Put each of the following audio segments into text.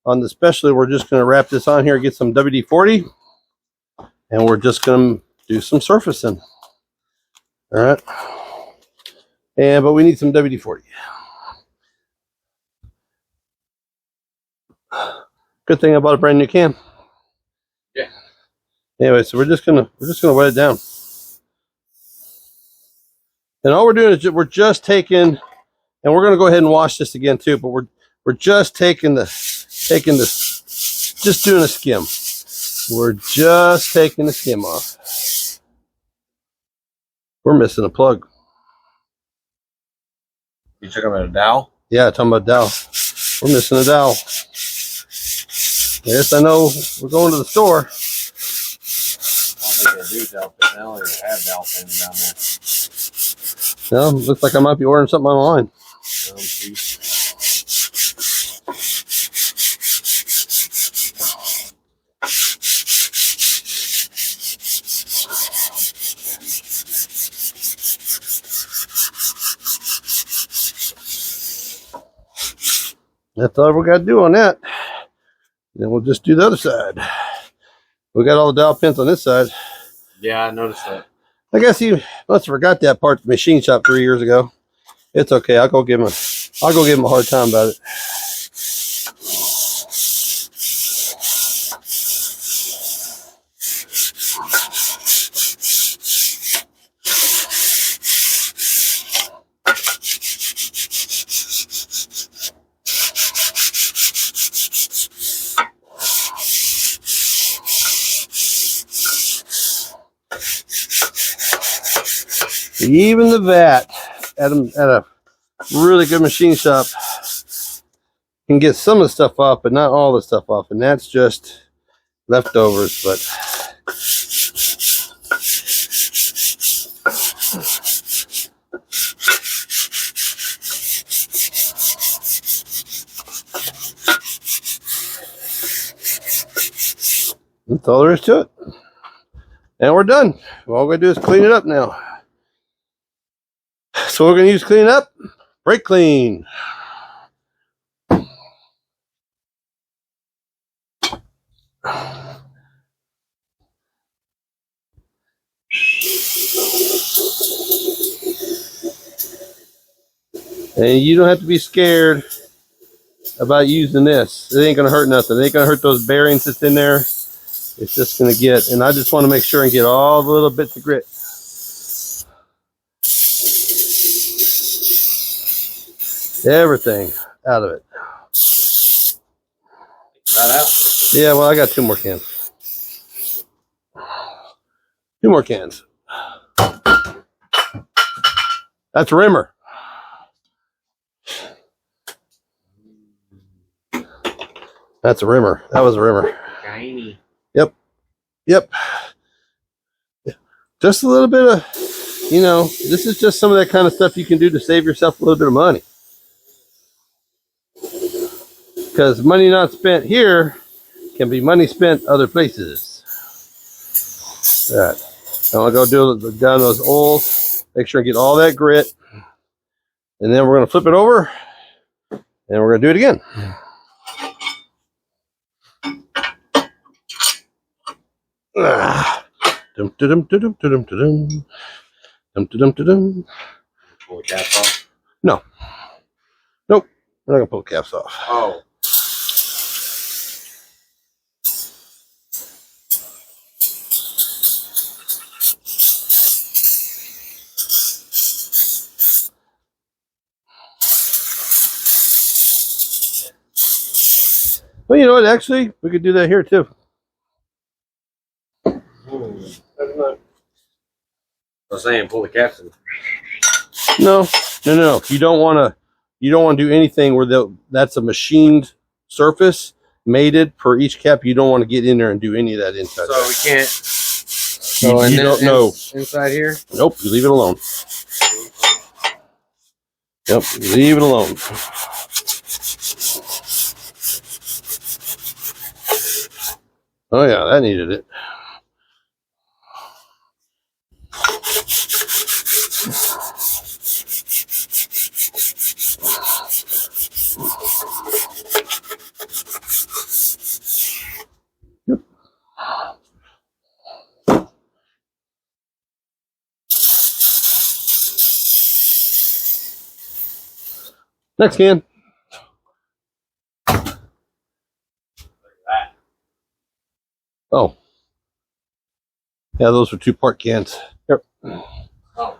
on the specialty, we're just going to wrap this on here, get some WD-40, and we're just going to do some surfacing. All right. But we need some WD-40. Good thing I bought a brand new can. Yeah. Anyway, so we're just gonna wet it down. And all we're doing is we're just taking, and we're gonna go ahead and wash this again too, but we're just just doing a skim. We're just taking the skim off. We're missing a plug. You talking about a dowel? Yeah, talking about dowel. We're missing a dowel. Yes, I know we're going to the store. I don't think they do dowel pin. They only have dowel pins down there. No, looks like I might be ordering something online. That's all we got to do on that. Then we'll just do the other side. We got all the dowel pins on this side. Yeah, I noticed that. I guess he must have forgot that part at the machine shop 3 years ago. It's okay. I'll go give him a hard time about it. Even the vat at a really good machine shop can get some of the stuff off, but not all the stuff off, and that's just leftovers. But that's all there is to it. And we're done. All we do is clean it up now. So we're going to use clean up, brake clean. And you don't have to be scared about using this. It ain't going to hurt nothing. It ain't going to hurt those bearings that's in there. It's just going to get, and I just want to make sure and get all the little bits of grit. Everything out of it. That out? Yeah, well, I got 2 more cans. 2 more cans. That's a rimmer. That's a rimmer. That was a rimmer. Shiny. Yep. Yep. Just a little bit of, you know, this is just some of that kind of stuff you can do to save yourself a little bit of money. Because money not spent here can be money spent other places. All right. I'm going to go do down those oils. Make sure I get all that grit. And then we're going to flip it over. And we're going to do it again. Dum dum dum dum dum dum dum dum dum. Pull the caps off? No. Nope. We're not going to pull the caps off. Oh. Well, you know what? Actually, we could do that here too. I was saying pull the caps in. No. You don't want to do anything where that's a machined surface mated per each cap. You don't want to get in there and do any of that inside. So we can't. You don't know. Inside here? Nope. You leave it alone. Yep. Leave it alone. Oh yeah, that needed it. Next can. Oh. Yeah, those were 2-part cans. Yep. Oh.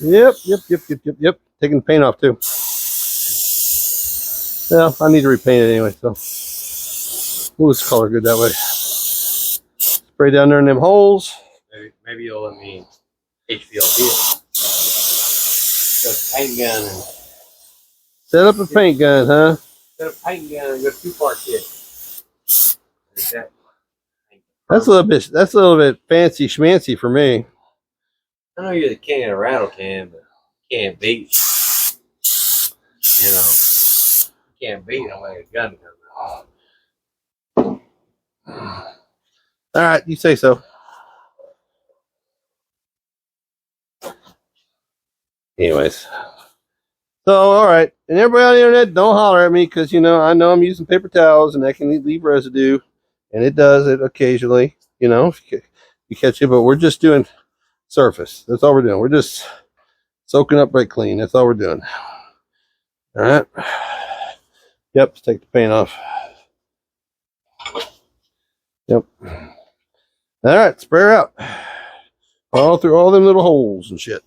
Yep. Taking the paint off too. Yeah, I need to repaint it anyway, so. Ooh, it's color good that way. Spray down there in them holes. Maybe you'll let me HVLP it. Go paint gun and Set up a paint gun, huh? set a paint gun and go 2-part kit. That's a little bit fancy schmancy for me. I know you're the king of the rattle can, but you can't beat. You know, you can't beat them like a gun comes out. All right, you say so. Anyways. So, all right. And everybody on the internet, don't holler at me because, you know, I know I'm using paper towels and that can leave residue. And it does it occasionally, you know, if you catch it. But we're just doing surface. That's all we're doing. We're just soaking up brake clean. That's all we're doing. All right. Yep, let's take the paint off. Yep. All right, spray her out. All through all them little holes and shit.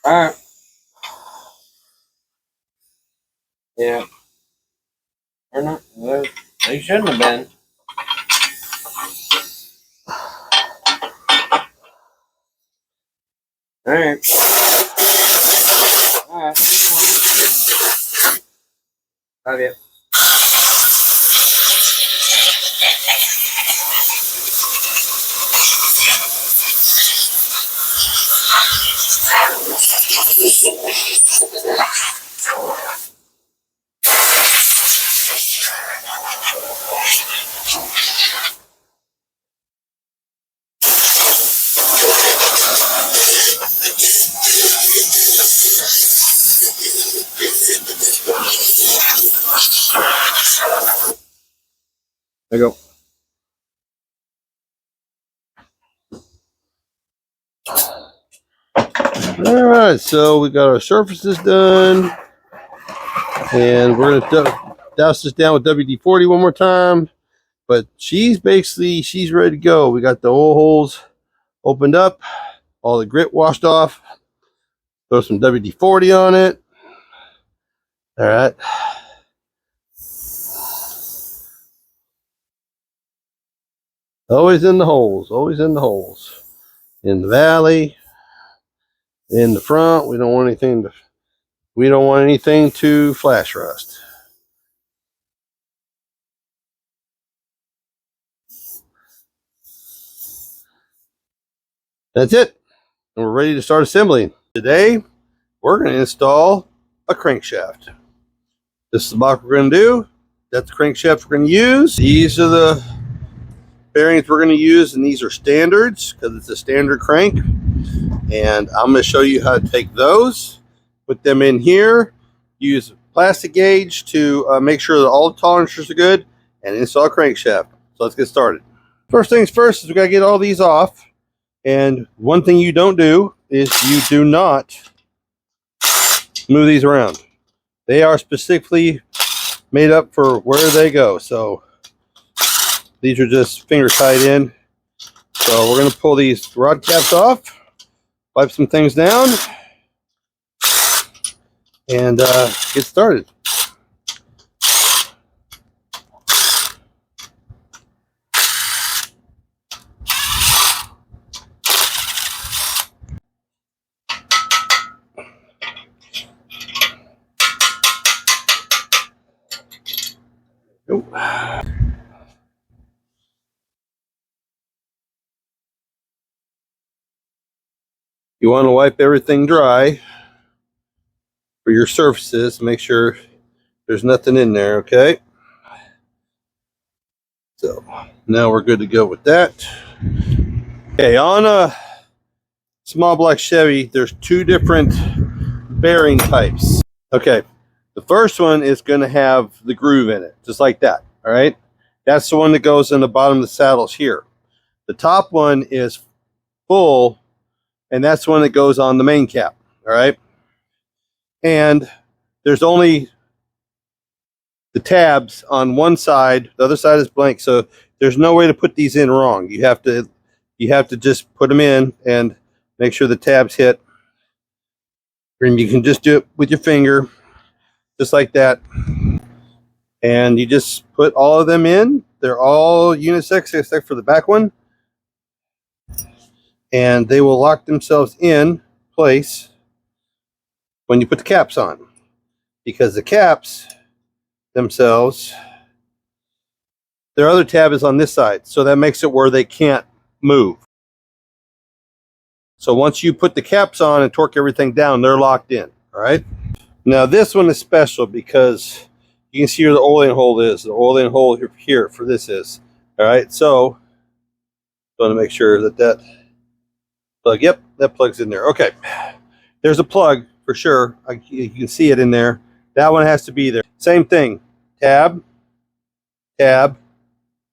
Alright. Yeah. Or not. Well, they shouldn't have been. Alright. Alright. Love you. There you go. All right, so we got our surfaces done, and we're gonna douse this down with WD-40 one more time. But she's ready to go. We got the oil holes opened up, all the grit washed off. Throw some WD-40 on it. All right. Always in the holes, always in the holes. In the valley, in the front, we don't want anything to flash rust. That's it. And we're ready to start assembling. Today, we're going to install a crankshaft. This is the box we're going to do. That's the crankshaft we're going to use. These are the bearings we're going to use, and these are standards because it's a standard crank. And I'm going to show you how to take those, put them in here, use a plastic gauge to make sure that all the tolerances are good, and install a crankshaft. So let's get started. First things first is we got to get all these off. And one thing you don't do is you do not move these around. They are specifically made up for where they go. So these are just finger tied in. So we're going to pull these rod caps off, wipe some things down, and get started. Nope. You want to wipe everything dry for your surfaces. Make sure there's nothing in there, okay? So now we're good to go with that. Okay, on a small block Chevy, there's two different bearing types. Okay, the first one is going to have the groove in it, just like that, all right? That's the one that goes in the bottom of the saddles here. The top one is full, and that's the one that goes on the main cap, all right? And there's only the tabs on one side, the other side is blank, so there's no way to put these in wrong. You have to just put them in and make sure the tabs hit. And you can just do it with your finger, just like that. And you just put all of them in. They're all unisex except for the back one. And they will lock themselves in place when you put the caps on. Because the caps themselves, their other tab is on this side, so that makes it where they can't move. So once you put the caps on and torque everything down, they're locked in. All right. Now this one is special because you can see where the oiling hole is. The oiling hole here for this is. All right. So I want to make sure that plug. Yep, that plugs in there. Okay. There's a plug for sure. You can see it in there. That one has to be there. Same thing. Tab, tab,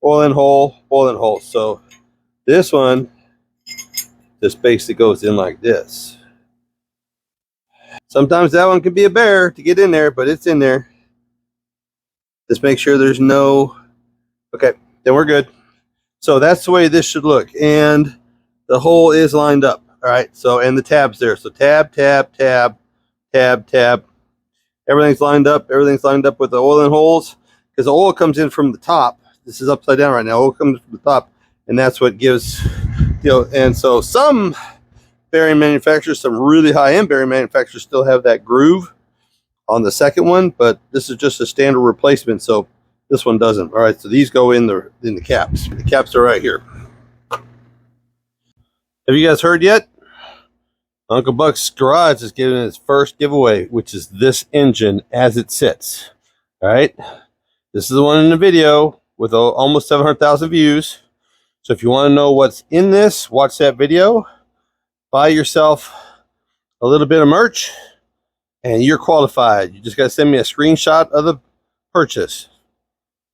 oiling hole, oiling hole. So this one just basically goes in like this. Sometimes that one can be a bear to get in there, but it's in there. Just make sure there's no... Okay, then we're good. So that's the way this should look. And the hole is lined up. All right, so, and the tab's there. So tab, tab, tab, tab, tab. Everything's lined up. Everything's lined up with the oiling holes because the oil comes in from the top. This is upside down right now. Oil comes from the top, and that's what gives, you know, and so some bearing manufacturers, some really high-end bearing manufacturers still have that groove on the second one, but this is just a standard replacement, so this one doesn't. All right, so these go in the caps. The caps are right here. Have you guys heard yet? Uncle Buck's Garage is giving its first giveaway, which is this engine as it sits. All right, this is the one in the video with almost 700,000 views. So if you want to know what's in this, watch that video. Buy yourself a little bit of merch, and you're qualified. You just got to send me a screenshot of the purchase.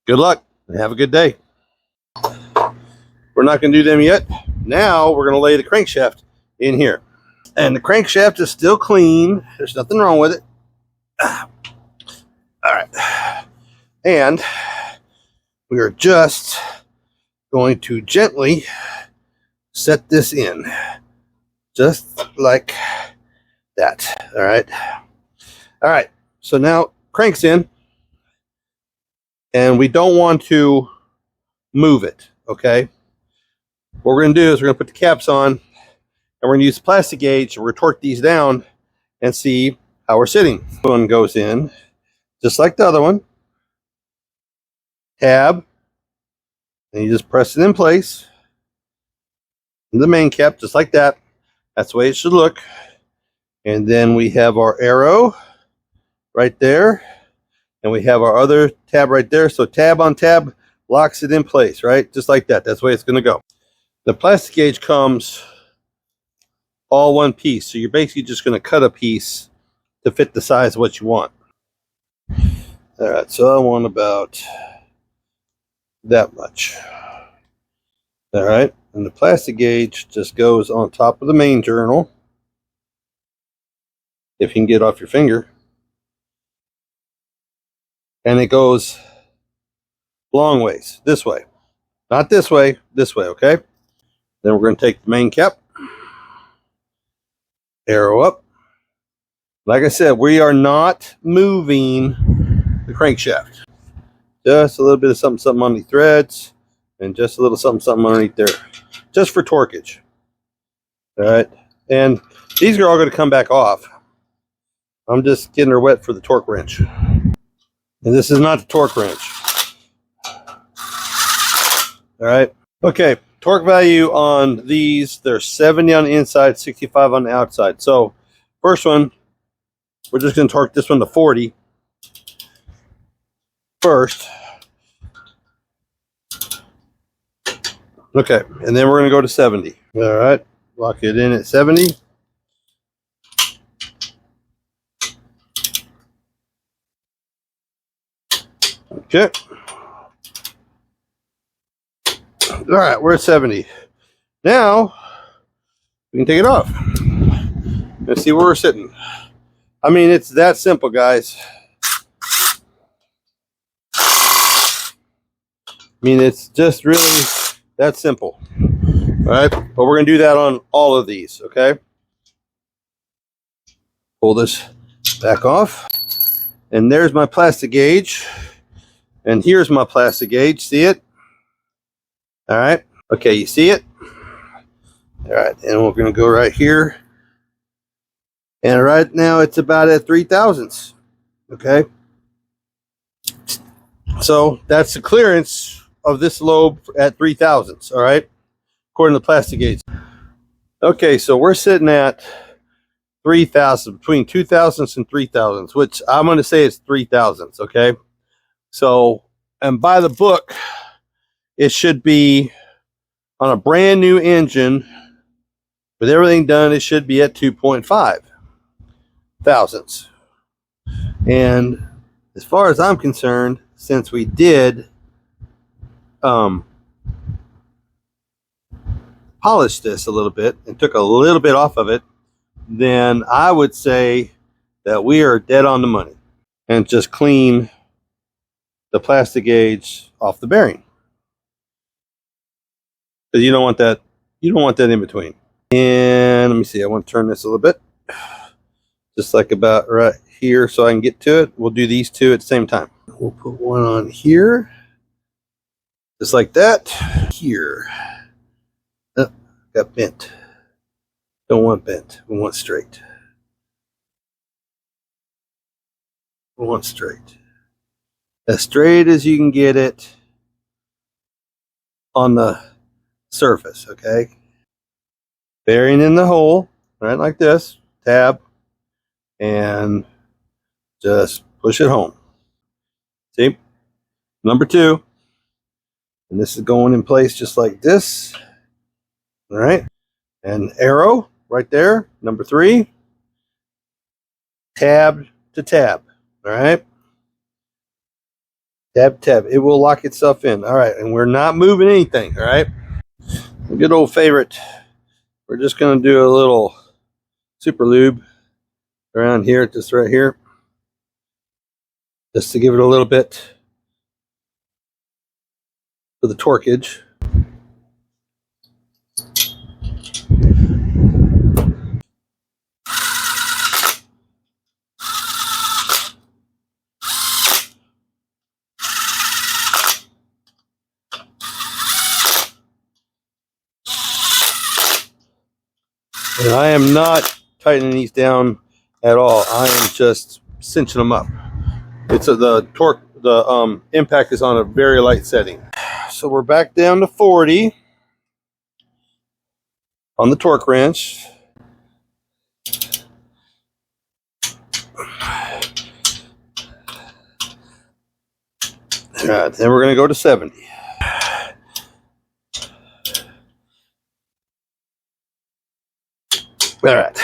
Good luck and have a good day. We're not going to do them yet. Now we're going to lay the crankshaft in here. And the crankshaft is still clean. There's nothing wrong with it. All right. And we are just going to gently set this in. Just like that. All right. All right. So now crank's in. And we don't want to move it. Okay. What we're going to do is we're going to put the caps on. And we're going to use the plastic gauge. We're going to torque these down and see how we're sitting. One goes in just like the other one. Tab. And you just press it in place. In the main cap, just like that. That's the way it should look. And then we have our arrow right there. And we have our other tab right there. So tab on tab locks it in place, right? Just like that. That's the way it's going to go. The plastic gauge comes all one piece. So you're basically just going to cut a piece to fit the size of what you want. All right, so I want about that much. All right, and the plastic gauge just goes on top of the main journal. If you can get it off your finger. And it goes long ways, this way. Not this way, okay? Then we're going to take the main cap. Arrow up. Like I said, we are not moving the crankshaft. Just a little bit of something on the threads, and just a little something underneath there, just for torquage. All right, and these are all going to come back off. I'm just getting her wet for the torque wrench, and this is not the torque wrench. All right. Okay. Torque value on these, they're 70 on the inside, 65 on the outside. So first one, we're just going to torque this one to 40 first. Okay. And then we're going to go to 70. All right. Lock it in at 70. Okay. All right. We're at 70. Now we can take it off. Let's see where we're sitting. I mean, it's that simple, guys. I mean, it's just really that simple. All right, but we're going to do that on all of these, okay? Pull this back off. And there's my plastic gauge. And here's my plastic gauge. See it? All right. Okay, you see it? All right, and we're going to go right here. And right now it's about at 3 thousandths. Okay. So that's the clearance of this lobe at 3 thousandths. All right. According to the plastic gauge. Okay, so we're sitting at 3 thousandths, between 2 thousandths and 3 thousandths, which I'm going to say is 3 thousandths. Okay. So, and by the book, it should be on a brand new engine with everything done, it should be at 2.5 thousandths. And as far as I'm concerned, since we did polish this a little bit and took a little bit off of it, then I would say that we are dead on the money. And just clean the plastic gauge off the bearing. Because you don't want that in between. And let me see, I want to turn this a little bit. Just like about right here so I can get to it. We'll do these two at the same time. We'll put one on here. Just like that. Here. Oh, got bent. Don't want bent. We want straight. We want straight. As straight as you can get it on the surface, okay? Bearing in the hole, right like this, tab, and just push it home. See? Number 2. And this is going in place just like this. All right? And arrow right there, number 3. Tab to tab. All right? Tab, tab. It will lock itself in. All right. And we're not moving anything. All right? A good old favorite. We're just going to do a little super lube around here, just right here. Just to give it a little bit for the torquage. And I am not tightening these down at all. I am just cinching them up. It's the torque, the impact is on a very light setting. So we're back down to 40 on the torque wrench. All right, then we're going to go to 70. All right,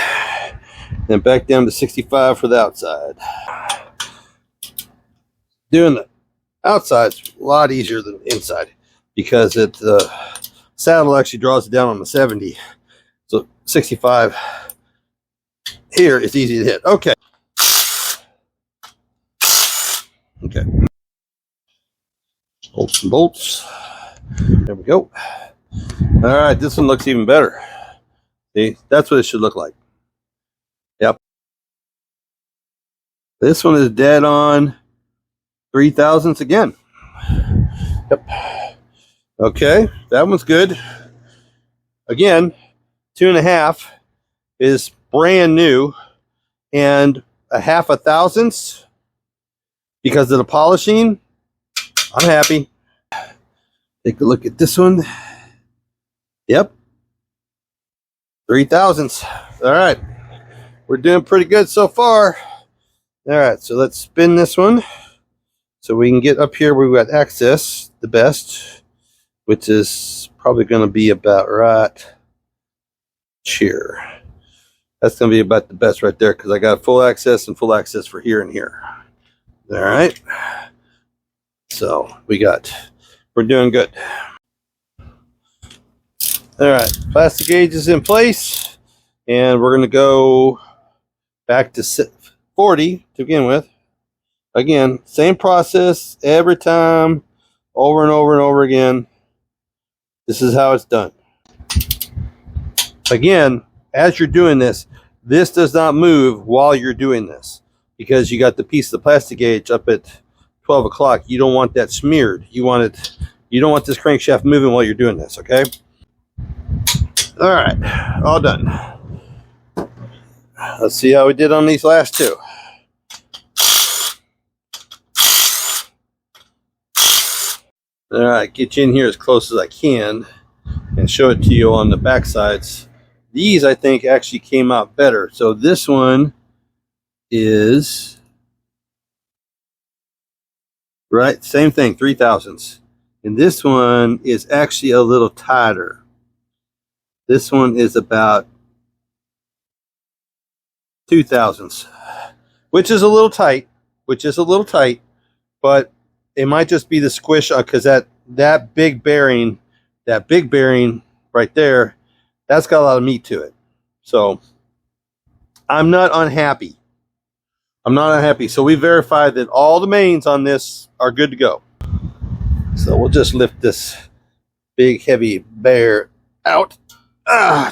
then back down to 65 for the outside. Doing the outside's a lot easier than the inside because the saddle actually draws it down on the 70. So 65 here is easy to hit. Okay. Okay. Bolts and bolts. There we go. All right, this one looks even better. See, that's what it should look like. Yep. This one is dead on 3 thousandths again. Yep. Okay, that one's good. Again, 2.5 is brand new, and a 0.5 thousandths because of the polishing. I'm happy. Take a look at this one. Yep. 3,000s. All right. We're doing pretty good so far. All right. So let's spin this one so we can get up here where we got access the best, which is probably going to be about right here. That's going to be about the best right there because I got full access and full access for here and here. All right. So we're doing good. All right, plastic gauge is in place, and we're going to go back to 40 to begin with. Again, same process every time, over and over and over again. This is how it's done. Again, as you're doing this, this does not move while you're doing this because you got the piece of the plastic gauge up at 12 o'clock. You don't want that smeared. You don't want this crankshaft moving while you're doing this, okay? All right, all done. Let's see how we did on these last two. All right, get you in here as close as I can and show it to you on the back sides. These, I think, actually came out better. So this one is, right, same thing, 3,000s. And this one is actually a little tighter. This one is about 2,000s, which is a little tight, but it might just be the squish because that big bearing right there, that's got a lot of meat to it. So I'm not unhappy. So we verified that all the mains on this are good to go. So we'll just lift this big heavy bear out.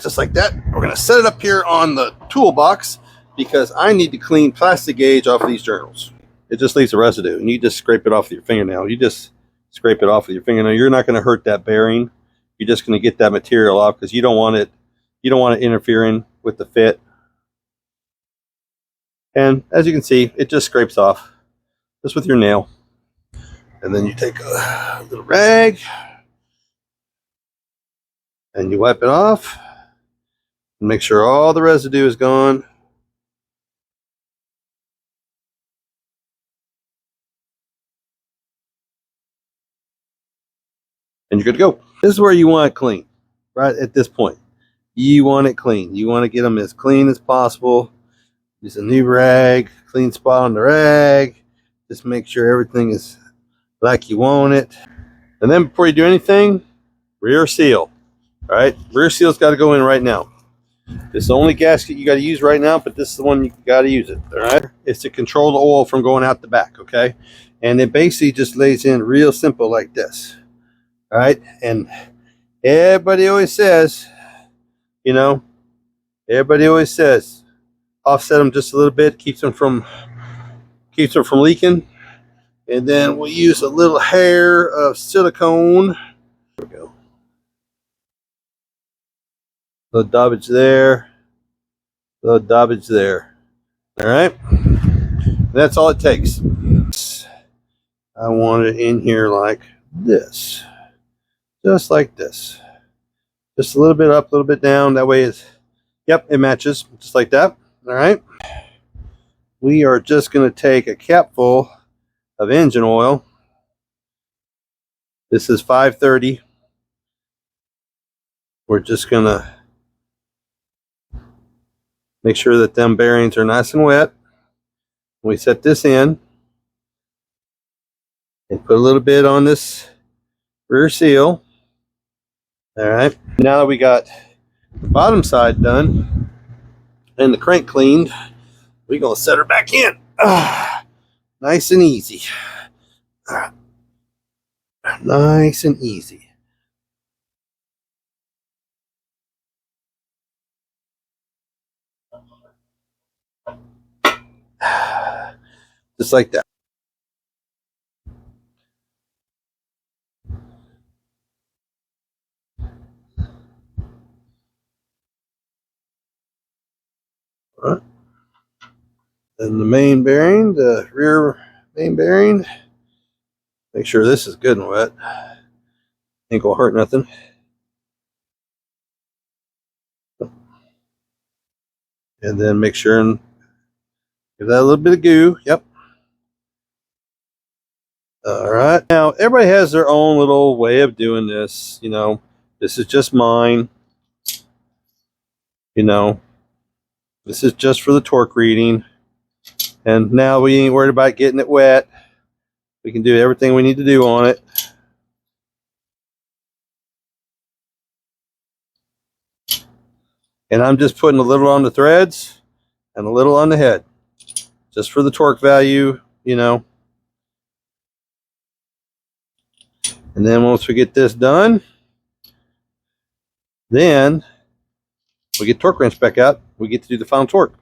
Just like that. We're going to set it up here on the toolbox because I need to clean plastic gauge off of these journals. It just leaves a residue, and you just scrape it off with your fingernail. You just scrape it off with your fingernail. You're not going to hurt that bearing. You're just going to get that material off because you don't want it interfering with the fit. And as you can see, it just scrapes off just with your nail. And then you take a little rag and you wipe it off and make sure all the residue is gone. And you're good to go. This is where you want it clean, right at this point. You want it clean. You want to get them as clean as possible. Use a new rag, clean spot on the rag. Just make sure everything is like you want it. And then before you do anything, rear seal. All right, rear seal's got to go in right now. This is the only gasket you got to use right now, but this is the one you got to use it. All right, it's to control the oil from going out the back. Okay, and it basically just lays in real simple like this. All right, and everybody always says, offset them just a little bit, keeps them from leaking. And then we'll use a little hair of silicone. There we go. Little daubage there. Little daubage there. All right. That's all it takes. I want it in here like this. Just like this. Just a little bit up, a little bit down. That way it matches. Just like that. All right. We are just going to take a capful of engine oil. This is 530. We're just going to make sure that them bearings are nice and wet. We set this in and put a little bit on this rear seal. All right. Now that we got the bottom side done and the crank cleaned, we're going to set her back in. Nice and easy. Nice and easy. Just like that. All right. Then the main bearing, the rear main bearing. Make sure this is good and wet. Ain't gonna hurt nothing. And then make sure and give that a little bit of goo. Yep. All right. Now, everybody has their own little way of doing this. You know, this is just mine. You know, this is just for the torque reading. And now we ain't worried about getting it wet. We can do everything we need to do on it. And I'm just putting a little on the threads and a little on the head. Just for the torque value, you know. And then once we get this done, then we get torque wrench back out. We get to do the final torque.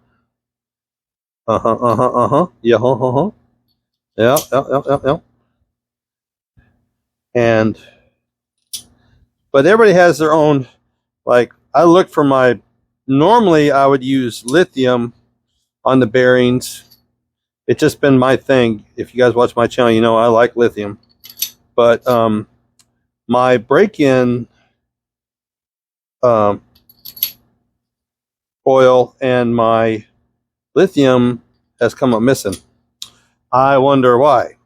Yeah, Yeah. And, but everybody has their own, like, I look for my, normally I would use lithium on the bearings. It's just been my thing. If you guys watch my channel, you know I like lithium. But my break-in oil and my lithium has come up missing. I wonder why.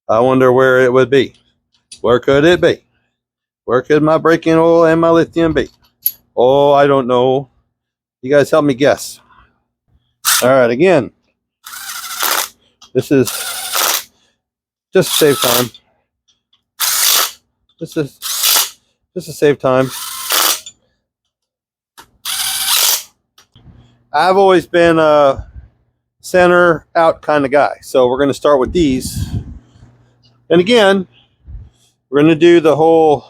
I wonder where it would be. Where could it be? Where could my break-in oil and my lithium be? Oh, I don't know. You guys help me guess. All right, again, this is just to save time. This is just to save time. I've always been a center out kind of guy. So we're going to start with these. And again, we're going to do the whole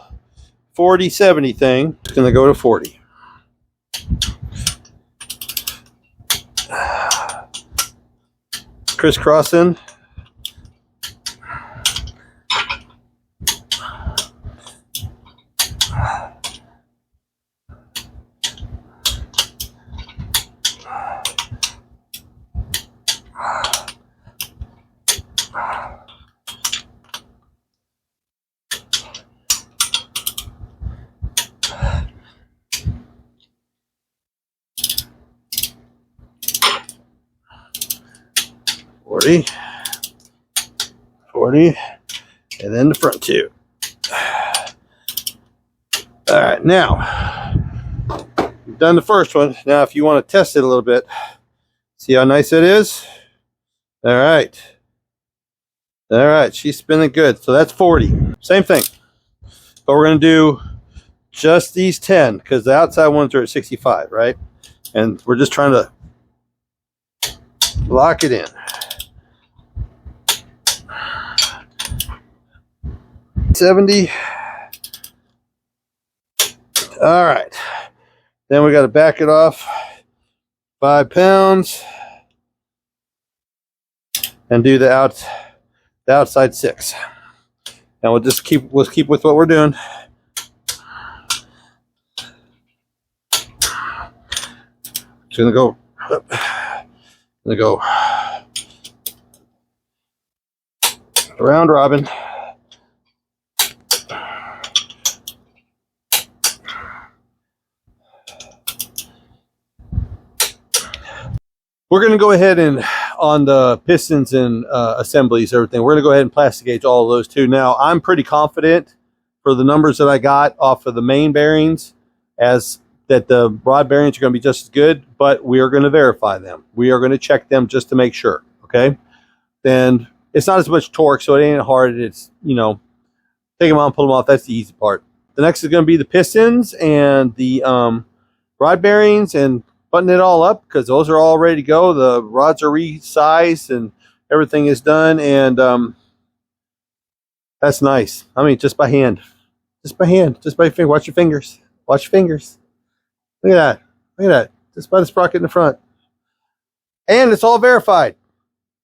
40-70 thing. It's going to go to 40. Crisscrossing. Forty, and then the front two. All right, now we've done the first one. Now, if you want to test it a little bit, see how nice it is. All right, she's spinning good. So that's 40. Same thing, but we're going to do just these 10 because the outside ones are at 65, right? And we're just trying to lock it in. $70. All right. Then we got to back it off 5 pounds and do the outside 6. And we'll keep with what we're doing. It's gonna go up. Gonna go round robin. We're going to go ahead and on the pistons and assemblies, everything, we're going to go ahead and plastic gauge all of those too. Now, I'm pretty confident for the numbers that I got off of the main bearings as that the rod bearings are going to be just as good, but we are going to verify them. We are going to check them just to make sure, okay? Then it's not as much torque, so it ain't hard. It's, you know, take them out and pull them off. That's the easy part. The next is going to be the pistons and the rod bearings and button it all up because those are all ready to go. The rods are resized and everything is done, and that's nice. I mean, just by hand, just by your finger. Watch your fingers. Watch your fingers. Look at that. Look at that. Just by the sprocket in the front, and it's all verified.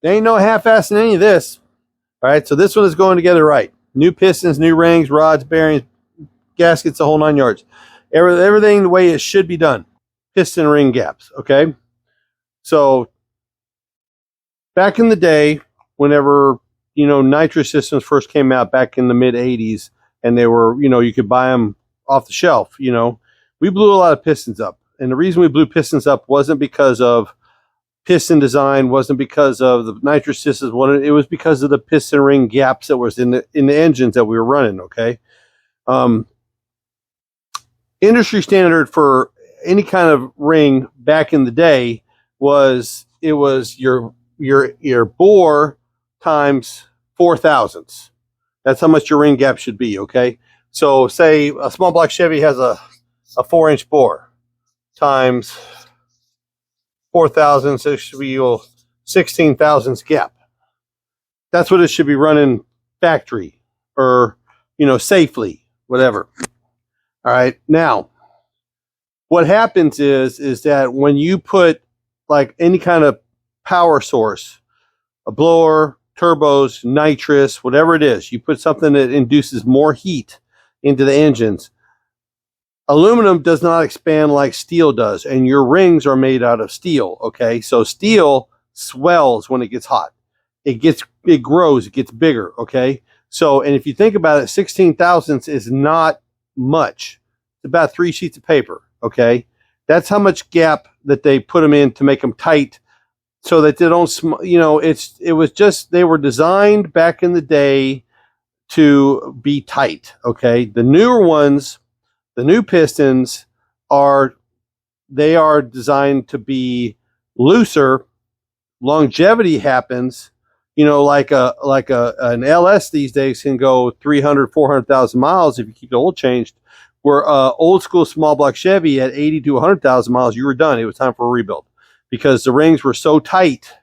There ain't no half-assing any of this. All right, so this one is going together right. New pistons, new rings, rods, bearings, gaskets, the whole 9 yards. Everything the way it should be done. Piston ring gaps, okay? So back in the day, whenever, you know, nitrous systems first came out back in the mid 80s, and they were, you know, you could buy them off the shelf. You know, we blew a lot of pistons up, and the reason we blew pistons up wasn't because of piston design, wasn't because of the nitrous systems. It was because of the piston ring gaps that was in the engines that we were running. Okay, industry standard for any kind of ring back in the day was your bore times 4 thousandths. That's how much your ring gap should be. Okay, so say a small block Chevy has a 4-inch bore times 4 thousandths, it should be 16 thousandths gap. That's what it should be running factory, or, you know, safely, whatever. All right. Now, what happens is that when you put like any kind of power source, a blower, turbos, nitrous, whatever it is, you put something that induces more heat into the engines. Aluminum does not expand like steel does, and your rings are made out of steel. Okay, so steel swells when it gets hot. It grows, it gets bigger. Okay, so, and if you think about it, 16 thousandths is not much. It's about 3 sheets of paper. Okay, that's how much gap that they put them in to make them tight, so that they don't, you know, it was just, they were designed back in the day to be tight. Okay, the newer ones, the new pistons are designed to be looser. Longevity happens, you know, like an LS these days can go 300, 400,000 miles if you keep the oil changed. Where old school small block Chevy at 80 to 100,000 miles, you were done. It was time for a rebuild because the rings were so tight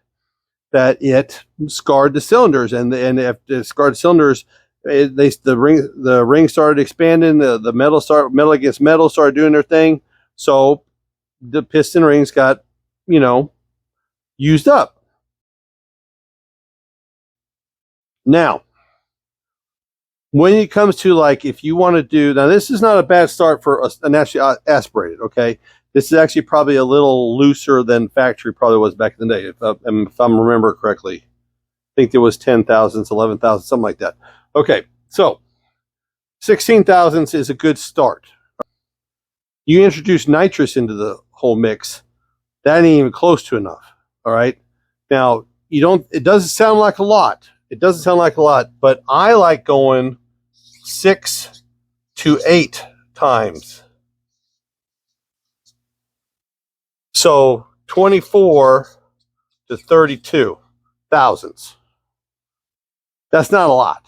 that it scarred the cylinders, and if it scarred the cylinders, the ring started expanding. The metal against metal started doing their thing. So the piston rings got, you know, used up. Now, when it comes to, like, if you want to do, now this is not a bad start for a naturally aspirated. Okay, this is actually probably a little looser than factory probably was back in the day, if I'm remember correctly. I think there was 10 thousandths, 11 thousandths, something like that. Okay, so 16 thousandths is a good start. You introduce nitrous into the whole mix, that ain't even close to enough. All right, now it doesn't sound like a lot. It doesn't sound like a lot, but I like going 6 to 8 times. So 24 to 32 thousandths. That's not a lot.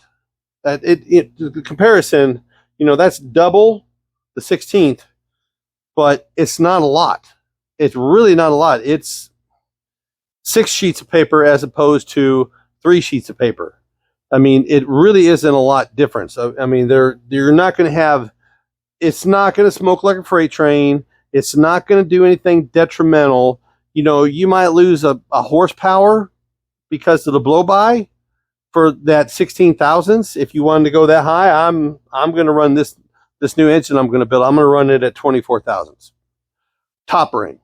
The comparison, you know, that's double the 16th, but it's not a lot. It's really not a lot. It's 6 sheets of paper as opposed to 3 sheets of paper. I mean, it really isn't a lot difference. I mean, you're not going to have, it's not going to smoke like a freight train. It's not going to do anything detrimental. You know, you might lose a horsepower because of the blow-by for that 16 thousandths. If you wanted to go that high, I'm going to run this new engine I'm going to build. I'm going to run it at 24 thousandths. Top ring.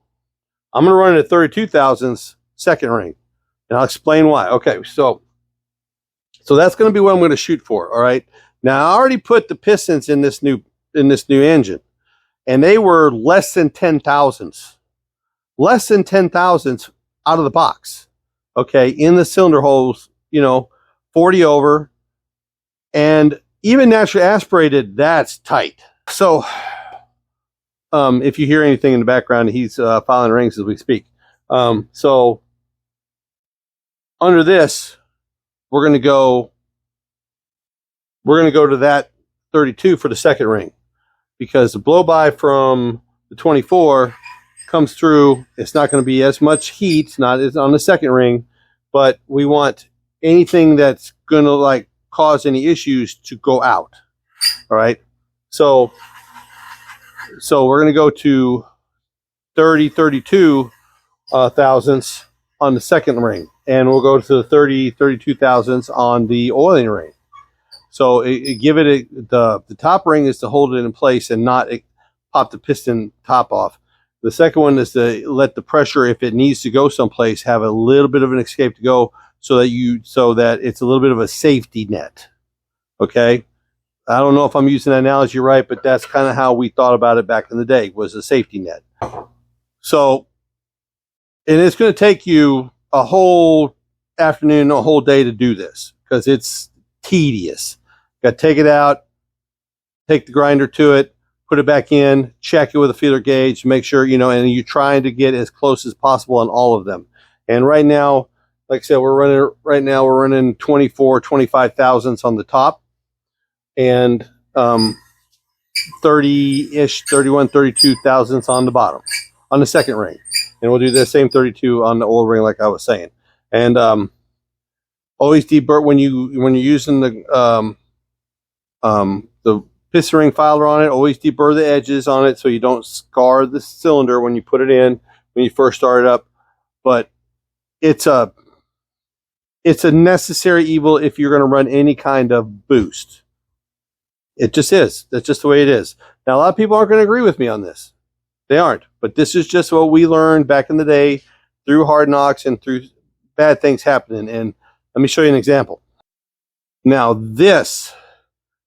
I'm going to run it at 32 thousandths second ring. And I'll explain why. Okay, so that's going to be what I'm going to shoot for. All right. Now I already put the pistons in this new engine, and they were less than 10 thousandths, out of the box. Okay, in the cylinder holes, you know, 40 over, and even naturally aspirated, that's tight. So, if you hear anything in the background, he's filing rings as we speak. So under this, we're going to go to that 32 for the second ring, because the blow-by from the 24 comes through. It's not going to be as much heat, not as on the second ring, but we want anything that's going to like cause any issues to go out. All right. So we're going to go to 32 thousandths on the second ring, and we'll go to 32 thousandths on the oiling ring. So the top ring is to hold it in place and not pop the piston top off. The second one is to let the pressure, if it needs to go someplace, have a little bit of an escape to go, so that it's a little bit of a safety net. Okay. I don't know if I'm using that analogy right, but that's kind of how we thought about it back in the day, was a safety net. So, and it's going to take you a whole afternoon, a whole day to do this because it's tedious. Got to take it out, take the grinder to it, put it back in, check it with a feeler gauge, make sure, you know, and you're trying to get as close as possible on all of them. And right now, like I said, we're running 24, 25 thousandths on the top and 30-ish, 31, 32 thousandths on the bottom, on the second ring. And we'll do the same 32 on the old ring, like I was saying. And always deburr when you're using the piston ring filer on it. Always deburr the edges on it so you don't scar the cylinder when you put it in when you first start it up. But it's a necessary evil if you're going to run any kind of boost. It just is. That's just the way it is. Now, a lot of people aren't going to agree with me on this. They aren't. But this is just what we learned back in the day through hard knocks and through bad things happening. And let me show you an example. Now, this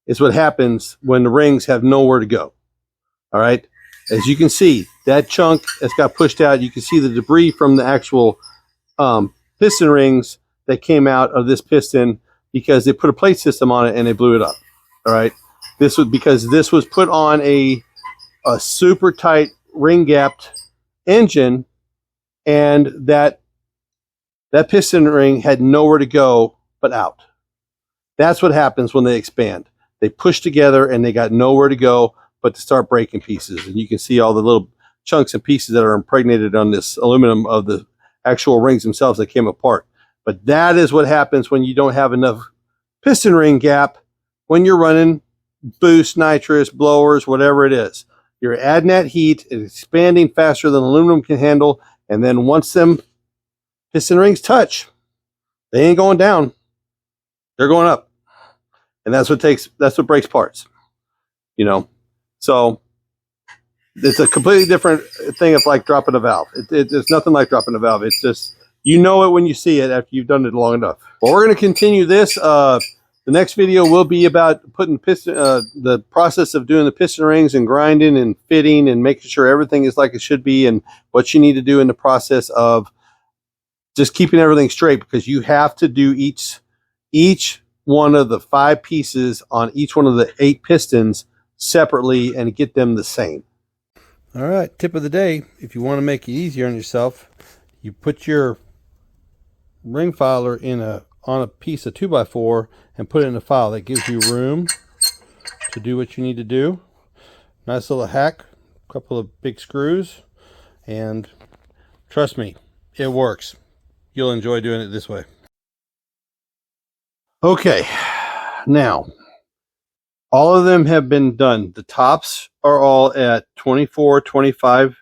is what happens when the rings have nowhere to go. All right. As you can see, that chunk has got pushed out. You can see the debris from the actual piston rings that came out of this piston because they put a plate system on it and they blew it up. All right. This was because this was put on a super tight ring gapped engine, and that piston ring had nowhere to go but out. That's what happens when they expand. They push together and they got nowhere to go but to start breaking pieces. And you can see all the little chunks and pieces that are impregnated on this aluminum of the actual rings themselves that came apart. But that is what happens when you don't have enough piston ring gap when you're running boost, nitrous, blowers, whatever it is. You're adding that heat, it's expanding faster than aluminum can handle, and then once them piston rings touch, they ain't going down. They're going up. And that's what breaks parts. You know. So it's a completely different thing of like dropping a valve. It's nothing like dropping a valve. It's just, you know it when you see it after you've done it long enough. Well, we're going to continue this. The next video will be about putting piston, the process of doing the piston rings and grinding and fitting and making sure everything is like it should be, and what you need to do in the process of just keeping everything straight, because you have to do each one of the 5 pieces on each one of the 8 pistons separately and get them the same. All right, tip of the day, if you want to make it easier on yourself, you put your ring filer on a piece of 2x4 and put it in a file. That gives you room to do what you need to do. Nice little hack, a couple of big screws, and trust me, it works. You'll enjoy doing it this way. Okay, now all of them have been done. The tops are all at 24, 25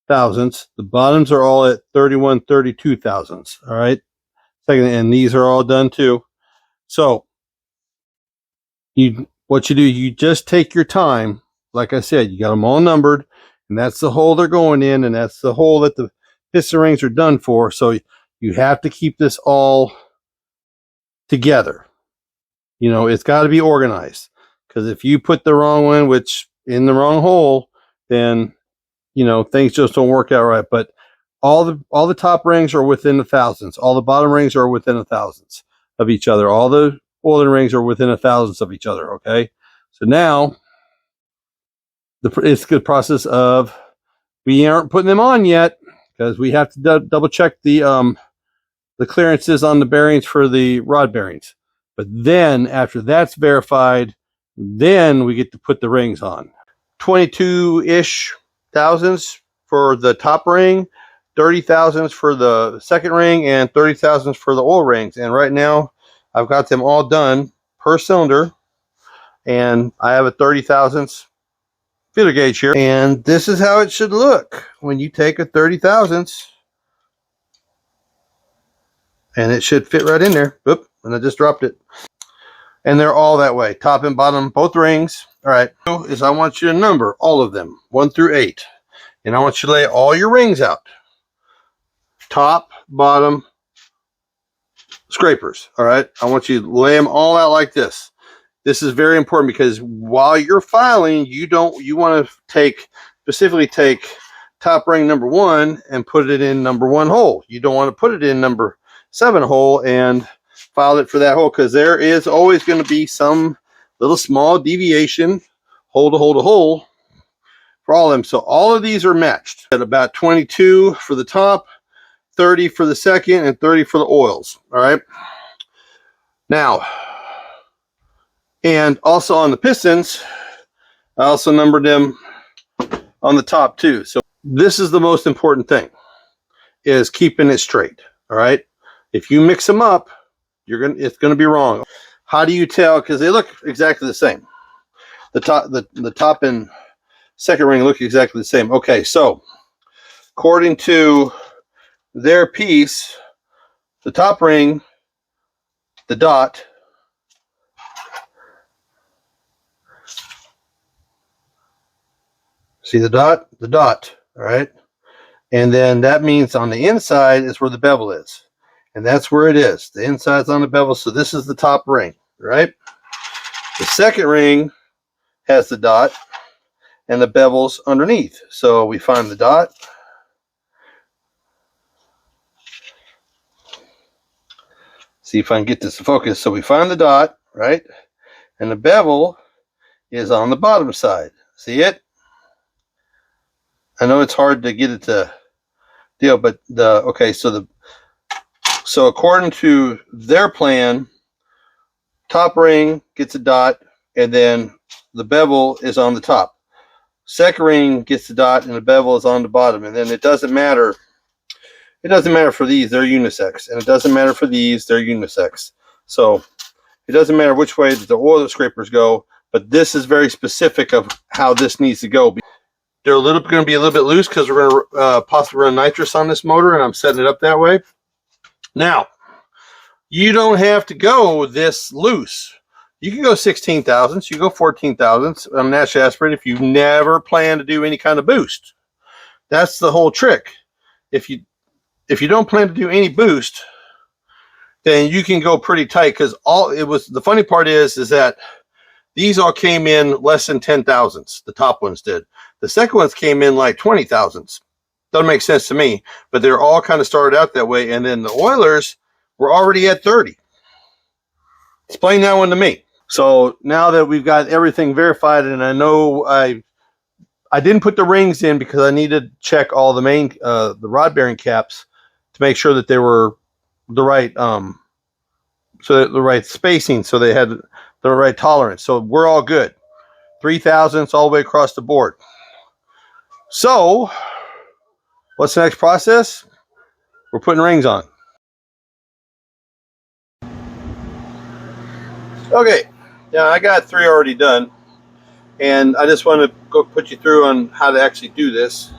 thousandths. The bottoms are all at 31, 32 thousandths. All right. Second, and these are all done too. So what you do, you just take your time. Like I said, you got them all numbered, and that's the hole they're going in, and that's the hole that the piston rings are done for. So you have to keep this all together. You know, it's got to be organized, because if you put the wrong one, which in the wrong hole, then, you know, things just don't work out right. But all the top rings are within the thousandths. All the bottom rings are within the thousandths of each other. All the oiling rings are within a thousandths of each other. Okay, so now it's a good process of, we aren't putting them on yet because we have to double check the clearances on the bearings for the rod bearings. But then after that's verified, then we get to put the rings on. 22-ish thousandths for the top ring, 30 thousandths for the second ring, and 30 thousandths for the oil rings. And right now I've got them all done per cylinder, and I have a 30 thousandths feeler gauge here, and this is how it should look when you take a 30 thousandths, and it should fit right in there. Oop, and I just dropped it. And they're all that way, top and bottom, both rings. All right, is I want you to number all of them, 1 through 8, and I want you to lay all your rings out, top, bottom, scrapers. All right, I want you to lay them all out like this. This is very important because while you're filing, you want to specifically take top ring number 1 and put it in number 1 hole. You don't want to put it in number 7 hole and file it for that hole, because there is always going to be some little small deviation, hole to hole to hole, for all of them. So all of these are matched at about 22 for the top, 30 for the second, and 30 for the oils. All right. Now, and also on the pistons, I also numbered them on the top too. So this is the most important thing, is keeping it straight. All right. If you mix them up, it's gonna be wrong. How do you tell? Because they look exactly the same. The top and second ring look exactly the same. Okay, so according to their piece, the top ring, the dot, see the dot? The dot, all right? And then that means on the inside is where the bevel is. And that's where it is. The inside's on the bevel, so this is the top ring, right? The second ring has the dot and the bevel's underneath. So we find the dot. See if I can get this to focus. So we find the dot, right? And the bevel is on the bottom side. See it? I know it's hard to get it to deal, but so according to their plan, top ring gets a dot, and then the bevel is on the top. Second ring gets the dot, and the bevel is on the bottom. And then it doesn't matter. It doesn't matter for these; they're unisex, and it doesn't matter for these; they're unisex. So it doesn't matter which way the oil scrapers go. But this is very specific of how this needs to go. They're going to be a little bit loose because we're going to possibly run nitrous on this motor, and I'm setting it up that way. Now, you don't have to go this loose. You can go 16 thousandths, you can go 14 thousandths on naturally aspirated if you never plan to do any kind of boost. That's the whole trick. If you don't plan to do any boost, then you can go pretty tight, because the funny part is that these all came in less than 10 thousandths. The top ones did. The second ones came in like 20 thousandths. Doesn't make sense to me, but they're all kind of started out that way. And then the oilers were already at 30. Explain that one to me. So now that we've got everything verified, and I know I didn't put the rings in because I needed to check all the rod bearing caps to make sure that they were the right the right spacing, so they had the right tolerance. So we're all good. 3 thousandths all the way across the board. So what's the next process? We're putting rings on. Okay, now I got 3 already done, and I just want to go put you through on how to actually do this.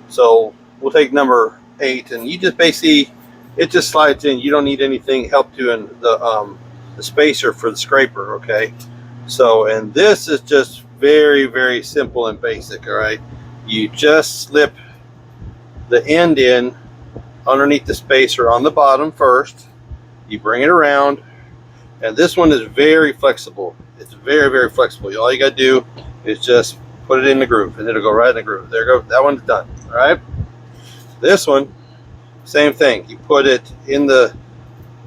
So we'll take number 8, and you just basically, it just slides in. You don't need anything help doing the spacer for the scraper, okay? So, and this is just very, very simple and basic, all right? You just slip the end in underneath the spacer on the bottom first. You bring it around, and this one is very flexible. It's very, very flexible. All you got to do is just put it in the groove, and it'll go right in the groove. There you go. That one's done, all right? This one, same thing. You put it in the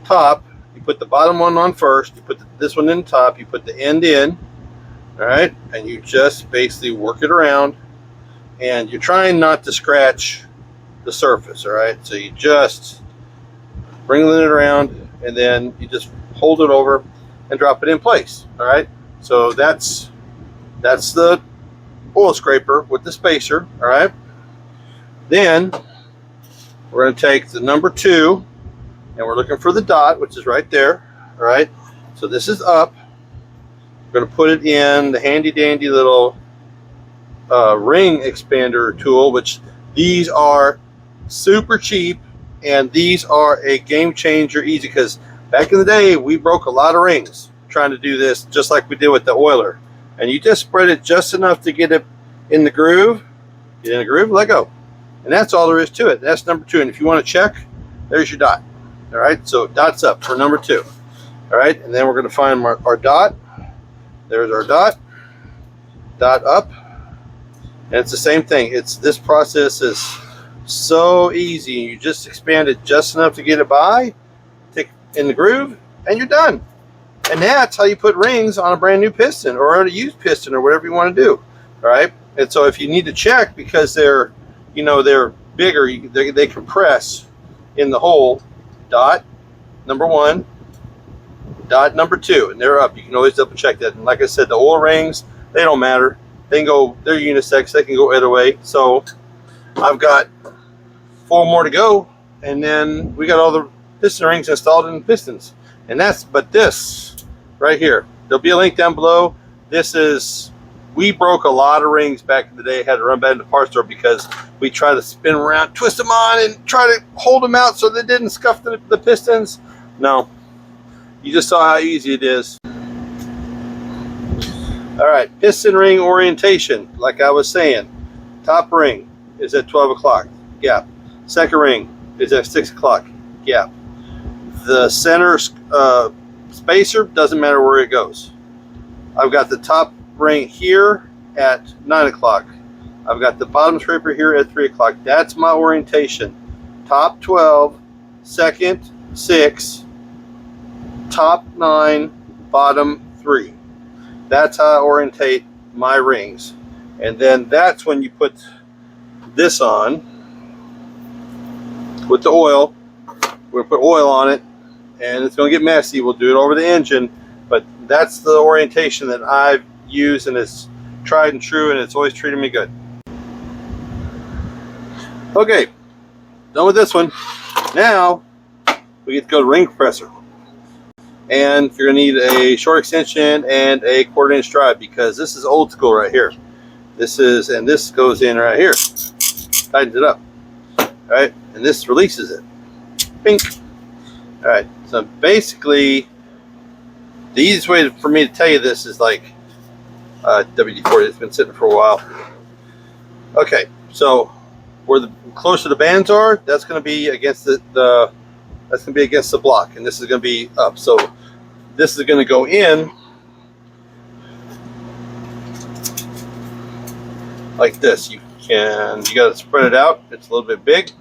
top. You put the bottom one on first. You put this one in the top. You put the end in, all right? And you just basically work it around, and you're trying not to scratch the surface, all right? So you just bring it around, and then you just hold it over and drop it in place, all right? So that's the oil scraper with the spacer, all right? Then we're going to take the number 2, and we're looking for the dot, which is right there, all right? So this is up. We're going to put it in the handy dandy little ring expander tool, which these are super cheap, and these are a game changer easy, because back in the day we broke a lot of rings trying to do this, just like we did with the oiler. And you just spread it just enough to get it in the groove, get in the groove, let go. And that's all there is to it. That's number 2. And if you want to check, there's your dot. All right, so dot's up for number 2. All right, and then we're going to find our dot, There's our dot up, and it's the same thing. This process is so easy. You just expand it just enough to get it by, stick in the groove, and you're done. And that's how you put rings on a brand new piston or a used piston or whatever you want to do. All right. And so if you need to check because they're, they're bigger, they compress in the hole. Dot number 1, dot number 2, and they're up. You can always double check that. And like I said, the oil rings, they don't matter. They can go. They're unisex. They can go either way. So I've got 4 more to go, and then we got all the piston rings installed in the pistons. And but this right here, there'll be a link down below. We broke a lot of rings back in the day. Had to run back to the parts store because we tried to spin around, twist them on, and try to hold them out so they didn't scuff the pistons. No, you just saw how easy it is. All right, piston ring orientation. Like I was saying, top ring is at 12 o'clock, gap. Second ring is at 6 o'clock, gap. The center spacer doesn't matter where it goes. I've got the top ring here at 9 o'clock. I've got the bottom scraper here at 3 o'clock. That's my orientation. Top 12, second 6, top 9, bottom 3. That's how I orientate my rings. And then that's when you put this on with the oil. We're going to put oil on it, and it's going to get messy. We'll do it over the engine, but that's the orientation that I've used, and it's tried and true, and it's always treated me good. Okay, done with this one. Now we get to go to ring compressor, and you're going to need a short extension and a 1/4 inch drive because this is old school right here. And this goes in right here, tightens it up, all right, and this releases it. Pink. All right, so basically the easiest way for me to tell you this is like WD-40. It's been sitting for a while. Okay, so where the closer the bands are, that's going to be against that's going to be against the block, and this is going to be up. So this is going to go in like this. You got to spread it out. It's a little bit big.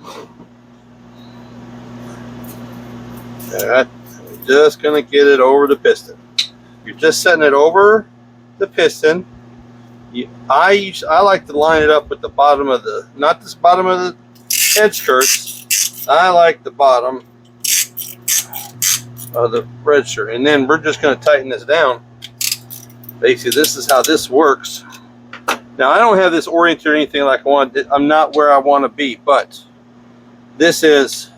All right, we're just going to get it over the piston. You're just setting it over the piston. I like to line it up with the bottom of not this bottom of the head skirts. I like the bottom of the red shirt. And then we're just going to tighten this down. Basically, this is how this works. Now, I don't have this oriented or anything like I want. I'm not where I want to be, but this is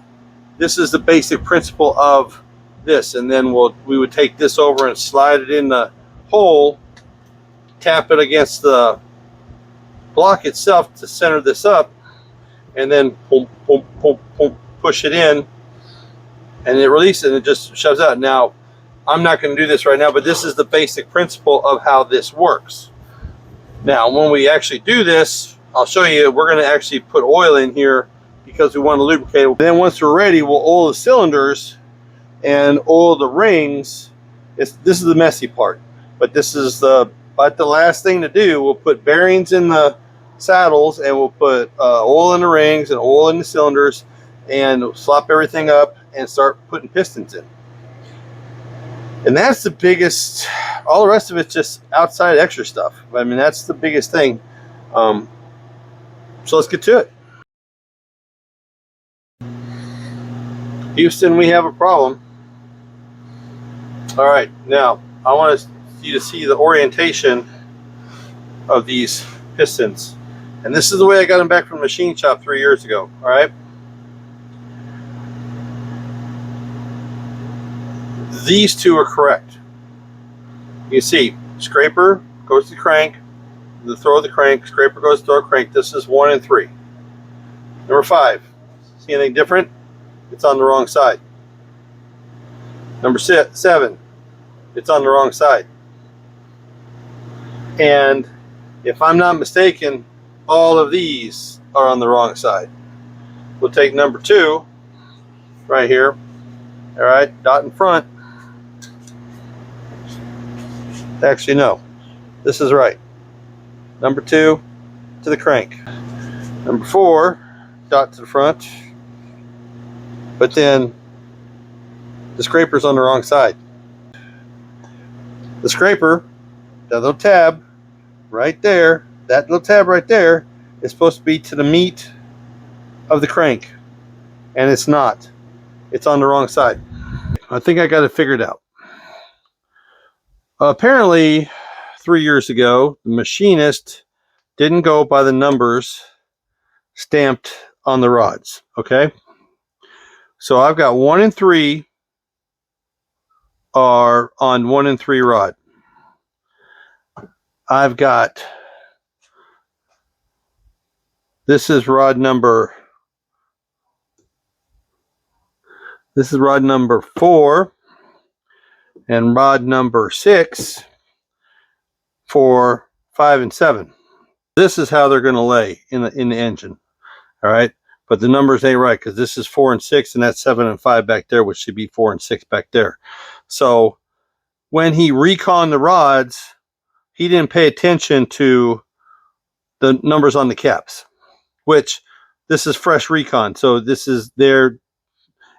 the basic principle of this. And then we would take this over and slide it in the hole, tap it against the block itself to center this up, and then boom, boom, boom, boom, push it in, and it releases and it just shoves out. Now, I'm not going to do this right now, but this is the basic principle of how this works. Now, when we actually do this, I'll show you. We're going to actually put oil in here because we want to lubricate it. Then once we're ready, we'll oil the cylinders and oil the rings. This is the messy part, but this is the last thing to do. We'll put bearings in the saddles, and we'll put oil in the rings and oil in the cylinders, and slop everything up and start putting pistons in. And that's the biggest. All the rest of it's just outside extra stuff. I mean, that's the biggest thing. So let's get to it. Houston, we have a problem. All right, now I want you to see the orientation of these pistons. And this is the way I got them back from the machine shop 3 years ago. All right. These two are correct. You see, scraper goes to crank, the throw of the crank, scraper goes to throw crank. This is 1 and 3. Number 5. See anything different? It's on the wrong side. Number 7. It's on the wrong side. And if I'm not mistaken, all of these are on the wrong side. We'll take number 2 right here. All right, dot in front. Actually, no. This is right. Number 2 to the crank. Number 4, dot to the front. But then the scraper's on the wrong side. The scraper, that little tab right there, that little tab right there is supposed to be to the meat of the crank. And it's not. It's on the wrong side. I think I got it figured out. Apparently, 3 years ago, the machinist didn't go by the numbers stamped on the rods. Okay? So I've got 1 and 3 are on 1 and 3 rod. I've got, this is rod number 4 and rod number 6 for 5 and 7. This is how they're going to lay in the engine. All right, but the numbers ain't right because this is 4 and 6 and that's 7 and 5 back there, which should be 4 and 6 back there. So when he reconned the rods, he didn't pay attention to the numbers on the caps, which this is fresh recon. So this is their,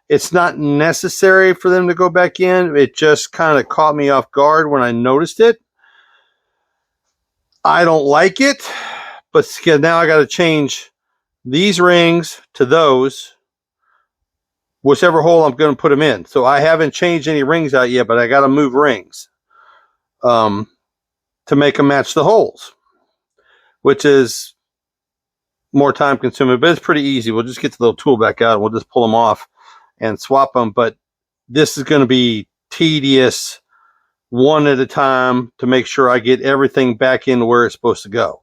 it's not necessary for them to go back in. It just kind of caught me off guard when I noticed it. I don't like it, but now I got to change these rings to those, whichever hole I'm going to put them in. So I haven't changed any rings out yet, but I got to move rings to make them match the holes, which is more time consuming, but it's pretty easy. We'll just get the little tool back out and we'll just pull them off and swap them. But this is going to be tedious, one at a time, to make sure I get everything back into where it's supposed to go.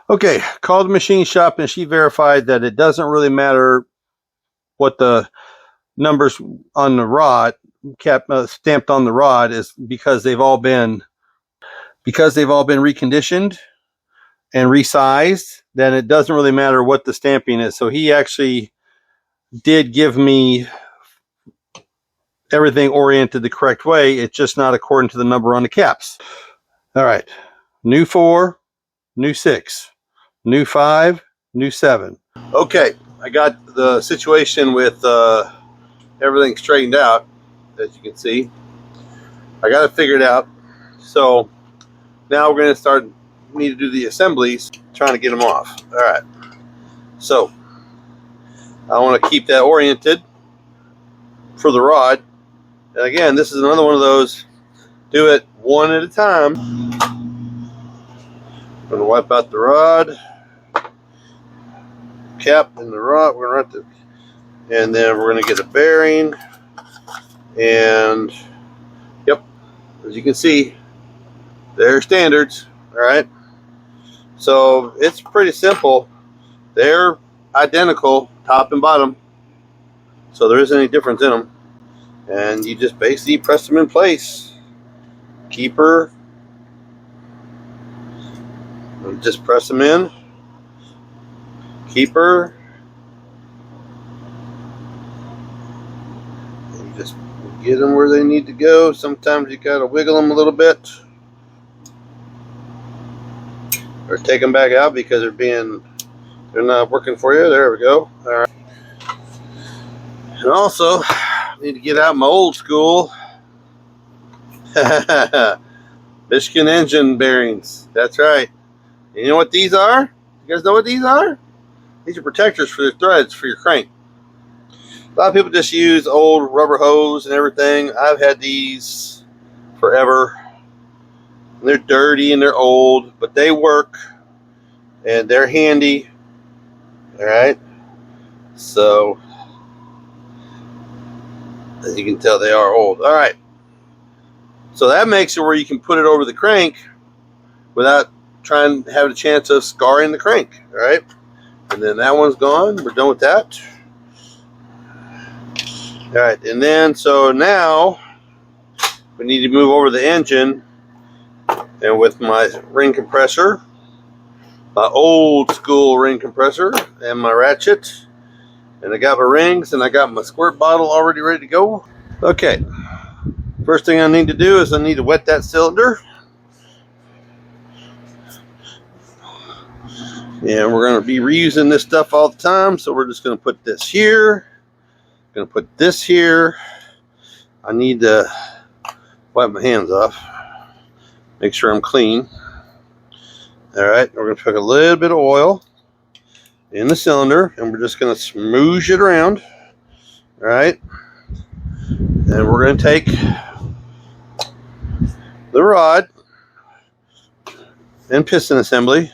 Okay, called the machine shop and she verified that it doesn't really matter what the numbers on the rod stamped on the rod is, because they've all been reconditioned and resized. Then it doesn't really matter what the stamping is. So he actually did give me everything oriented the correct way. It's just not according to the number on the caps. All right, new 4, new 6, new 5, new 7. Okay, I got the situation with everything straightened out, as you can see. I got it figured out. So now we're going to need to do the assemblies, trying to get them off. All right. So I want to keep that oriented for the rod. And again, this is another one of those, do it one at a time. I'm going to wipe out the rod cap and the rod. We're going to run and then we're going to get a bearing. And yep, as you can see, they're standards. All right, so it's pretty simple. They're identical, top and bottom, so there isn't any difference in them. And you just basically press them in place. Keeper, and just press them in. Keeper, and you just get them where they need to go. Sometimes you gotta wiggle them a little bit, or take them back out because they're not working for you. There we go. All right. And also, I need to get out my old school Michigan engine bearings. That's right. And you know what these are? You guys know what these are? These are protectors for the threads for your crank. A lot of people just use old rubber hose and everything. I've had these forever. They're dirty and they're old, but they work and they're handy. All right. So, as you can tell, they are old. All right. So that makes it where you can put it over the crank without trying to have a chance of scarring the crank. All right. And then that one's gone. We're done with that. All right. And then, so now we need to move over the engine. And with my ring compressor, my old school ring compressor, and my ratchet, and I got my rings, and I got my squirt bottle already ready to go. Okay, first thing I need to do is I need to wet that cylinder. And we're going to be reusing this stuff all the time, so we're just going to put this here. Going to put this here. I need to wipe my hands off. Make sure I'm clean. Alright, we're going to put a little bit of oil in the cylinder, and we're just going to smoosh it around. Alright. And we're going to take the rod and piston assembly.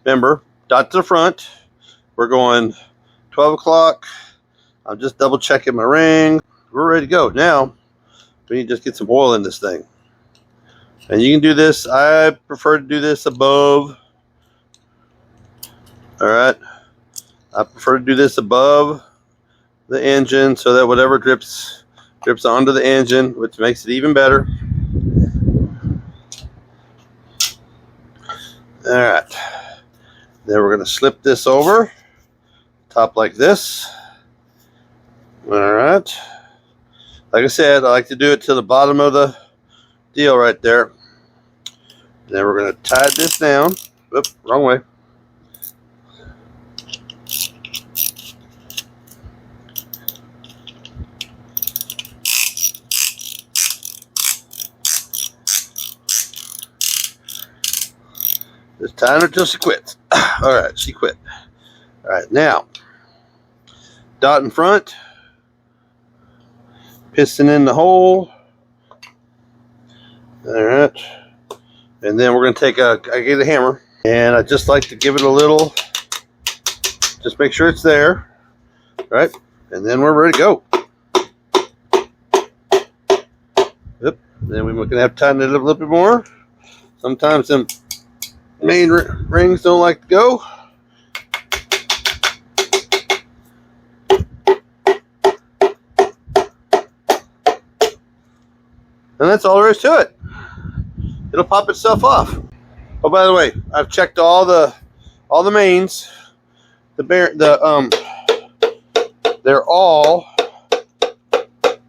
Remember, dot to the front. We're going 12 o'clock. I'm just double checking my ring. We're ready to go. Now, we need to just get some oil in this thing. And you can do this. I prefer to do this above. Alright. I prefer to do this above the engine so that whatever drips onto the engine, which makes it even better. Alright. Then we're going to slip this over. Top like this. Alright. Like I said, I like to do it to the bottom of the deal right there. Then we're going to tie this down. Oops, wrong way. Just tying her till she quits. Alright, she quit. Alright, now, dot in front. Piston in the hole. Alright. And then we're going to take I get a hammer. And I just like to give it a little, just make sure it's there. Right? And then we're ready to go. Yep. Then we're going to have to tighten it a little bit more. Sometimes them main rings don't like to go. And that's all there is to it. It'll pop itself off. Oh, by the way, I've checked all the mains. They're all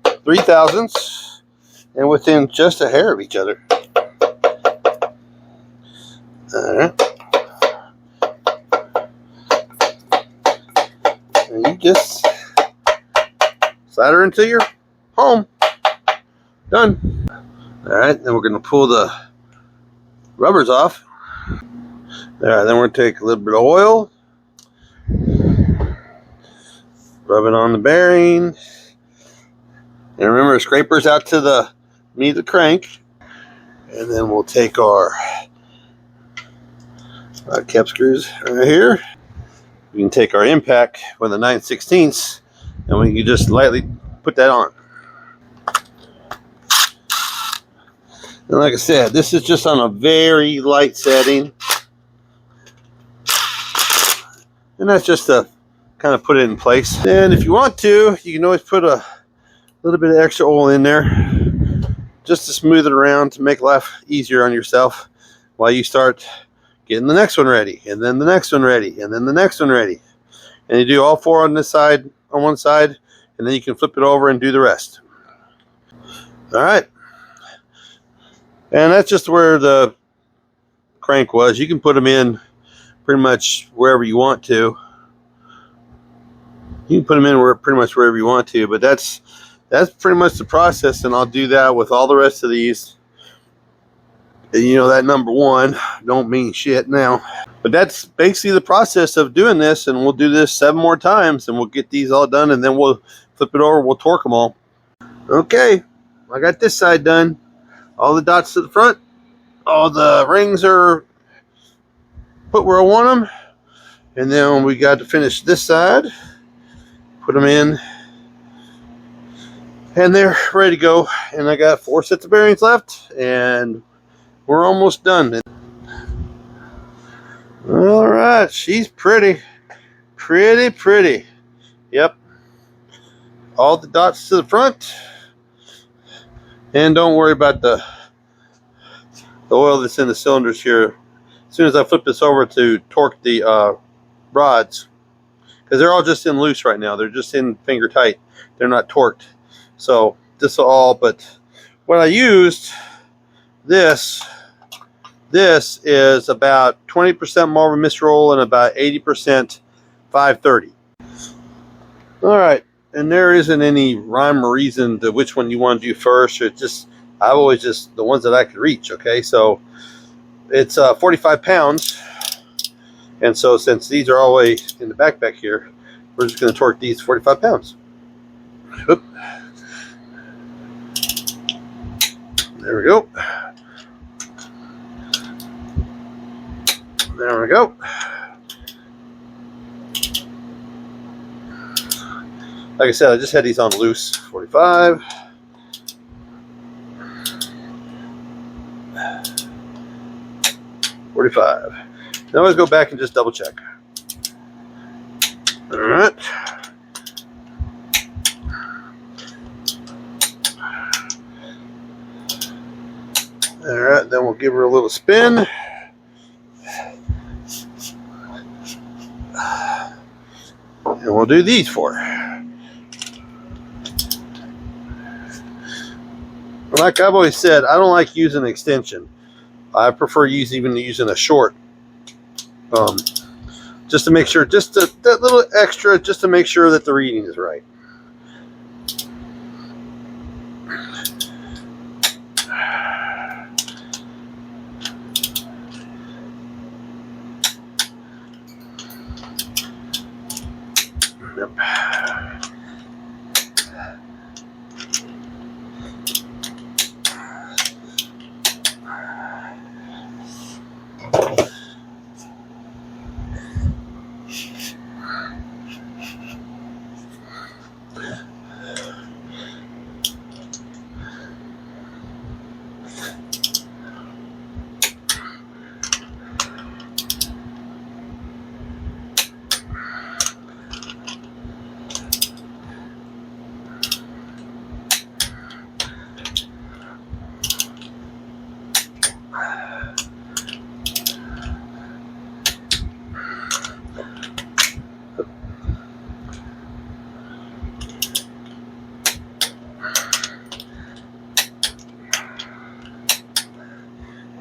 3,000ths and within just a hair of each other. Alright. And you just slide her into your home. Done. Alright, then we're going to pull the rubbers off. Alright, then we're going to take a little bit of oil. Rub it on the bearing. And remember, scraper's out to the meat of the crank. And then we'll take our cap screws right here. We can take our impact with a 9/16 and we can just lightly put that on. And like I said, this is just on a very light setting. And that's just to kind of put it in place. And if you want to, you can always put a little bit of extra oil in there just to smooth it around to make life easier on yourself while you start getting the next one ready, and then the next one ready, and then the next one ready. And you do all four on this side, on one side, and then you can flip it over and do the rest. Alright. And that's just where the crank was. You can put them in pretty much wherever you want to. You can put them in pretty much wherever you want to, but that's pretty much the process, and I'll do that with all the rest of these. You know, that number one don't mean shit now. But that's basically the process of doing this, and we'll do this 7 more times, and we'll get these all done, and then we'll flip it over, we'll torque them all. Okay, I got this side done. All the dots to the front. All the rings are put where I want them. And then we got to finish this side. Put them in. And they're ready to go. And I got 4 sets of bearings left, and we're almost done. All right, she's pretty. Pretty. Yep. All the dots to the front. And don't worry about the oil that's in the cylinders here. As soon as I flip this over to torque the rods, because they're all just in loose right now. They're just in finger tight. They're not torqued. So this will all, but when I used this This is about 20% Marlboro Mist Roll and about 80% 530. All right, and there isn't any rhyme or reason to which one you want to do first. It's just, I've always just the ones that I could reach. Okay, so it's 45 pounds, and so since these are all the way in the back here, we're just going to torque these 45 pounds. Oop. There we go. There we go. Like I said, I just had these on loose. 45. Now let's go back and just double check. All right. All right, then we'll give her a little spin. And we'll do these for her. Like I've always said, I don't like using an extension. I prefer using a short. Just to make sure, just that little extra, just to make sure that the reading is right. Yep.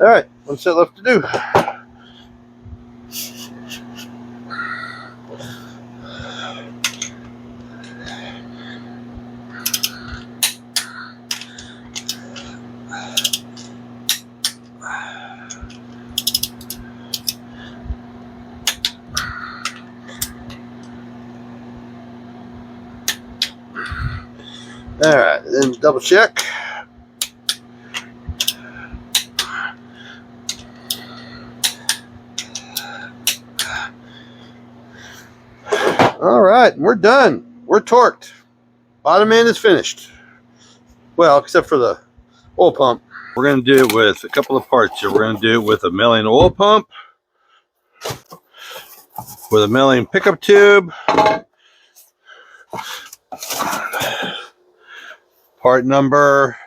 All right, one set left to do. All right, then double check. All right, we're done. We're torqued. Bottom end is finished. Well, except for the oil pump. We're going to do it with a couple of parts here. We're going to do it with a milling oil pump, with a milling pickup tube, part number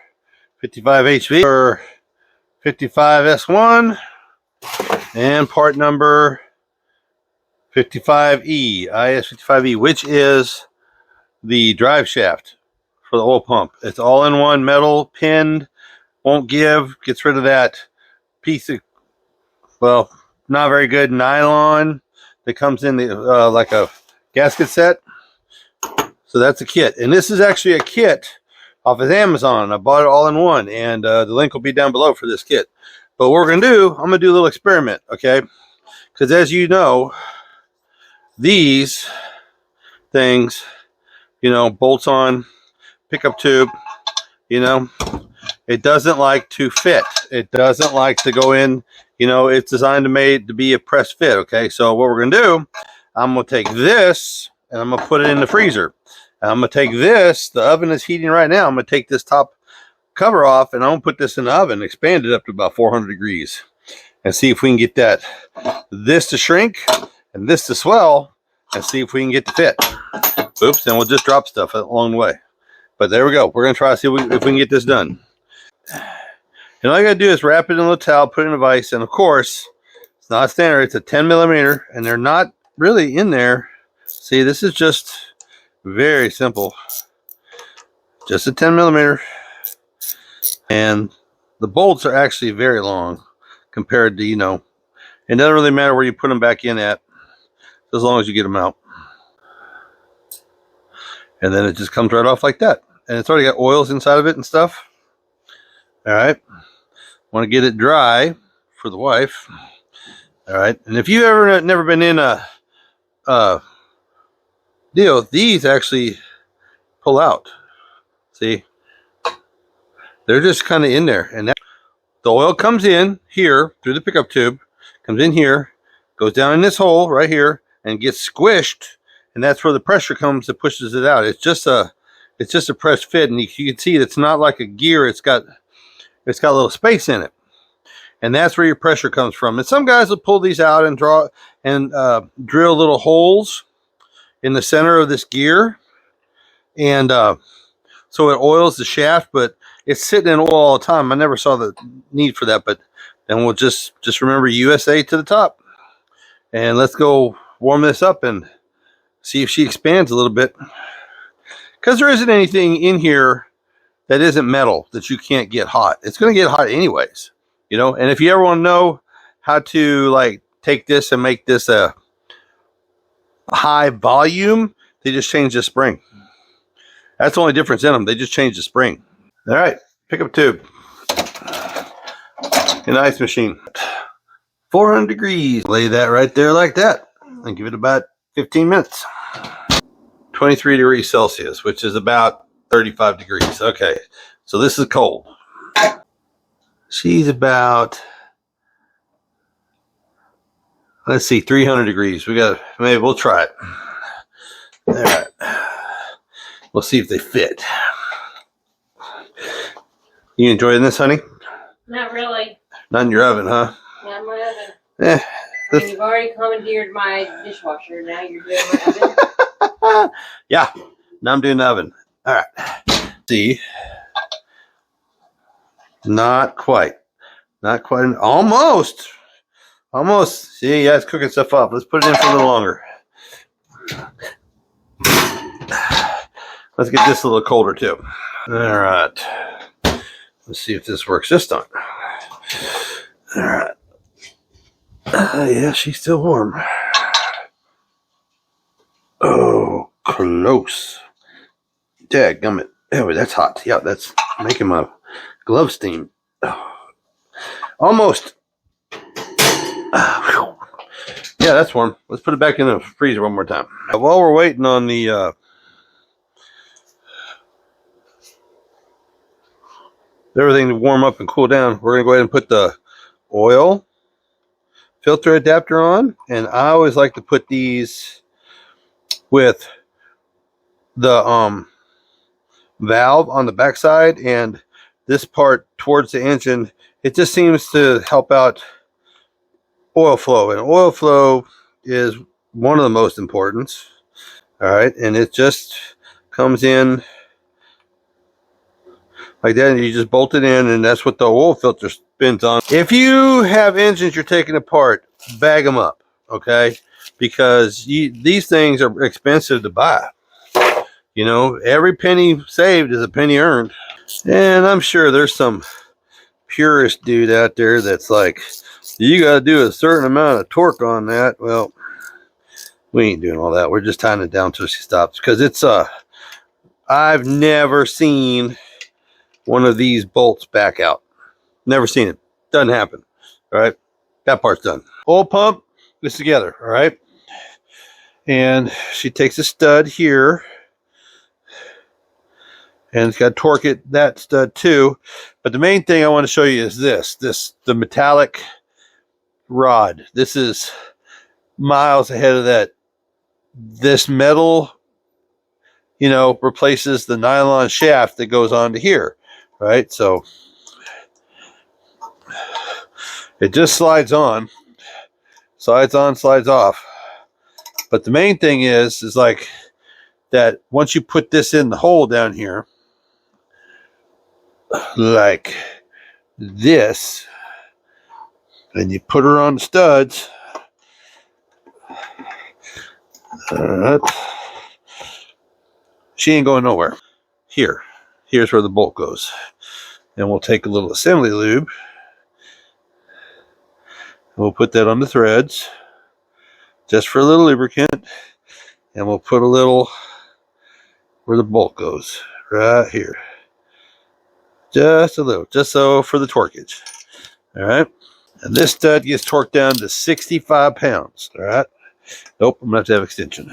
55HV or 55S1, and part number 55E, IS55E, which is the drive shaft for the oil pump. It's all in one, metal, pinned, won't give, gets rid of that piece of, well, not very good nylon that comes in the like a gasket set. So that's a kit, and this is actually a kit off of Amazon. I bought it all in one, and the link will be down below for this kit. But what we're gonna do, I'm gonna do a little experiment, okay? Because as you know, these things, you know, bolts on, pickup tube, you know, it doesn't like to fit. It doesn't like to go in, you know, it's designed to be a press fit, okay? So what we're gonna do, I'm gonna take this and I'm gonna put it in the freezer. And I'm gonna take this, the oven is heating right now, I'm gonna take this top cover off and I'm gonna put this in the oven, expand it up to about 400 degrees and see if we can get this to shrink and this to swell and see if we can get to fit. Oops, and we'll just drop stuff along the way. But there we go. We're gonna try to see if we can get this done. And all you gotta do is wrap it in a little towel, put it in a vise, and of course, it's not standard, it's a 10 millimeter, and they're not really in there. See, this is just very simple. Just a 10 millimeter. And the bolts are actually very long, compared to, you know, it doesn't really matter where you put them back in at, as long as you get them out. And then it just comes right off like that. And it's already got oils inside of it and stuff. All right. Want to get it dry for the wife. All right. And if you ever never been in a deal, these actually pull out. See, they're just kind of in there, and that the oil comes in here through the pickup tube, comes in here, goes down in this hole right here, and gets squished, and that's where the pressure comes that pushes it out. It's just a press fit, and you can see it's not like a gear. It's got a little space in it, and that's where your pressure comes from. And some guys will pull these out and draw and drill little holes in the center of this gear, and so it oils the shaft, but it's sitting in oil all the time. I never saw the need for that, but then we'll just remember USA to the top. And let's go warm this up and see if she expands a little bit. Because there isn't anything in here that isn't metal that you can't get hot. It's going to get hot anyways, you know. And if you ever want to know how to like take this and make this a high volume, they just change the spring. That's the only difference in them. They just change the spring. All right, pickup tube. An ice machine. 400 degrees. Lay that right there like that and give it about 15 minutes. 23 degrees Celsius, which is about 35 degrees. Okay, so this is cold. She's about, let's see, 300 degrees. Maybe we'll try it. All right. We'll see if they fit. You enjoying this, honey? Not really. Not in your oven, huh? Not in my oven. Eh. I mean, you've already commandeered my dishwasher. Now you're doing my oven. Yeah. Now I'm doing the oven. All right. See. Not quite. Not quite. Almost. Almost. See, yeah, it's cooking stuff up. Let's put it in for a little longer. Let's get this a little colder too. All right. Let's see if this works this time. All right. Yeah, she's still warm. Oh, close. Dadgummit. Oh, that's hot. Yeah, that's making my glove steam. Oh. Almost. Yeah, that's warm. Let's put it back in the freezer one more time. While we're waiting on the everything to warm up and cool down, we're going to go ahead and put the oil filter adapter on. And I always like to put these with the valve on the backside and this part towards the engine. It just seems to help out oil flow, and oil flow is one of the most important. All right, and it just comes in like that, and you just bolt it in, and that's what the oil filter spins on. If you have engines you're taking apart, bag them up, okay? Because these things are expensive to buy. You know, every penny saved is a penny earned. And I'm sure there's some purist dude out there that's like, you got to do a certain amount of torque on that. Well, we ain't doing all that. We're just tying it down till she stops. Because it's, I've never seen one of these bolts back out. Never seen it. Doesn't happen. All right. That part's done. Oil pump this together. All right. And she takes a stud here. And it's got to torque it, that stud too. But the main thing I want to show you is the metallic rod. This is miles ahead of that. This metal, you know, replaces the nylon shaft that goes onto here. Right? So it just slides on, slides off. But the main thing is like that once you put this in the hole down here, like this, and you put her on the studs, she ain't going nowhere. Here's where the bolt goes. And we'll take a little assembly lube We'll put that on the threads just for a little lubricant, and we'll put a little where the bolt goes, right here. Just a little, just so for the torquage. All right. And this stud gets torqued down to 65 pounds. All right. Nope, I'm going to have extension.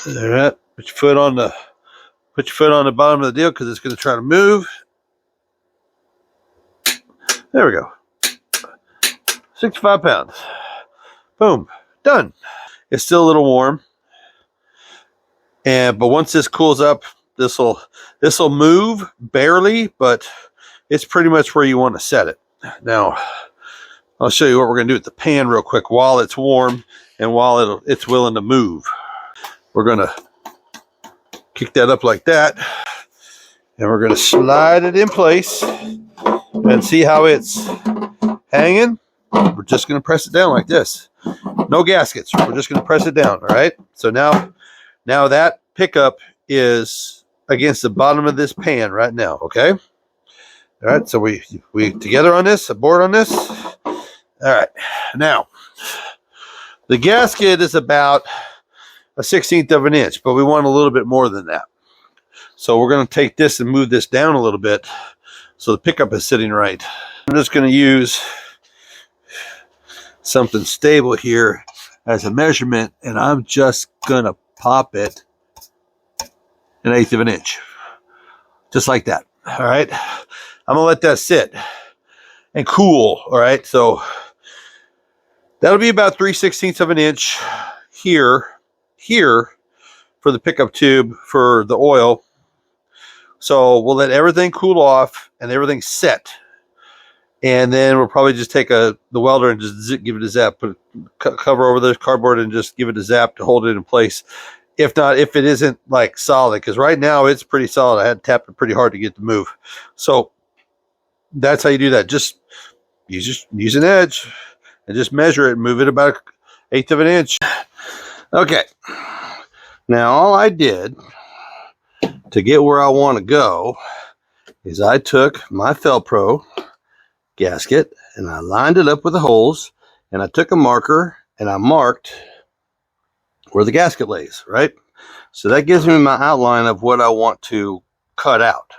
All right. Put your foot on the bottom of the deal because it's going to try to move. There we go. 65 pounds. Boom. Done. It's still a little warm. But once this cools up, this will move barely, but it's pretty much where you want to set it. Now, I'll show you what we're going to do with the pan real quick while it's warm and while it's willing to move. We're going to kick that up like that, and we're going to slide it in place and see how it's hanging. We're just going to press it down like this. No gaskets. We're just going to press it down, all right? So now that pickup is against the bottom of this pan right now, okay? All right, so we together on this, aboard on this. All right, now the gasket is about a 1/16 of an inch, but we want a little bit more than that. So we're going to take this and move this down a little bit so the pickup is sitting right. I'm just going to use something stable here as a measurement, and I'm just going to pop it 1/8 of an inch, just like that. All right, I'm going to let that sit and cool. All right, so that'll be about 3/16 of an inch here for the pickup tube for the oil. So we'll let everything cool off and everything set, and then we'll probably just take the welder and just give it a zap, put a cover over the cardboard and just give it a zap to hold it in place. If not, if it isn't like solid, because right now it's pretty solid. I had to tap it pretty hard to get to move. So that's how you do that. Just use an edge and just measure it, move it about 1/8 of an inch. Okay. Now all I did to get where I want to go is I took my Felpro gasket and I lined it up with the holes, and I took a marker and I marked where the gasket lays, right? So that gives me my outline of what I want to cut out.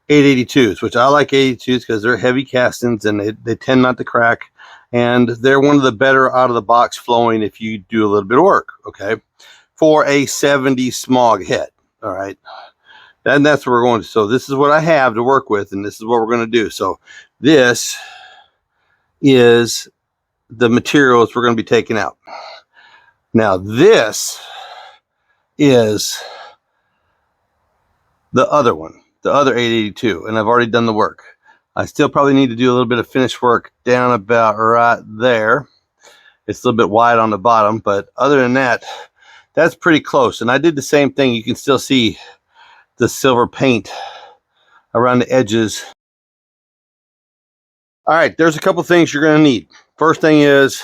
882s, which I like 882s because they're heavy castings and they tend not to crack, and they're one of the better out of the box flowing if you do a little bit of work, okay? For a 70 smog head, all right? And that's what we're going to. So this is what I have to work with, and this is what we're going to do. So this is the materials we're going to be taking out. Now this is the other one, the other 882, and I've already done the work. I still probably need to do a little bit of finish work down about right there. It's a little bit wide on the bottom, but other than that, that's pretty close. And I did the same thing. You can still see the silver paint around the edges. All right, there's a couple things you're going to need. First thing is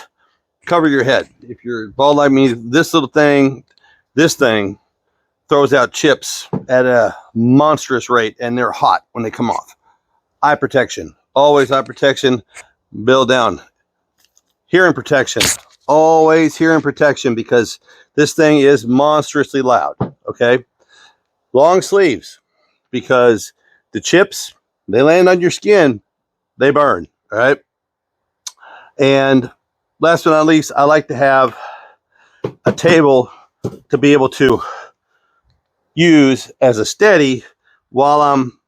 cover your head. If you're bald like me, this thing throws out chips at a monstrous rate, and they're hot when they come off. Eye protection, always eye protection. Build down. Hearing protection, always hearing protection, because this thing is monstrously loud, okay? Long sleeves, because the chips, they land on your skin, they burn, all right? And last but not least, I like to have a table to be able to use as a steady while I'm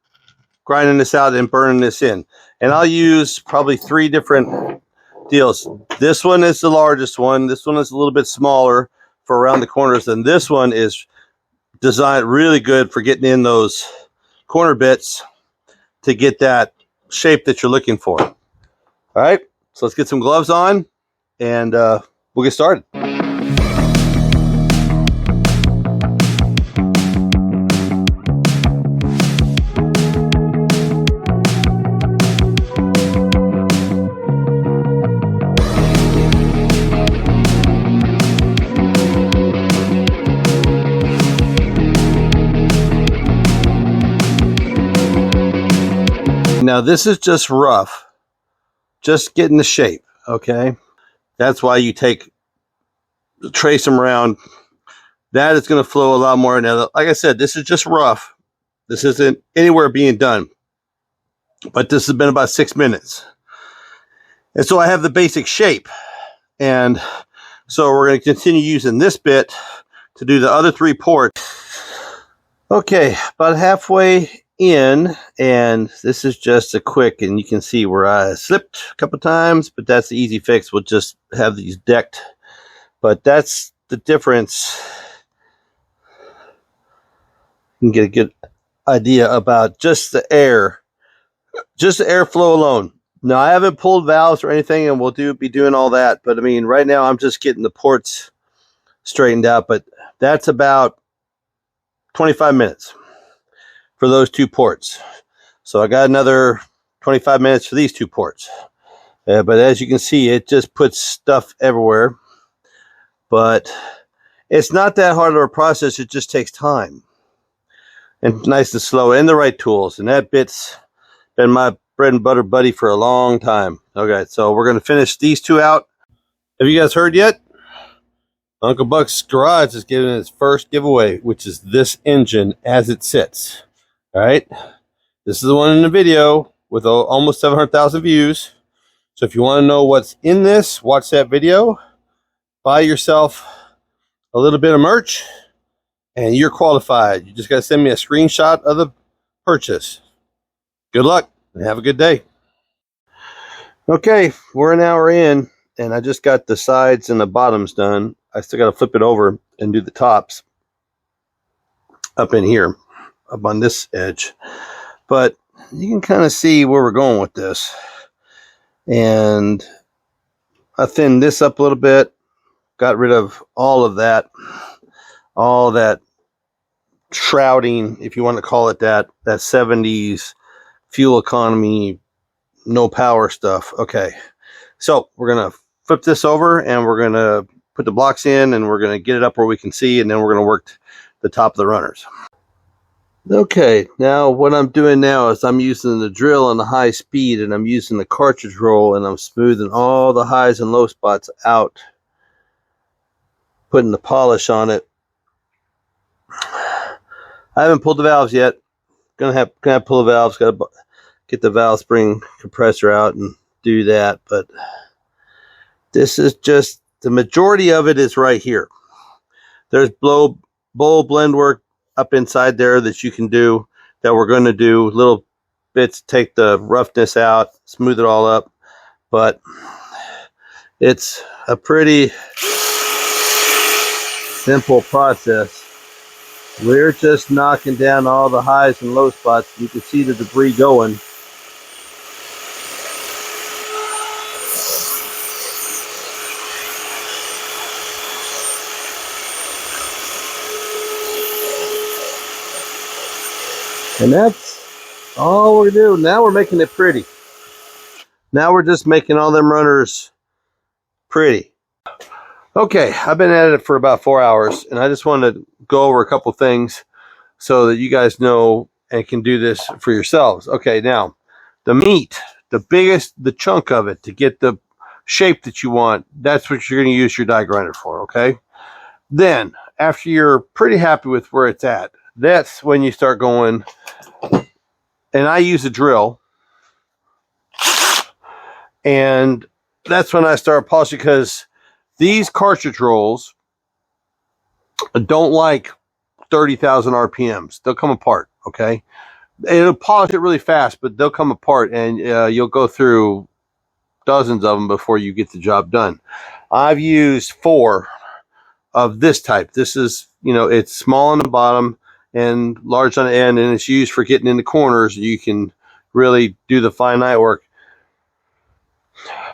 grinding this out and burning this in. And I'll use probably 3 different deals. This one is the largest one. This one is a little bit smaller for around the corners. And this one is designed really good for getting in those corner bits to get that shape that you're looking for. All right, so let's get some gloves on and we'll get started. now this is just rough, just getting the shape. Okay, that's why you trace them around. That is going to flow a lot more. Now, like I said, this is just rough. This isn't anywhere being done, but this has been about 6 minutes. And so I have the basic shape. And so we're going to continue using this bit to do the other 3 ports. Okay, about halfway in, and this is just a quick, and you can see where I slipped a couple times, but that's the easy fix. We'll just have these decked. But that's the difference. You can get a good idea about just the airflow alone. Now, I haven't pulled valves or anything, and we'll be doing all that. But I mean, right now I'm just getting the ports straightened out. But that's about 25 minutes for those 2 ports. So I got another 25 minutes for these 2 ports. But as you can see, it just puts stuff everywhere. But it's not that hard of a process. It just takes time. And nice and slow, and the right tools. And that bit's been my bread and butter buddy for a long time. Okay, so we're going to finish these 2 out. Have you guys heard yet? Uncle Buck's Garage is giving its first giveaway, which is this engine as it sits. All right, this is the one in the video with almost 700,000 views. So if you want to know what's in this, watch that video. Buy yourself a little bit of merch, and you're qualified. You just got to send me a screenshot of the purchase. Good luck and have a good day. Okay, we're an hour in, and I just got the sides and the bottoms done. I still got to flip it over and do the tops up in here, up on this edge. But you can kind of see where we're going with this. And I thinned this up a little bit, got rid of all that shrouding, if you want to call it that 70s fuel economy, no power stuff. Okay, so we're going to flip this over, and we're going to put the blocks in, and we're going to get it up where we can see, and then we're going to work the top of the runners. Okay, now what I'm doing now is I'm using the drill on the high speed, and I'm using the cartridge roll, and I'm smoothing all the highs and low spots out, putting the polish on it. I haven't pulled the valves yet. Gonna have to pull the valves. Got to get the valve spring compressor out and do that. But this is just the majority of it is right here. There's bowl blend work up inside there that you can do, that we're going to do little bits, take the roughness out, smooth it all up. But it's a pretty simple process. We're just knocking down all the highs and low spots. You can see the debris going. And that's all we're doing. Now we're making it pretty. Now we're just making all them runners pretty. Okay, I've been at it for about 4 hours, and I just wanted to go over a couple things so that you guys know and can do this for yourselves. Okay, now, the meat, the chunk of it to get the shape that you want, that's what you're going to use your die grinder for, okay? Then, after you're pretty happy with where it's at, that's when you start going, and I use a drill, and that's when I start polishing, because these cartridge rolls don't like 30,000 RPMs. They'll come apart, okay? It'll polish it really fast, but they'll come apart, and you'll go through dozens of them before you get the job done. I've used 4 of this type. This is, it's small on the bottom and large on the end, and it's used for getting in the corners. You can really do the fine eye work.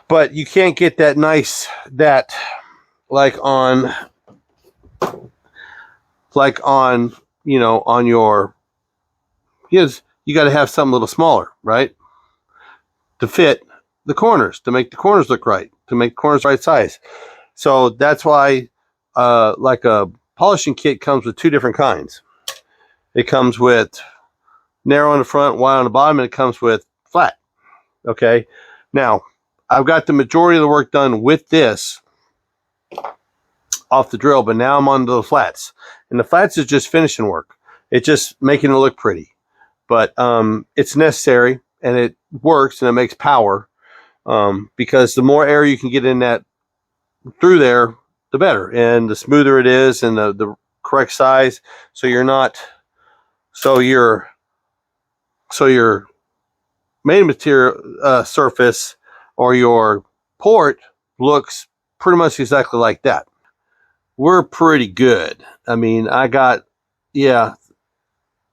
But you can't get that nice, like on your, because you got to have something a little smaller, right? To fit the corners, to make the corners look right, to make the corners right size. So that's why, like a polishing kit comes with 2 different kinds. It comes with narrow on the front, wide on the bottom, and it comes with flat. Okay, now I've got the majority of the work done with this off the drill, but now I'm on the flats, and the flats is just finishing work. It's just making it look pretty, but it's necessary, and it works, and it makes power, because the more air you can get in that through there, the better, and the smoother it is, and the correct size, so you're not, so your main material surface or your port looks pretty much exactly like that. We're pretty good. I mean, I got, yeah,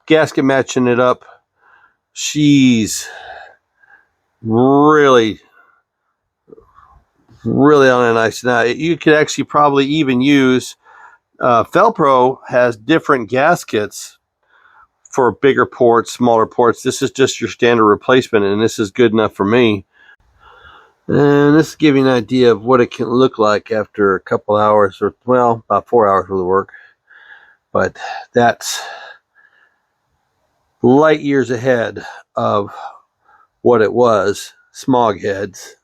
gasket matching it up. She's really on a nice. Now, you could actually probably even use, Felpro has different gaskets for bigger ports, smaller ports. This is just your standard replacement, and this is good enough for me. And this gives you an idea of what it can look like after a couple hours, or well, about 4 hours worth of work. But that's light years ahead of what it was, smog heads.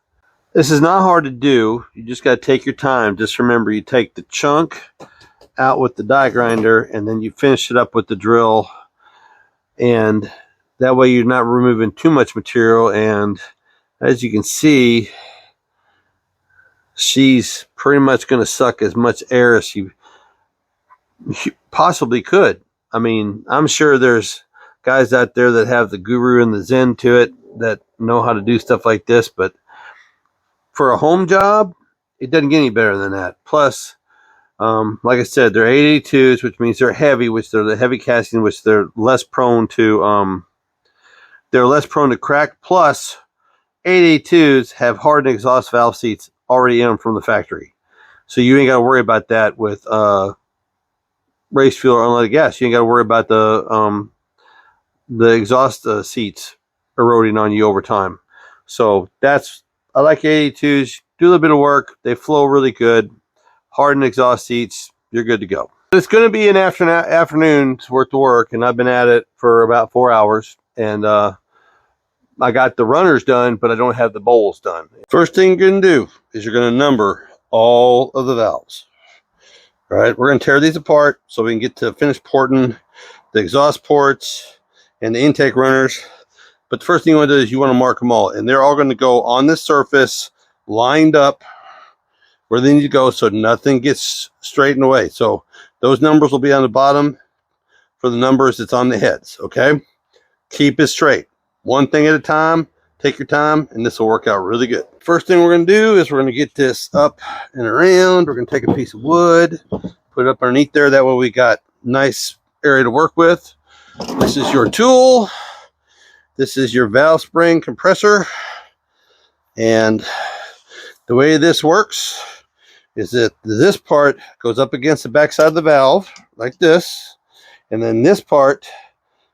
This is not hard to do. You just got to take your time. Just remember, you take the chunk out with the die grinder, and then you finish it up with the drill, and that way you're not removing too much material. And as you can see, she's pretty much going to suck as much air as she possibly could. I mean, I'm sure there's guys out there that have the guru and the zen to it that know how to do stuff like this, but for a home job, it doesn't get any better than that. Plus, like I said, they're 882s, which means they're heavy, which they're the heavy casting, which they're less prone to crack. Plus, 882s have hardened exhaust valve seats already in them from the factory, so you ain't got to worry about that with race fuel or unleaded gas. You ain't got to worry about the exhaust seats eroding on you over time. So that's, I like 882s. Do a little bit of work, they flow really good. Hardened exhaust seats, you're good to go. It's going to be an afternoon's worth of work, and I've been at it for about 4 hours, and I got the runners done, but I don't have the bowls done. First thing you're going to do is you're going to number all of the valves. All right, we're going to tear these apart so we can get to finish porting the exhaust ports and the intake runners. But the first thing you want to do is you want to mark them all, and they're all going to go on this surface, lined up where they need to go, so nothing gets straightened away. So those numbers will be on the bottom for the numbers that's on the heads. Okay, keep it straight, one thing at a time. Take your time, and this will work out really good. First thing we're going to do is we're going to get this up and around. We're going to take a piece of wood, put it up underneath there. That way we got nice area to work with. This is your tool. This is your valve spring compressor. And the way this works is that this part goes up against the back side of the valve like this. And then this part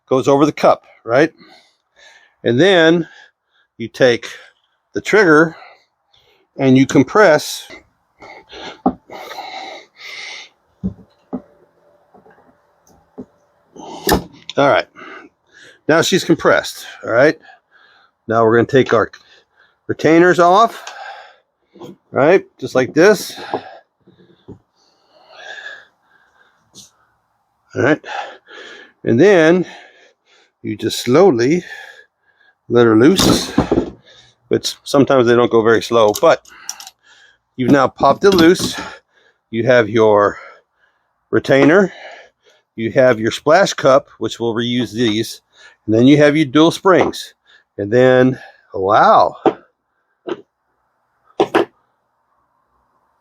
goes over the cup, right? And then you take the trigger and you compress. All right, now she's compressed. All right, now we're going to take our retainers off, right, just like this. All right, and then you just slowly let her loose, which sometimes they don't go very slow, but you've now popped it loose. You have your retainer, you have your splash cup, which will reuse these, and then you have your dual springs. And then, wow,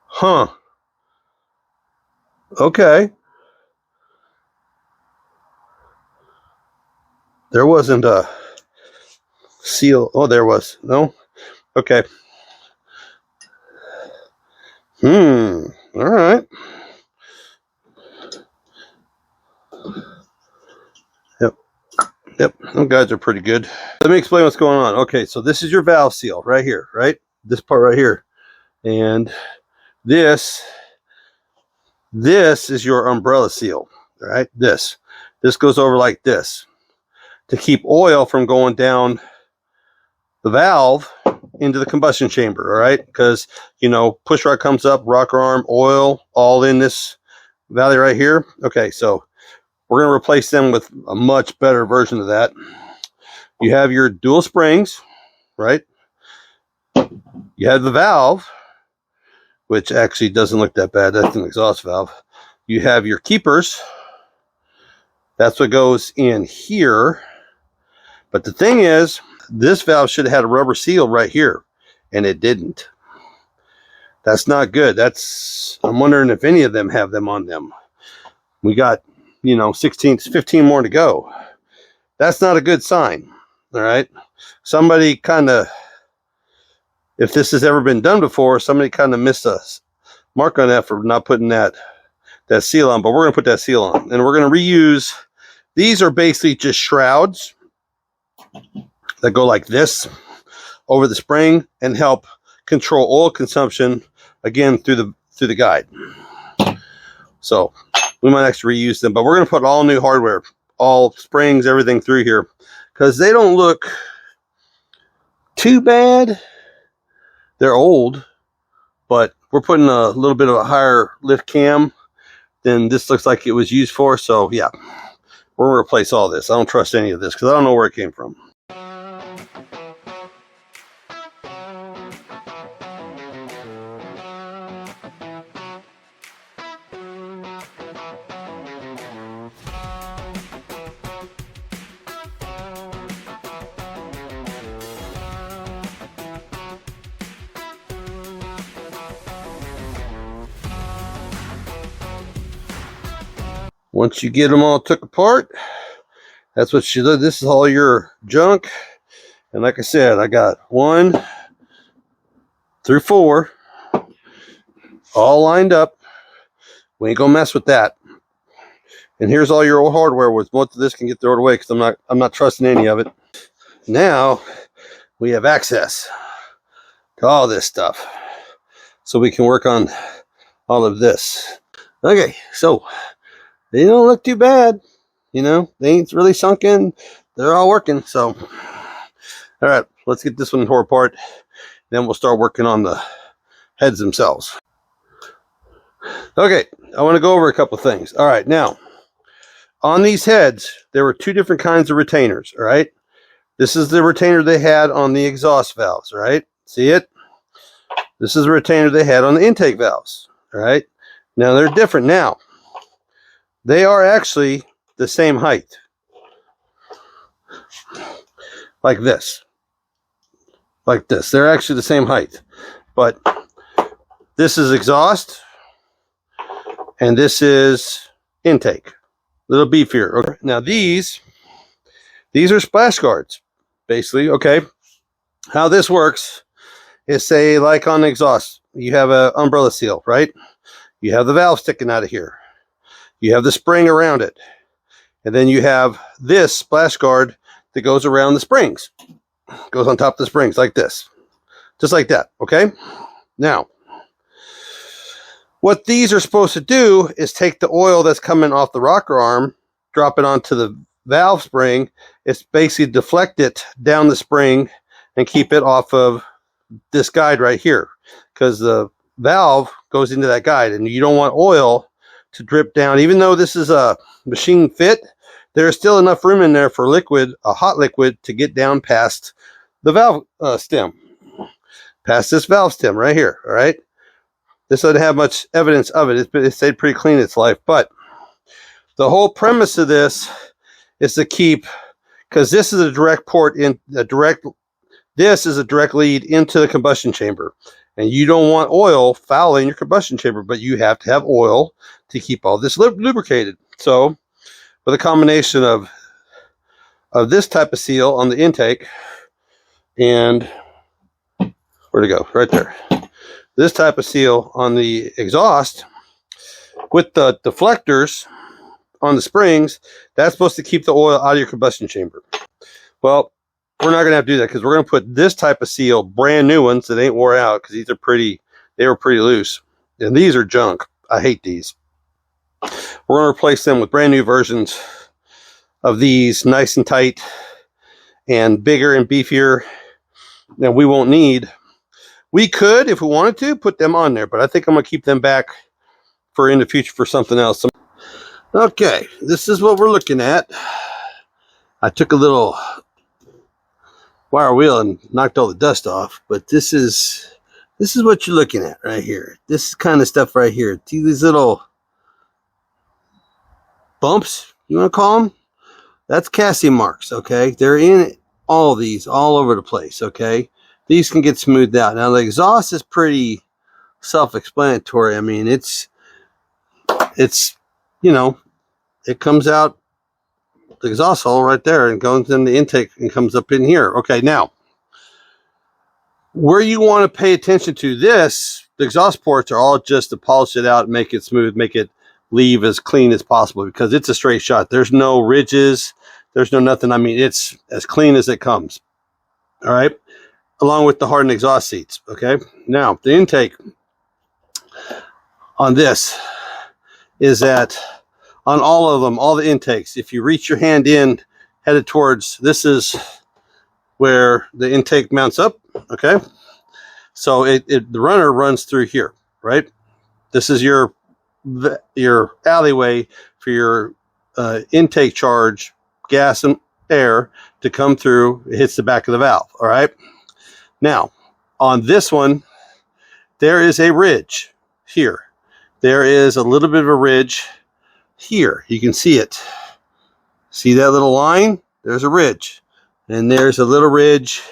huh, okay, there wasn't a seal. Oh, there was. No, okay. All right. Yep, those guys are pretty good. Let me explain what's going on. Okay, so this is your valve seal right here, right? This part right here. And this is your umbrella seal, right? This goes over like this to keep oil from going down the valve into the combustion chamber, all right? Because, you know, push rod comes up, rocker arm, oil, all in this valley right here. Okay, so we're going to replace them with a much better version of that. You have your dual springs, right? You have the valve, which actually doesn't look that bad. That's an exhaust valve. You have your keepers. That's what goes in here. But the thing is, this valve should have had a rubber seal right here, and it didn't. That's not good. I'm wondering if any of them have them on them. We got, you know, 15 more to go. That's not a good sign. All right. Somebody kind of, if this has ever been done before, somebody kind of missed a mark on that for not putting that seal on. But we're going to put that seal on, and we're going to reuse. These are basically just shrouds that go like this over the spring and help control oil consumption again through the guide. So we might actually reuse them, but we're going to put all new hardware, all springs, everything through here, because they don't look too bad. They're old, but we're putting a little bit of a higher lift cam than this looks like it was used for. So yeah, we're going to replace all this. I don't trust any of this because I don't know where it came from. Once you get them all took apart, that's what she did. This is all your junk. And like I said, I got 1 through 4 all lined up. We ain't gonna mess with that. And here's all your old hardware. With most of this can get thrown away because I'm not trusting any of it. Now we have access to all this stuff, so we can work on all of this. Okay, so they don't look too bad. You know, they ain't really sunk in. They're all working. So, all right, let's get this one tore apart. Then we'll start working on the heads themselves. Okay, I want to go over a couple things. All right, now, on these heads, there were 2 different kinds of retainers, all right? This is the retainer they had on the exhaust valves, all right? See it? This is the retainer they had on the intake valves, all right? Now, they're different now. They are actually the same height. Like this. Like this. They're actually the same height. But this is exhaust, and this is intake. A little beefier. Okay. Now these are splash guards, basically. Okay. How this works is, say, like on the exhaust, you have an umbrella seal, right? You have the valve sticking out of here. You have the spring around it. And then you have this splash guard that goes around the springs. Goes on top of the springs like this. Just like that, okay? Now, what these are supposed to do is take the oil that's coming off the rocker arm, drop it onto the valve spring. It's basically deflect it down the spring and keep it off of this guide right here. Because the valve goes into that guide, and you don't want oil to drip down. Even though this is a machine fit, there's still enough room in there for liquid, a hot liquid, to get down past the valve stem. Past this valve stem right here, all right? This doesn't have much evidence of it. It stayed pretty clean its life. But the whole premise of this is to keep, because this is a direct port in, this is a direct lead into the combustion chamber. And you don't want oil fouling your combustion chamber, but you have to have oil to keep all this lubricated. So with a combination of this type of seal on the intake and, where'd it go? Right there. This type of seal on the exhaust with the deflectors on the springs, that's supposed to keep the oil out of your combustion chamber. Well, we're not going to have to do that because we're going to put this type of seal, brand new ones that ain't wore out, because these are they were pretty loose. And these are junk. I hate these. We're going to replace them with brand new versions of these, nice and tight and bigger and beefier. Now we won't need, we could, if we wanted to, put them on there, but I think I'm going to keep them back for in the future for something else. Okay, this is what we're looking at. I took a little wire wheel and knocked all the dust off, but this is what you're looking at right here. This is kind of stuff right here. See these little bumps, you want to call them? That's casting marks, okay? They're in all these, all over the place, okay? These can get smoothed out. Now the exhaust is pretty self-explanatory. I mean, it's you know, it comes out the exhaust hole right there and goes in the intake and comes up in here. Okay, now where you want to pay attention to this, the exhaust ports are all just to polish it out, make it smooth, make it leave as clean as possible, because it's a straight shot. There's no ridges, there's no nothing. I mean, it's as clean as it comes. All right, along with the hardened exhaust seats. Okay, now the intake on this is that on all of them, all the intakes, if you reach your hand in, headed towards, this is where the intake mounts up, okay? So the runner runs through here, right? This is your alleyway for your intake charge, gas and air to come through. It hits the back of the valve, all right? Now, on this one, there is a ridge here. There is a little bit of a ridge here. You can see it. See that little line? There's a ridge. And there's a little ridge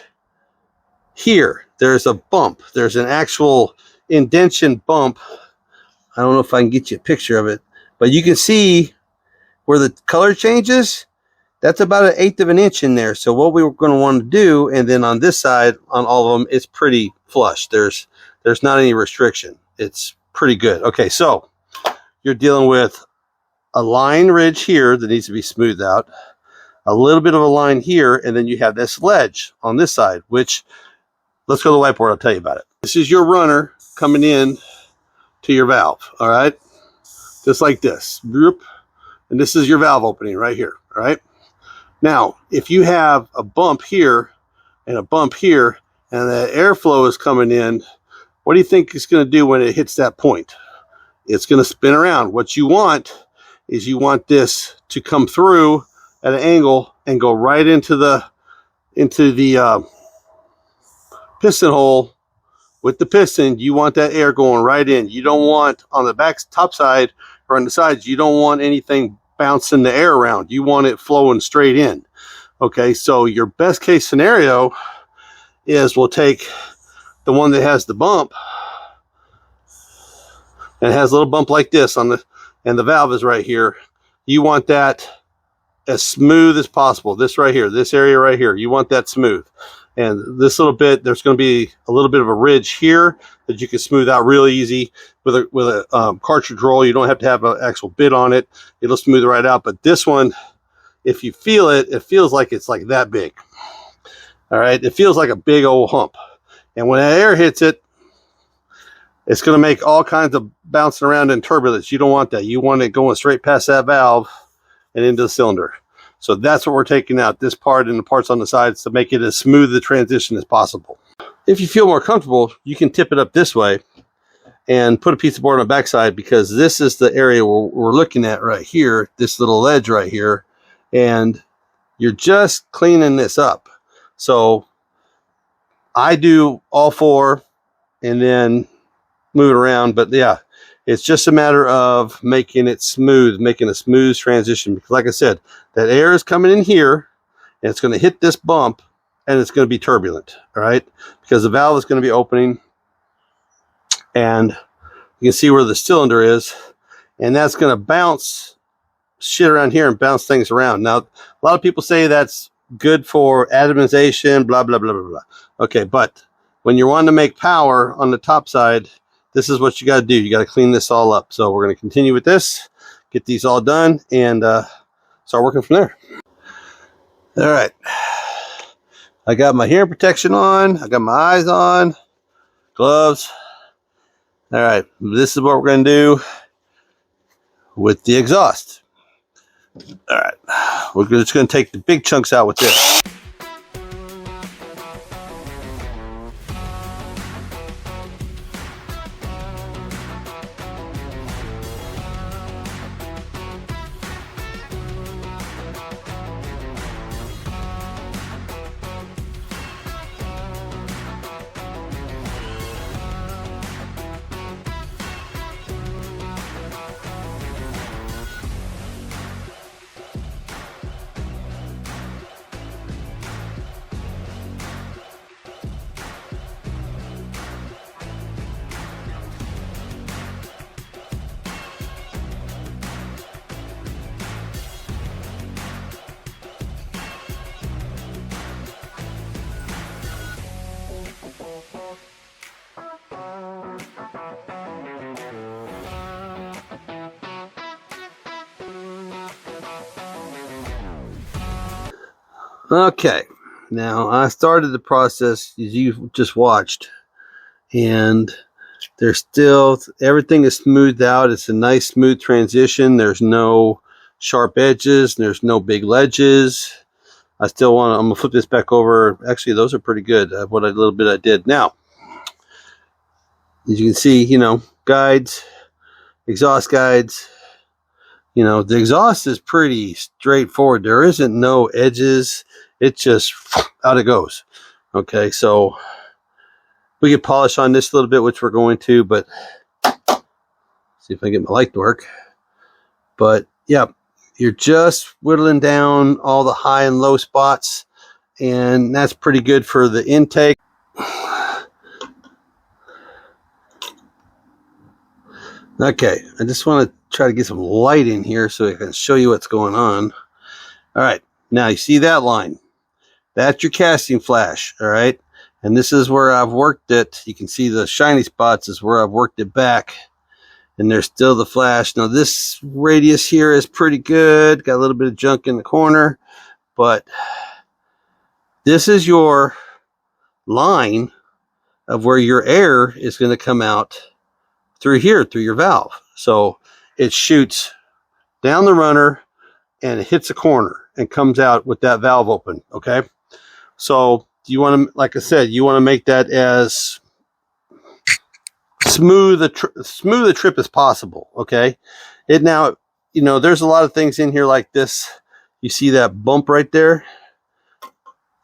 here. There's a bump. There's an actual indentation bump. I don't know if I can get you a picture of it, but you can see where the color changes. That's about 1/8 of an inch in there. So what we were going to want to do, and then on this side, on all of them, it's pretty flush. There's not any restriction. It's pretty good. Okay, so you're dealing with a line ridge here that needs to be smoothed out, a little bit of a line here, and then you have this ledge on this side, which, let's go to the whiteboard, I'll tell you about it. This is your runner coming in to your valve, all right? Just like this. And this is your valve opening right here, all right? Now, if you have a bump here and a bump here, and the airflow is coming in, what do you think it's going to do when it hits that point? It's going to spin around. What you want is you want this to come through at an angle and go right into the piston hole. With the piston, you want that air going right in. You don't want on the back top side or on the sides, you don't want anything bouncing the air around. You want it flowing straight in. Okay, so your best case scenario is we'll take the one that has the bump and has a little bump like this on the, and the valve is right here. You want that as smooth as possible. This right here, this area right here, you want that smooth. And this little bit, there's going to be a little bit of a ridge here that you can smooth out really easy with a cartridge roll. You don't have to have an actual bit on it. It'll smooth it right out. But this one, if you feel it, it feels like it's like that big. All right, it feels like a big old hump. And when that air hits it, it's going to make all kinds of bouncing around and turbulence. You don't want that. You want it going straight past that valve and into the cylinder. So that's what we're taking out, this part and the parts on the sides, to make it as smooth a transition as possible. If you feel more comfortable, you can tip it up this way and put a piece of board on the backside, because this is the area we're looking at right here, this little ledge right here, and you're just cleaning this up. So I do all four and then move it around, but yeah, it's just a matter of making it smooth, making a smooth transition. Because like I said, that air is coming in here and it's going to hit this bump and it's going to be turbulent, all right? Because the valve is going to be opening and you can see where the cylinder is, and that's going to bounce shit around here and bounce things around. Now, a lot of people say that's good for atomization, blah, blah, blah, blah, blah. Okay, but when you're wanting to make power on the top side, this is what you got to do. You got to clean this all up. So we're going to continue with this, get these all done, and start working from there. All right. I got my hearing protection on. I got my eyes on, gloves. All right. This is what we're going to do with the exhaust. All right. We're just going to take the big chunks out with this. Okay, now I started the process as you just watched, and there's still, everything is smoothed out. It's a nice smooth transition. There's no sharp edges. There's no big ledges. I still want to, I'm going to flip this back over. Actually, those are pretty good. What a little bit I did. Now, as you can see, you know, guides, exhaust guides. You know, the exhaust is pretty straightforward. There isn't no edges. It just out it goes. Okay, so we could polish on this a little bit, which we're going to, but see if I can get my light to work. But yeah, you're just whittling down all the high and low spots, and that's pretty good for the intake. Okay, I just want to try to get some light in here so I can show you what's going on. All right, now you see that line. That's your casting flash, all right? And this is where I've worked it. You can see the shiny spots is where I've worked it back. And there's still the flash. Now this radius here is pretty good. Got a little bit of junk in the corner. But this is your line of where your air is going to come out through here, through your valve. So it shoots down the runner and it hits a corner and comes out with that valve open, okay? So you want to, like I said, you want to make that as smooth a trip as possible, okay? It now, you know, there's a lot of things in here like this. You see that bump right there?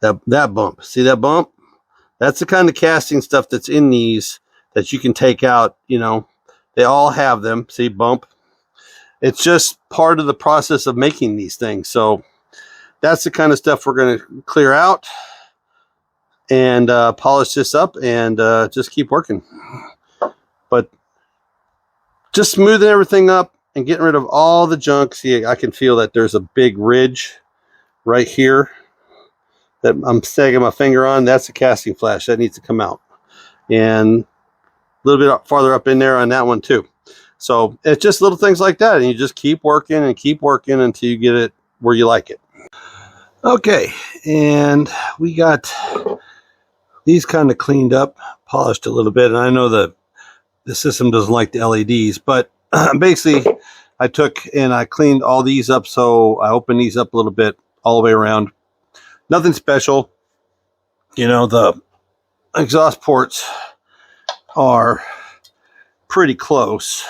That bump. See that bump? That's the kind of casting stuff that's in these that you can take out, you know. They all have them. See, bump. It's just part of the process of making these things. So that's the kind of stuff we're going to clear out and polish this up and just keep working. But just smoothing everything up and getting rid of all the junk. See, I can feel that there's a big ridge right here that I'm snagging my finger on. That's a casting flash. That needs to come out. And a little bit farther up in there on that one too. So it's just little things like that. And you just keep working until you get it where you like it. Okay, and we got these kind of cleaned up, polished a little bit. And I know the system doesn't like the LEDs, but basically I took and I cleaned all these up. So I opened these up a little bit all the way around. Nothing special. You know, the exhaust ports are pretty close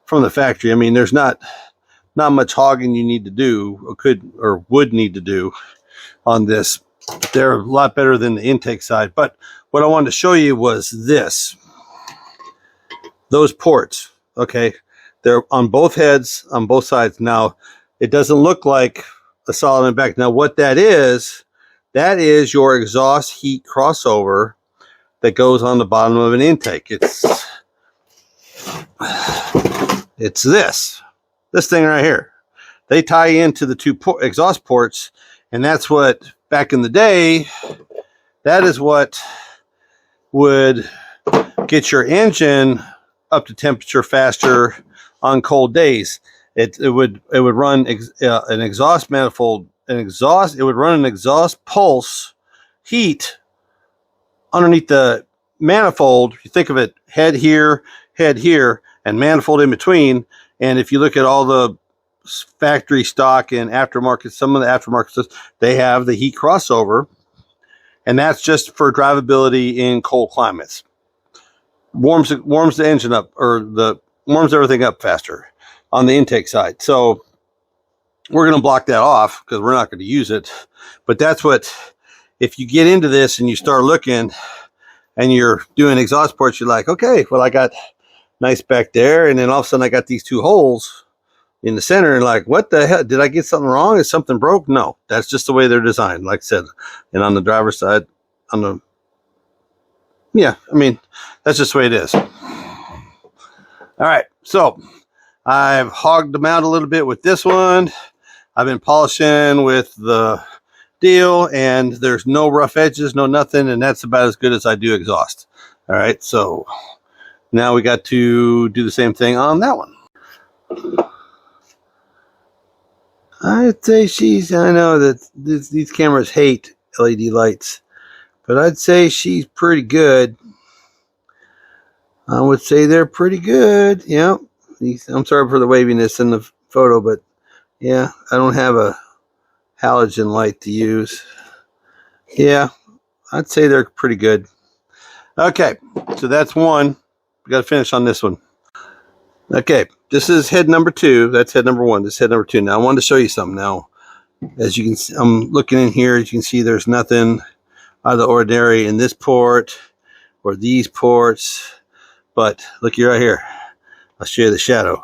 from the factory. I mean, there's not much hogging you need to do or would need to do on this. They're a lot better than the intake side. But what I wanted to show you was this. Those ports, okay? They're on both heads, on both sides. Now, it doesn't look like a solid impact. Now, what that is your exhaust heat crossover that goes on the bottom of an intake. It's this thing right here. They tie into the two exhaust ports, and that's what, back in the day, that is what would get your engine up to temperature faster on cold days. It would run an exhaust manifold, it would run an exhaust pulse heat underneath the manifold. You think of it, head here, and manifold in between. And if you look at all the factory stock and aftermarket, some of the aftermarket stuff, they have the heat crossover, and that's just for drivability in cold climates. Warms the engine up, or warms everything up faster on the intake side. So we're going to block that off because we're not going to use it. But that's what, if you get into this and you start looking and you're doing exhaust ports, you're like, okay, well, I got nice back there, and then all of a sudden I got these two holes in the center, and like, what the hell? Did I get something wrong? Is something broke? No, that's just the way they're designed. Like I said, and on the driver's side, yeah, I mean, that's just the way it is. All right, so I've hogged them out a little bit with this one. I've been polishing with the deal, and there's no rough edges, no nothing, and that's about as good as I do exhaust. All right, so now we got to do the same thing on that one. I'd say I know that these cameras hate LED lights, but I'd say she's pretty good. I would say they're pretty good. Yeah. I'm sorry for the waviness in the photo, but yeah, I don't have a halogen light to use. Yeah, I'd say they're pretty good. Okay, so that's one. We got to finish on this one. Okay, this is head number 2. That's head number 1. This is head number 2. Now, I wanted to show you something. Now, as you can see, I'm looking in here. As you can see, there's nothing out of the ordinary in this port or these ports. But look right here. I'll show you the shadow.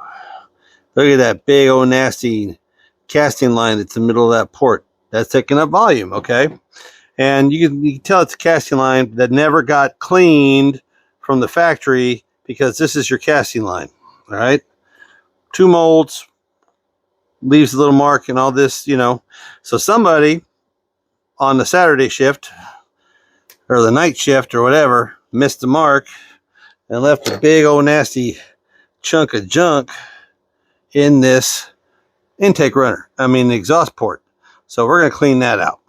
Look at that big old nasty casting line that's in the middle of that port. That's taking up volume, okay? And you can tell it's a casting line that never got cleaned from the factory because this is your casting line, all right? 2 molds, leaves a little mark and all this, you know. So somebody on the Saturday shift or the night shift or whatever missed the mark and left a big old nasty chunk of junk in this intake runner. I mean, the exhaust port. So we're going to clean that out.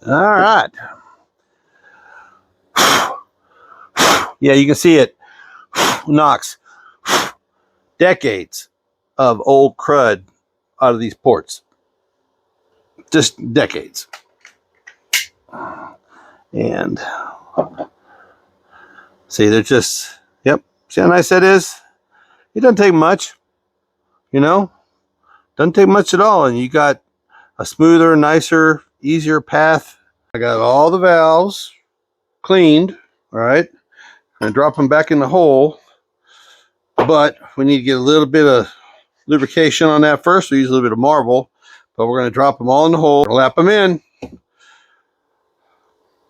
All right. Yeah, you can see it knocks decades of old crud out of these ports. Just decades. And see, they're just, yep. See how nice that is? It doesn't take much, you know? Doesn't take much at all. And you got a smoother, nicer, easier path. I got all the valves cleaned, all right? And drop them back in the hole. But we need to get a little bit of lubrication on that first. We use a little bit of marble, but we're going to drop them all in the hole, lap them in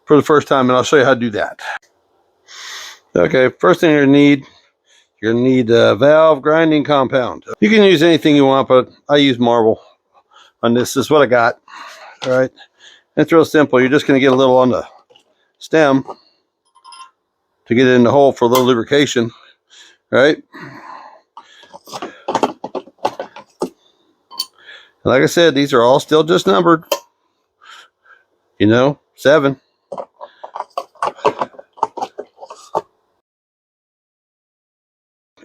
for the first time, and I'll show you how to do that. Okay, first thing you're going to need valve grinding compound. You can use anything you want, but I use marble on this. This is what I got. All right, it's real simple. You're just going to get a little on the stem to get it in the hole for a little lubrication. All right. Like I said, these are all still just numbered. You know, 7.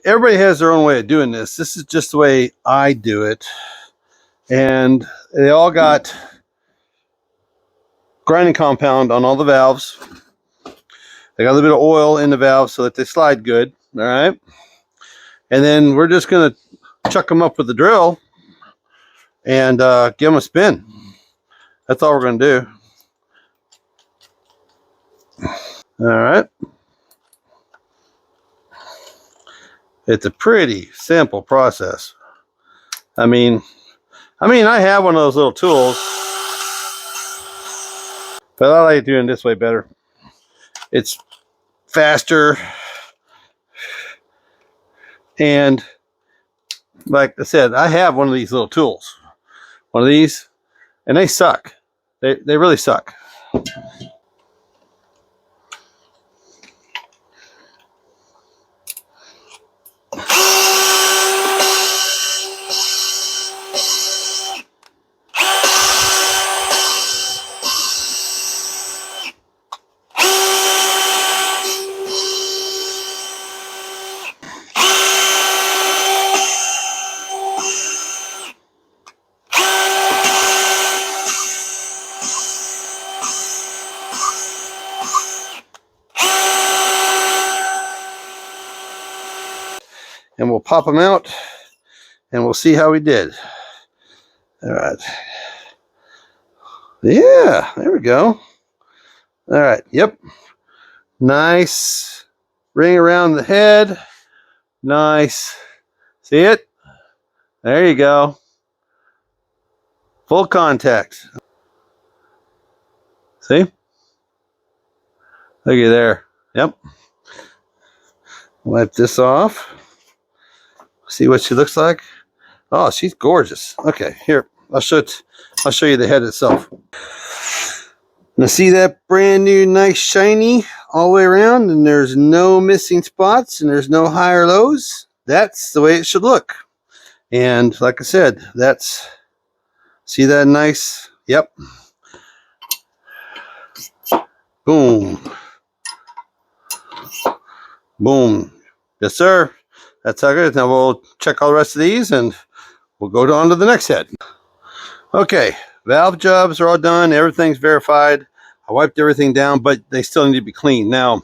Everybody has their own way of doing this. This is just the way I do it. And they all got grinding compound on all the valves. They got a little bit of oil in the valves so that they slide good. All right. And then we're just going to chuck them up with the drill and give them a spin. That's all we're going to do. All right. It's a pretty simple process. I mean, I have one of those little tools, but I like doing it this way better. It's faster, and like I said, I have one of these little tools, one of these, and they suck. They really suck. And we'll pop them out and we'll see how we did. All right. Yeah, there we go. All right. Yep. Nice ring around the head. Nice. See it? There you go. Full contact. See? Looky there. Yep. Wipe this off. See what she looks like. Oh, she's gorgeous. Okay, here, I'll show you the head itself. Now see that brand new, nice, shiny all the way around, and there's no missing spots, and there's no high or lows. That's the way it should look. And like I said, see that nice? Yep. Boom. Boom. Yes, sir. That's how good. Now we'll check all the rest of these, and we'll go on to the next head. Okay, valve jobs are all done. Everything's verified. I wiped everything down, but they still need to be cleaned. Now,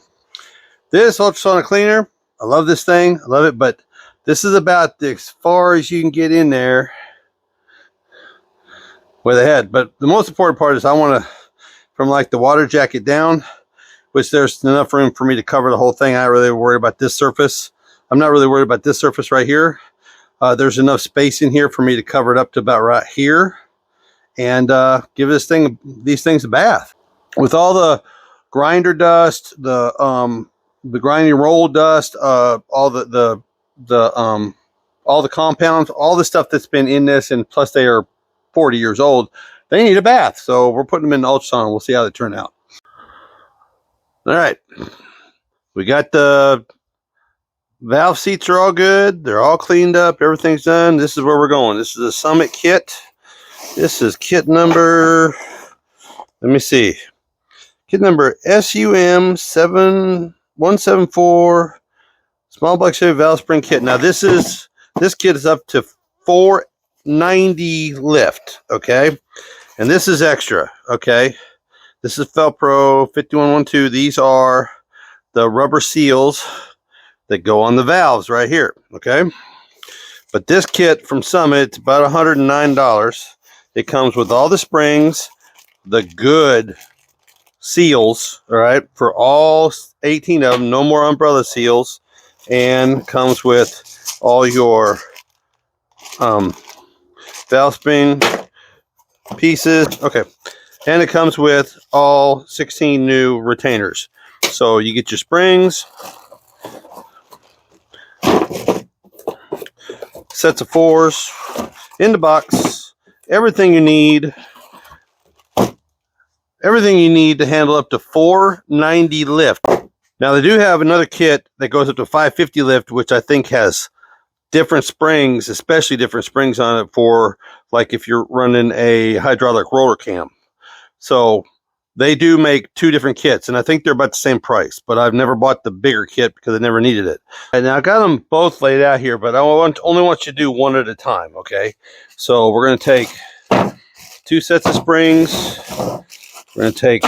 this ultrasonic cleaner, I love this thing. I love it, but this is about as far as you can get in there with a head. But the most important part is I want to, from like the water jacket down, which there's enough room for me to cover the whole thing. I'm not really worried about this surface. I'm not really worried about this surface right here. There's enough space in here for me to cover it up to about right here, and give these things a bath. With all the grinder dust, the grinding roll dust, all the compounds, all the stuff that's been in this, and plus they are 40 years old, they need a bath. So we're putting them in the ultrasound. We'll see how they turn out. All right, we got the valve seats are all good. They're all cleaned up. Everything's done. This is where we're going. This is a Summit kit. This is kit number, let me see, kit number SUM 7174 small block Chevy valve spring kit. Now this kit is up to 490 lift, okay? And this is extra, okay? This is Velcro 5112. These are the rubber seals that go on the valves right here, okay? But this kit from Summit, it's about $109. It comes with all the springs, the good seals, all right, for all 18 of them, no more umbrella seals, and comes with all your valve spring pieces, okay, and it comes with all 16 new retainers. So you get your springs, sets of 4s in the box, everything you need to handle up to 490 lift. Now they do have another kit that goes up to 550 lift, which I think has different springs, especially different springs on it for like if you're running a hydraulic roller cam. So they do make two different kits, and I think they're about the same price, but I've never bought the bigger kit because I never needed it. And now I got them both laid out here, but I only want you to do one at a time, okay? So we're going to take 2 sets of springs. We're going to take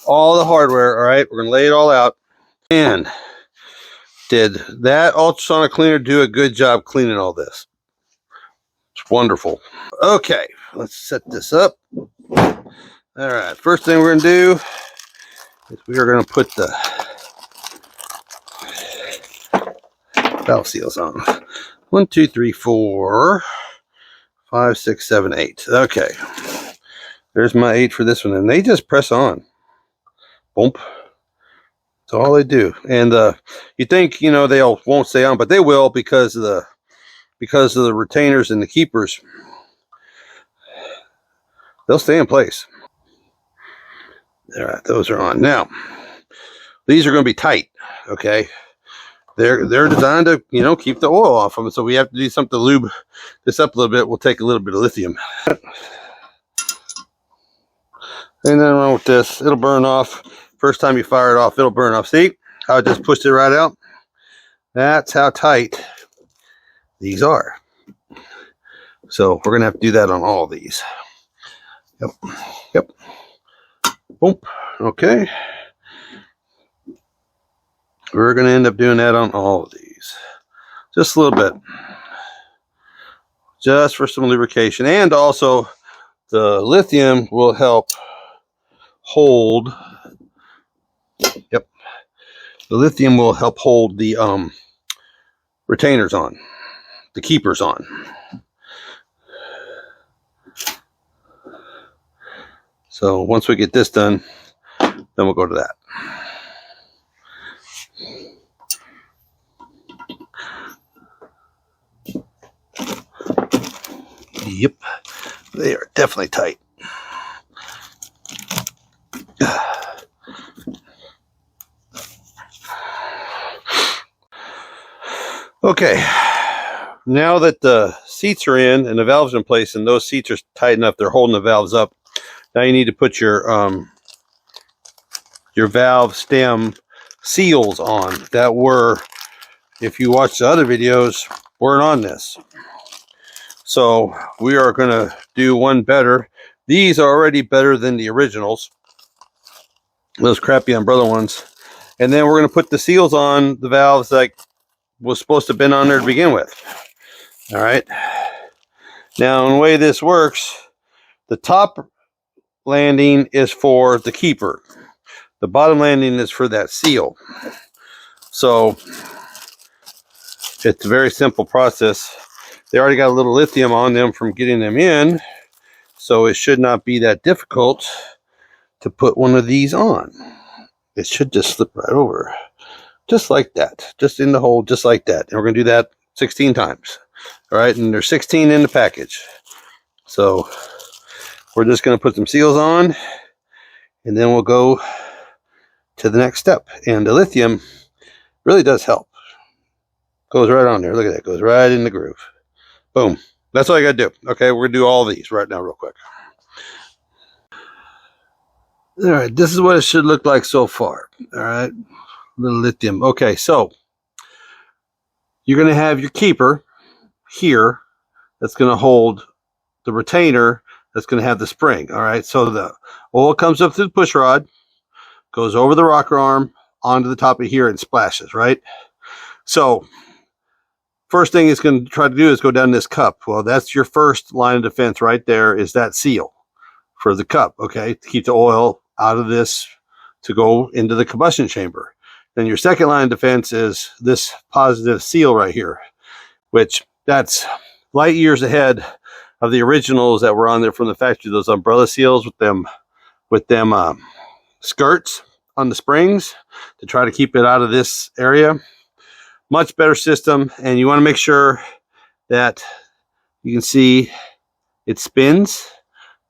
all the hardware, all right? We're going to lay it all out. And did that ultrasonic cleaner do a good job cleaning all this? It's wonderful. Okay, let's set this up. All right, first thing we're going to do is we are going to put the valve seals on. 1, 2, 3, 4, 5, 6, 7, 8. Okay, there's my 8 for this one, and they just press on. Boom. That's all they do. And you think they won't stay on, but they will because of the retainers and the keepers. They'll stay in place. All right, those are on. Now, these are going to be tight, okay? They're designed to, keep the oil off them, so we have to do something to lube this up a little bit. We'll take a little bit of lithium. Ain't nothing wrong with this. It'll burn off. First time you fire it off, it'll burn off. See how I just pushed it right out? That's how tight these are. So we're going to have to do that on all these. Yep. Boom. Okay. We're going to end up doing that on all of these. Just a little bit. Just for some lubrication. And also, the lithium will help hold. Yep. The lithium will help hold the retainers on. The keepers on. So once we get this done, then we'll go to that. Yep, they are definitely tight. Okay, now that the seats are in and the valves are in place and those seats are tight enough, they're holding the valves up. Now you need to put your valve stem seals on that were, if you watch the other videos, weren't on this. So we are going to do one better. These are already better than the originals, those crappy umbrella ones. And then we're going to put the seals on the valves like was supposed to have been on there to begin with. All right. Now, the way this works, the top landing is for the keeper. The bottom landing is for that seal. So it's a very simple process. They already got a little lithium on them from getting them in, so it should not be that difficult to put one of these on. It should just slip right over, just like that, just in the hole, just like that. And we're going to do that 16 times. All right, and there's 16 in the package. So we're just going to put some seals on, and then we'll go to the next step. And the lithium really does help. Goes right on there. Look at that. Goes right in the groove. Boom. That's all you got to do. Okay, we're going to do all these right now real quick. All right, this is what it should look like so far. All right, little lithium. Okay, so you're going to have your keeper here that's going to hold the retainer that's going to have the spring. All right, so the oil comes up through the push rod, goes over the rocker arm onto the top of here and splashes, right? So first thing it's going to try to do is go down this cup. Well, that's your first line of defense right there, is that seal for the cup, okay, to keep the oil out of this to go into the combustion chamber. Then your second line of defense is this positive seal right here, which that's light years ahead of the originals that were on there from the factory, those umbrella seals with them skirts on the springs to try to keep it out of this area. Much better system, and you want to make sure that you can see it spins.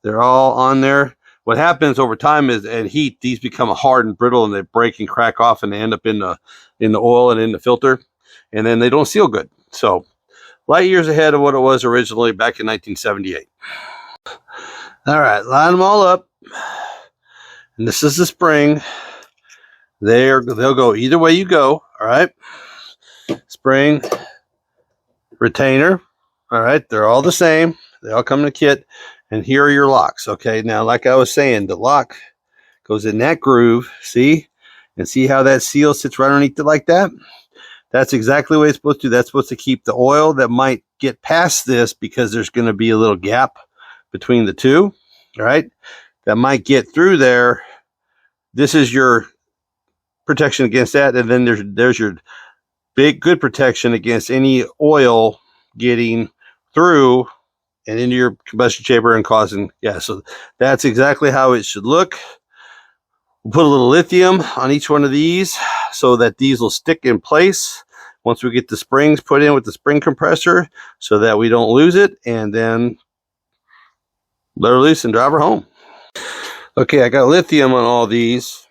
They're all on there. What happens over time is at heat, these become hard and brittle, and they break and crack off, and they end up in the oil and in the filter, and then they don't seal good. So light years ahead of what it was originally back in 1978. All right, line them all up, and this is the spring. They'll go either way you go. All right, spring, retainer. All right, they're all the same. They all come in a kit. And here are your locks. Okay, now like I was saying, the lock goes in that groove. See? And see how that seal sits right underneath it like that? That's exactly what it's supposed to do. That's supposed to keep the oil that might get past this, because there's going to be a little gap between the two. All right? That might get through there. This is your protection against that. And then there's your big good protection against any oil getting through and into your combustion chamber and causing, so that's exactly how it should look. We'll put a little lithium on each one of these so that these will stick in place once we get the springs put in with the spring compressor, so that we don't lose it, and then let her loose and drive her home. Okay, I got lithium on all these.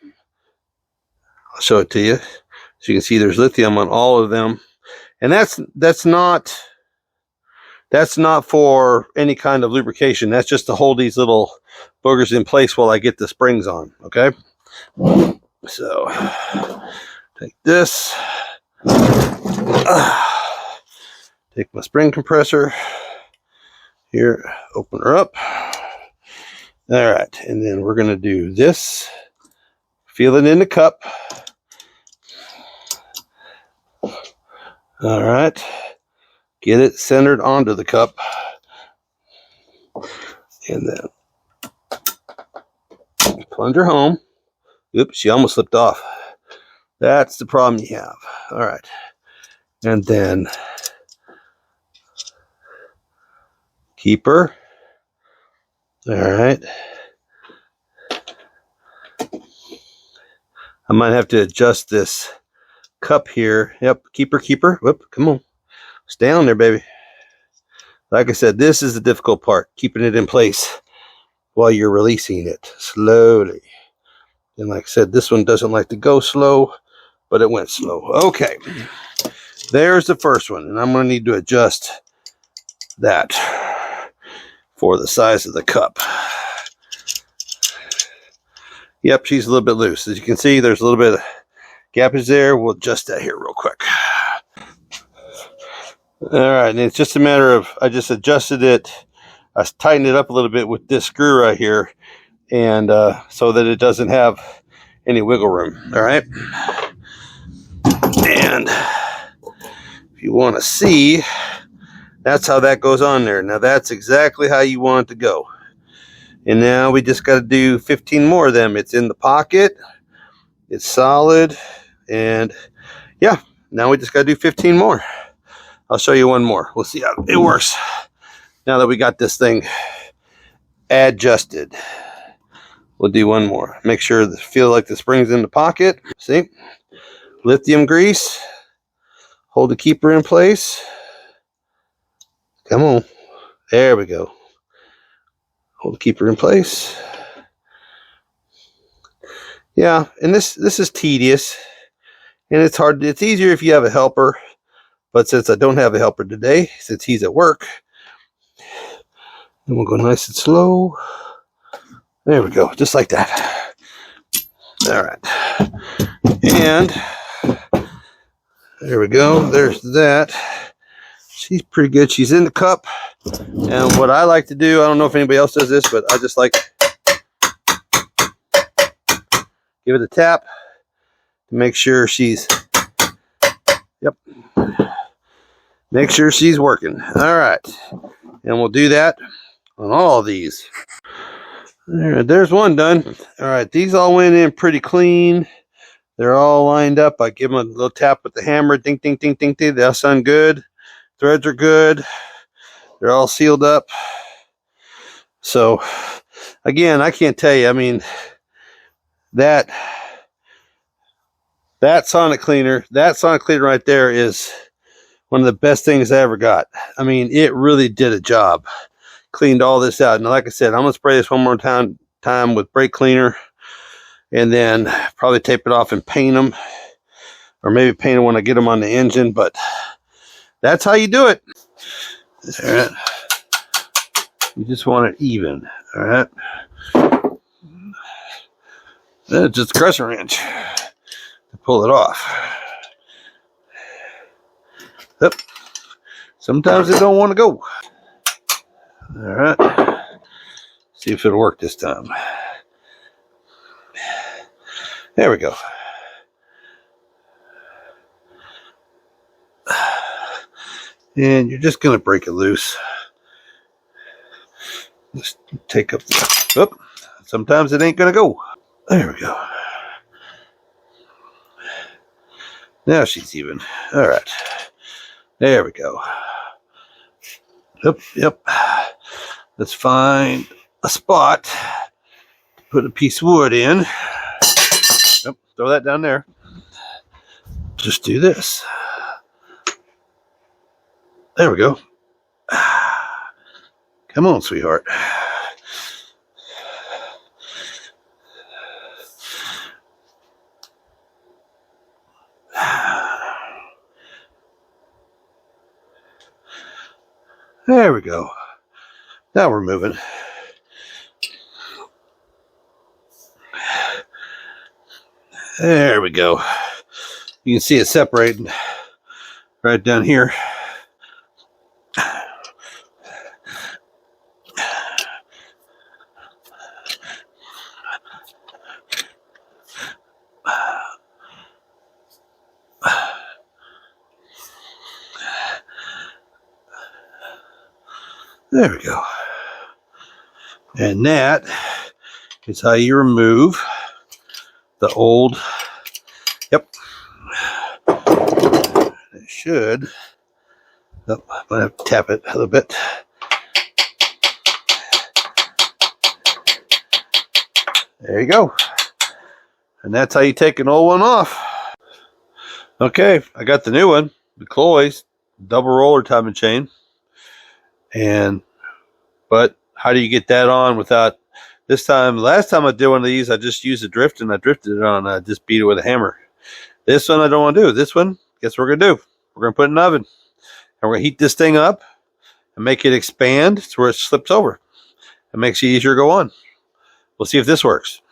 I'll show it to you. So you can see there's lithium on all of them. And that's not for any kind of lubrication. That's just to hold these little boogers in place while I get the springs on, okay? So, take this. Take my spring compressor. Here, open her up. All right, and then we're going to do this. Feel it in the cup. All right. Get it centered onto the cup. And then plunge her home. Oops, she almost slipped off. That's the problem you have. All right. And then keep her. All right. I might have to adjust this cup here. Yep, keep her. Whoop, come on. Stay on there, baby. Like I said, this is the difficult part, keeping it in place while you're releasing it slowly. And like I said, this one doesn't like to go slow, but it went slow. Okay, there's the first one, and I'm going to need to adjust that for the size of the cup. Yep, she's a little bit loose. As you can see, there's a little bit of gappage there. We'll adjust that here real quick. All right, and it's just a matter of, I just adjusted it. I tightened it up a little bit with this screw right here, and so that it doesn't have any wiggle room. All right, and if you want to see, that's how that goes on there. Now that's exactly how you want it to go. And now we just got to do 15 more of them. It's in the pocket, it's solid, and yeah, now we just got to do 15 more. I'll show you one more. We'll see how it works now that we got this thing adjusted. We'll do one more. Make sure to feel like the spring's in the pocket. See? Lithium grease. Hold the keeper in place. Come on. There we go. Hold the keeper in place. Yeah, and this is tedious. And it's hard. It's easier if you have a helper. But since I don't have a helper today, since he's at work, then we'll go nice and slow. There we go, just like that. All right. And there we go. There's that. She's pretty good. She's in the cup. And what I like to do, I don't know if anybody else does this, but I just like give it a tap to make sure she's, yep. Make sure she's working. All right. And we'll do that on all of these. There's one done. All right. These all went in pretty clean. They're all lined up. I give them a little tap with the hammer. Ding, ding, ding, ding, ding. They all sound good. Threads are good. They're all sealed up. So, again, I can't tell you. I mean, that sonic cleaner right there is one of the best things I ever got. I mean, it really did a job. Cleaned all this out. And like I said, I'm going to spray this one more time with brake cleaner. And then probably tape it off and paint them. Or maybe paint them when I get them on the engine. But that's how you do it. All right. You just want it even. All right. Then it's just a crescent wrench to pull it off. Yep. Sometimes they don't want to go. All right. See if it'll work this time. There we go. And you're just going to break it loose. Just take up the... Oop. Sometimes it ain't going to go. There we go. Now she's even. All right. There we go. Yep. Let's find a spot to put a piece of wood in. Yep, throw that down there. Just do this. There we go. Come on, sweetheart. There we go. Now we're moving. There we go. You can see it separating right down here. There we go. And that is how you remove the old, yep. It should, oh, I'm going to have to tap it a little bit. There you go. And that's how you take an old one off. Okay, I got the new one, the Cloy's double roller timing chain. But how do you get that on without last time I did one of these, I just used a drift and I drifted it on. I just beat it with a hammer. This one I don't want to do. This one, guess what we're going to do? We're going to put it in an oven. And we're going to heat this thing up and make it expand to where it slips over. It makes it easier to go on. We'll see if this works.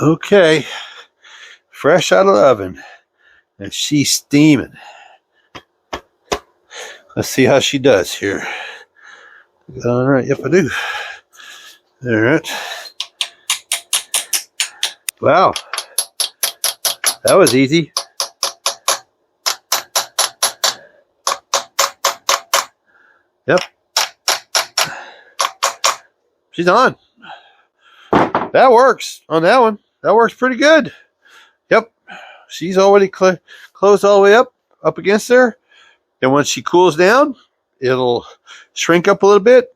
Okay. Fresh out of the oven. And she's steaming. Let's see how she does here. All right. Yep, I do. All right. Wow. That was easy. Yep. She's on. That works on that one. That works pretty good. Yep. She's already closed all the way up against there. And when she cools down, it'll shrink up a little bit.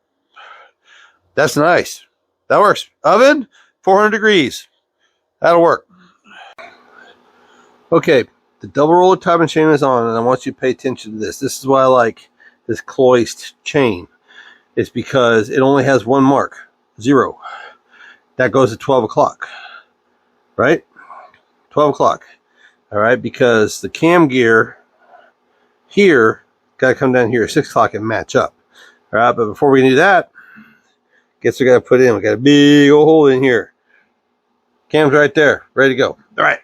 That's nice. That works. Oven, 400 degrees. That'll work. Okay, the double roller timing chain is on, and I want you to pay attention to this. This is why I like this cloised chain. It's because it only has one mark, 0. That goes at 12 o'clock, right? 12 o'clock. All right, because the cam gear here got to come down here at 6 o'clock and match up. All right, but before we do that, guess we got to put in. We got a big old hole in here. Cam's right there, ready to go. All right.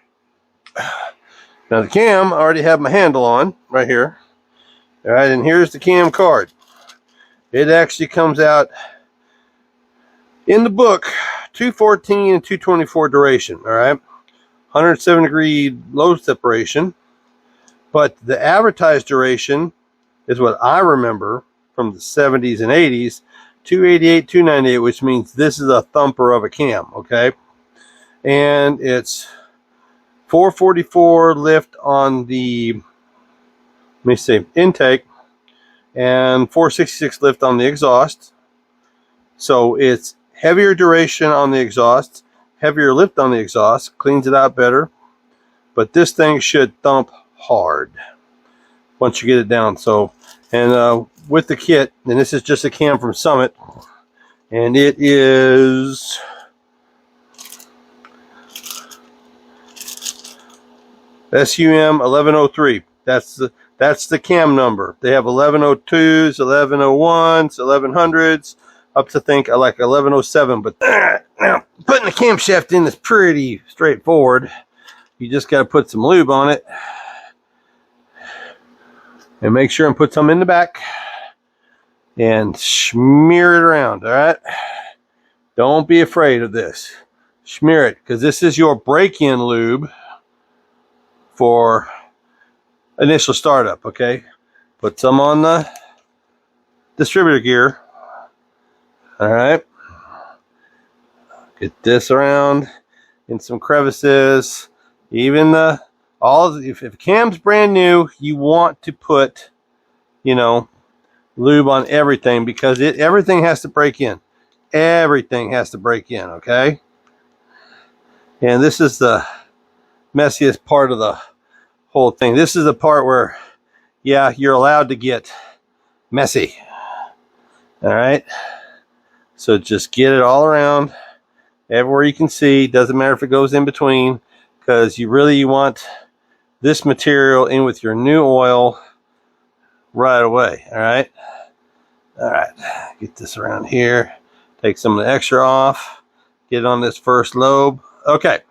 Now the cam, I already have my handle on right here. All right, and here's the cam card. It actually comes out in the book 214 and 224 duration. All right, 107 degree load separation. But the advertised duration is what I remember from the 70s and 80s, 288, 298, which means this is a thumper of a cam, okay? And it's 444 lift on the, let me see, intake, and 466 lift on the exhaust. So it's heavier duration on the exhaust, heavier lift on the exhaust, cleans it out better. But this thing should thump hard once you get it down. So, and with the kit, and this is just a cam from Summit, and it is SUM 1103. That's the cam number. They have 1102s, 1101s, 1100s, up to think I like 1107. But now putting the camshaft in is pretty straightforward. You just got to put some lube on it, and make sure and put some in the back and smear it around. All right, don't be afraid of this. Smear it, because this is your break-in lube for initial startup. Okay, put some on the distributor gear. All right, get this around in some crevices. Even if cam's brand new, you want to put, lube on everything, because everything has to break in. Everything has to break in, okay? And this is the messiest part of the whole thing. This is the part where, yeah, you're allowed to get messy. All right? So just get it all around, everywhere you can see. Doesn't matter if it goes in between, because you want this material in with your new oil right away. All right. Get this around here. Take some of the extra off. Get it on this first lobe. Okay.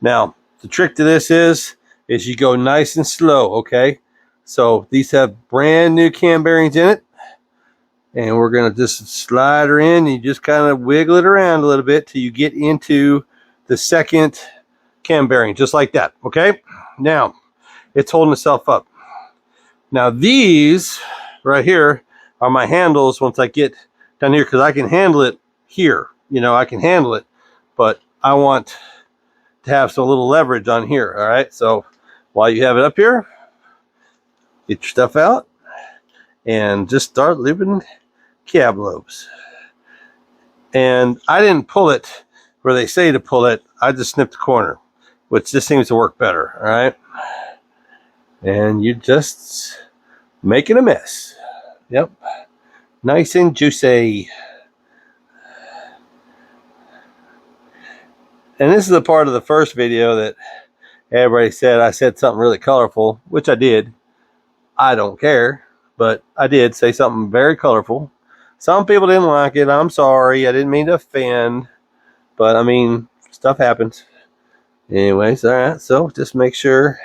Now, the trick to this is you go nice and slow, okay? So these have brand new cam bearings in it. And we're going to just slide her in. You just kind of wiggle it around a little bit till you get into the second cam bearing, just like that, okay? Now, it's holding itself up. Now, these right here are my handles once I get down here, because I can handle it here. I can handle it, but I want to have some little leverage on here, all right? So while you have it up here, get your stuff out and just start lubing cab lobes. And I didn't pull it where they say to pull it. I just snipped the corner, which just seems to work better, all right? And you're just making a mess. Yep. Nice and juicy. And this is the part of the first video that everybody said I said something really colorful, which I did. I don't care, but I did say something very colorful. Some people didn't like it. I'm sorry. I didn't mean to offend, but I mean, stuff happens. Anyways, all right. So just make sure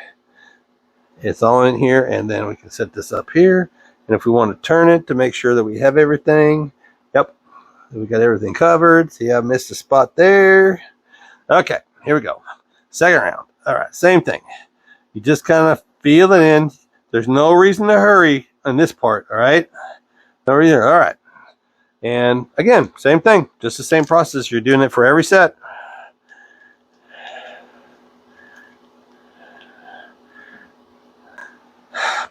it's all in here, and then we can set this up here. And if we want to turn it to make sure that we have everything, yep, we got everything covered. See, I missed a spot there. Okay, here we go. Second round. All right, same thing. You just kind of feel it in. There's no reason to hurry on this part, all right? No reason. All right. And again, same thing. Just the same process. You're doing it for every set.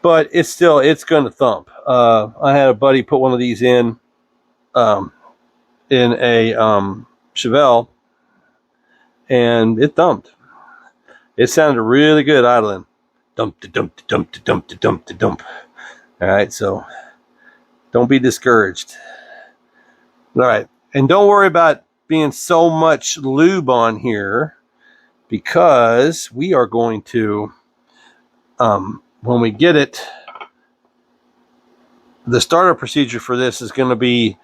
But it's going to thump. I had a buddy put one of these in a Chevelle, and it thumped. It sounded really good idling. Dump to dump to dump to dump to dump to dump. All right, so don't be discouraged. All right, and don't worry about being so much lube on here, because we are going to, when we get it, the startup procedure for this is going to be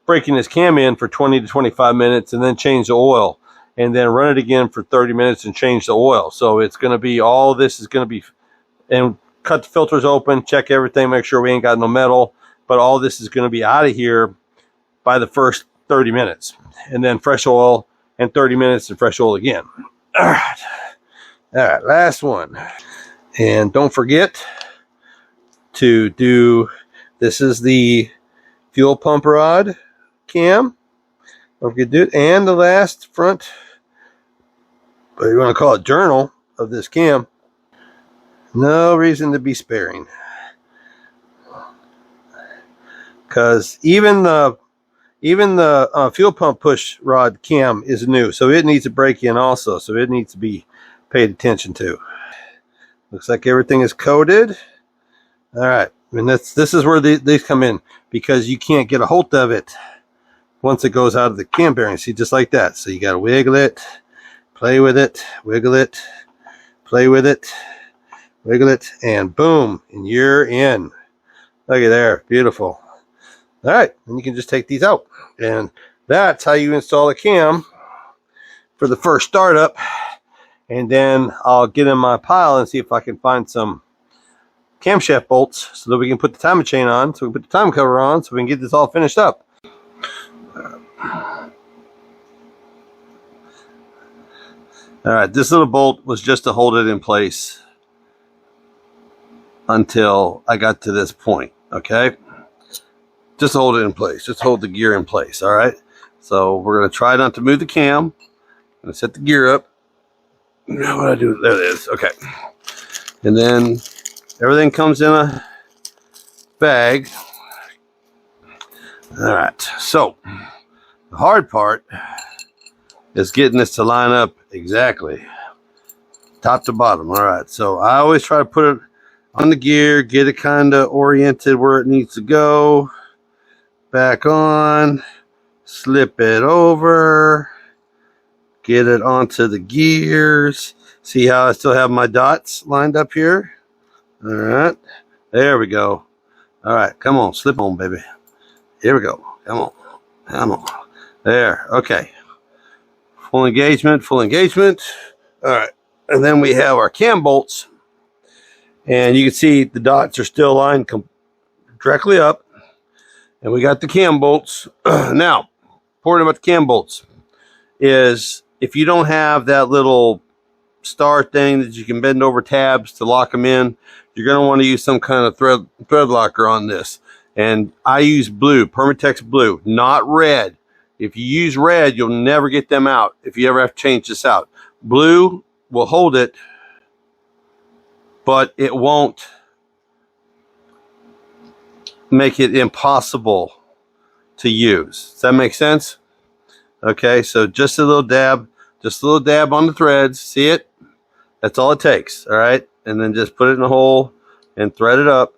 breaking this cam in for 20 to 25 minutes and then change the oil, and then run it again for 30 minutes and change the oil. So it's going to be, all this is going to be, and cut the filters open, check everything, make sure we ain't got no metal, but all this is going to be out of here by the first 30 minutes, and then fresh oil and 30 minutes and fresh oil again. All right. All right, last one. And don't forget to do, this is the fuel pump rod cam. Don't forget to do it. And the last front, what you want to call it, journal of this cam. No reason to be sparing, because even the fuel pump push rod cam is new, so it needs to break in also, so it needs to be paid attention to. Looks like everything is coated. All right, and this is where these come in, because you can't get a hold of it once it goes out of the cam bearing. See, just like that. So you got to wiggle it, play with it, wiggle it, play with it, wiggle it, and boom, and you're in. Look at there, beautiful. All right, and you can just take these out, and that's how you install a cam for the first startup. And then I'll get in my pile and see if I can find some camshaft bolts so that we can put the timing chain on, so we can put the time cover on, so we can get this all finished up. All right, this little bolt was just to hold it in place until I got to this point, okay? Just hold it in place, just hold the gear in place, all right? So we're gonna try not to move the cam. I'm gonna set the gear up. Now what do I do? There it is, okay. And then everything comes in a bag. All right, so the hard part is getting this to line up exactly, top to bottom. All right, so I always try to put it on the gear, get it kind of oriented where it needs to go, back on, slip it over, get it onto the gears. See how I still have my dots lined up here? All right, there we go. All right, come on, slip on, baby. Here we go. Come on, come on. There, okay. Full engagement, full engagement. All right, and then we have our cam bolts, and you can see the dots are still lined directly up, and we got the cam bolts. Now, important about the cam bolts is, if you don't have that little star thing that you can bend over tabs to lock them in, you're going to want to use some kind of thread locker on this. And I use blue, Permatex blue, not red. If you use red, you'll never get them out if you ever have to change this out. Blue will hold it, but it won't make it impossible to use. Does that make sense? Okay, so just a little dab on the threads. See it? That's all it takes. All right, and then just put it in a hole and thread it up.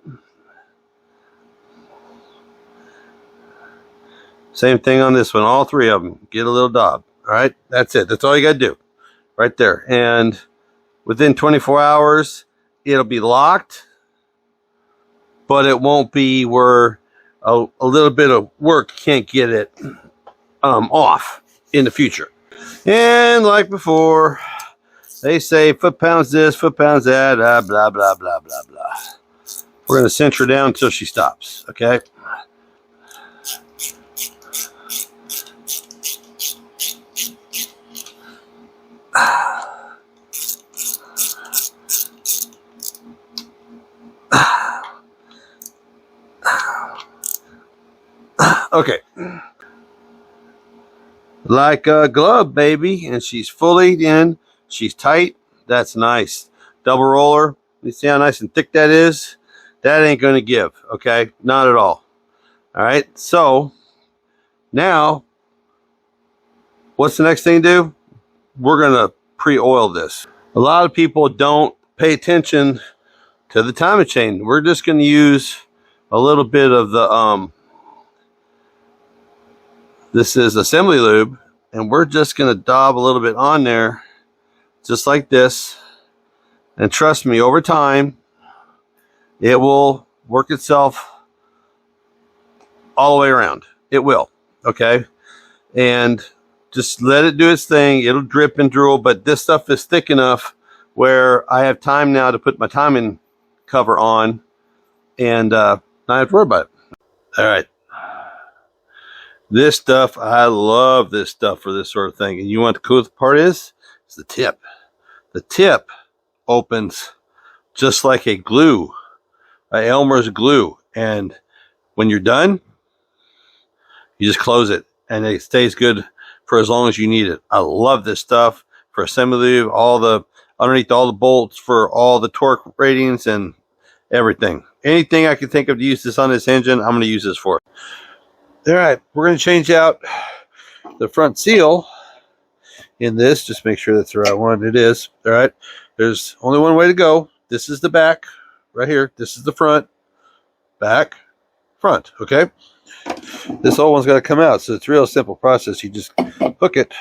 Same thing on this one. All three of them. Get a little daub. All right. That's it. That's all you got to do. Right there. And within 24 hours, it'll be locked, but it won't be where a little bit of work can't get it off in the future. And like before, they say foot-pounds this, foot-pounds that, blah, blah, blah, blah, blah, blah. We're going to cinch her down until she stops, okay? Okay. Like a glove, baby. And she's fully in. She's tight. That's nice. Double roller. You see how nice and thick that is? That ain't going to give, okay? Not at all. All right. So, now, what's the next thing to do? We're going to pre-oil this. A lot of people don't pay attention to the timing chain. We're just going to use a little bit of the this is assembly lube, and we're just going to daub a little bit on there, just like this. And trust me, over time, it will work itself all the way around. It will, okay? And just let it do its thing. It'll drip and drool, but this stuff is thick enough where I have time now to put my timing cover on and not have to worry about it. All right. This stuff, I love this stuff for this sort of thing. And you want the coolest part is? It's the tip. The tip opens just like a glue, a Elmer's glue. And when you're done, you just close it and it stays good for as long as you need it. I love this stuff for assembly lube, underneath all the bolts for all the torque ratings and everything. Anything I can think of to use this on this engine, I'm going to use this for. All right, we're going to change out the front seal in this. Just make sure that's the right one. It is. All right, there's only one way to go. This is the back right here. This is the front, back, front. Okay, this whole one's got to come out. So it's a real simple process. You just hook it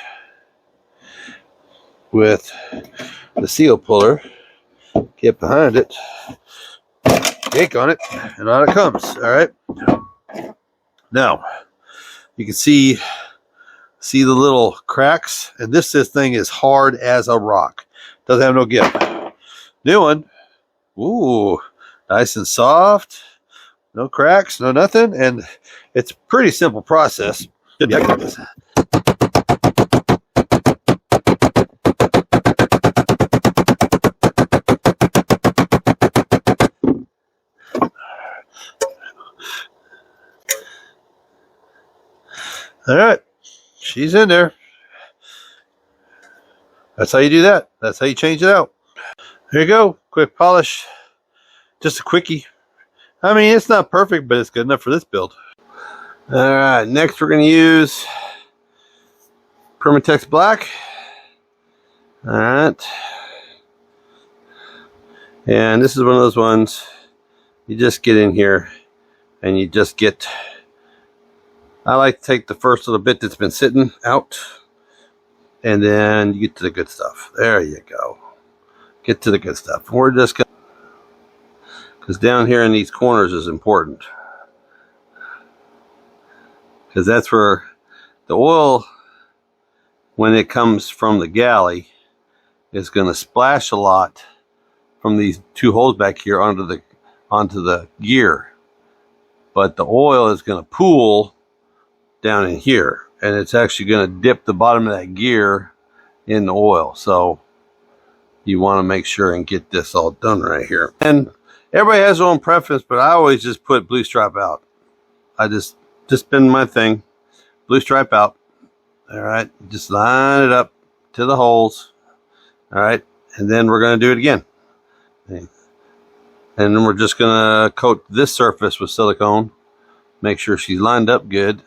with the seal puller, get behind it, yank on it, and out it comes. All right. Now, you can see the little cracks, and this thing is hard as a rock. Doesn't have no give. New one, ooh, nice and soft, no cracks, no nothing, and it's a pretty simple process. All right, she's in there. That's how you do that. That's how you change it out. There you go. Quick polish. Just a quickie. I mean, it's not perfect, but it's good enough for this build. All right, next we're going to use Permatex Black. All right. And this is one of those ones you just get in here and you just get... I like to take the first little bit that's been sitting out, and then you get to the good stuff. There you go. Get to the good stuff. We're just going to, because down here in these corners is important. Because that's where the oil, when it comes from the galley, is going to splash a lot from these two holes back here onto the gear. But the oil is going to pool down in here, and it's actually going to dip the bottom of that gear in the oil. So you want to make sure and get this all done right here. And everybody has their own preference, but I always just put blue stripe out. I just been my thing. Blue stripe out. All right, just line it up to the holes. All right, and then we're going to do it again. And then we're just going to coat this surface with silicone. Make sure she's lined up good.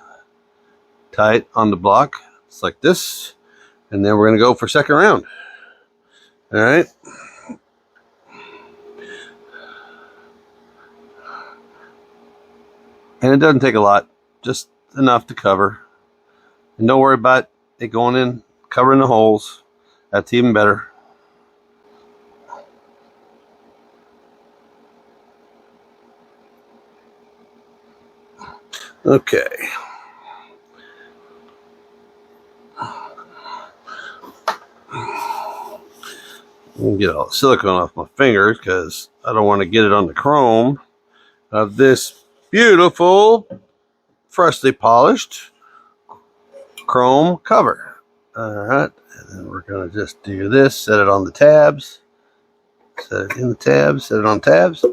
Tight on the block, just like this, and then we're going to go for second round. All right. And it doesn't take a lot. Just enough to cover. And don't worry about it going in, covering the holes. That's even better. Okay. Get all the silicone off my fingers because I don't want to get it on the chrome of this beautiful, freshly polished chrome cover. Alright, and then we're going to just do this, set it on the tabs, set it in the tabs, set it on tabs.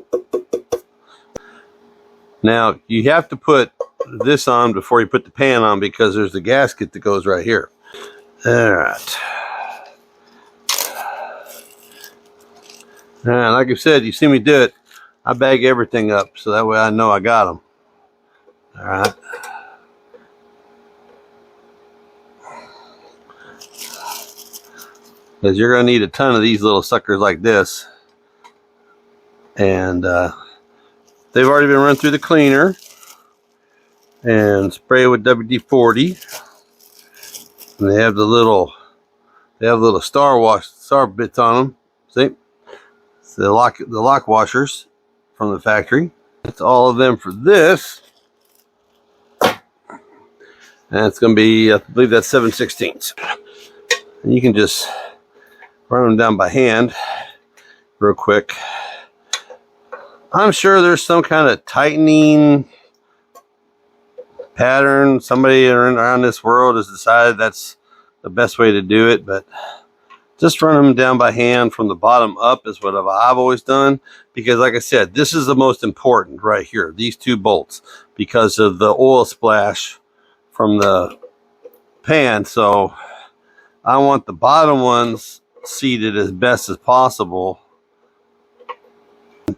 Now, you have to put this on before you put the pan on because there's the gasket that goes right here. Alright. And like I said, you see me do it, I bag everything up so that way I know I got them. Alright. Because you're going to need a ton of these little suckers like this. And they've already been run through the cleaner and spray with WD-40. And they have the little star bits on them. See? It's the lock washers from the factory. It's all of them for this. And it's going to be, I believe that's 7/16. And you can just run them down by hand real quick. I'm sure there's some kind of tightening pattern. Somebody around this world has decided that's the best way to do it, but just run them down by hand from the bottom up is what I've always done, because like I said, this is the most important right here, these two bolts, because of the oil splash from the pan. So I want the bottom ones seated as best as possible.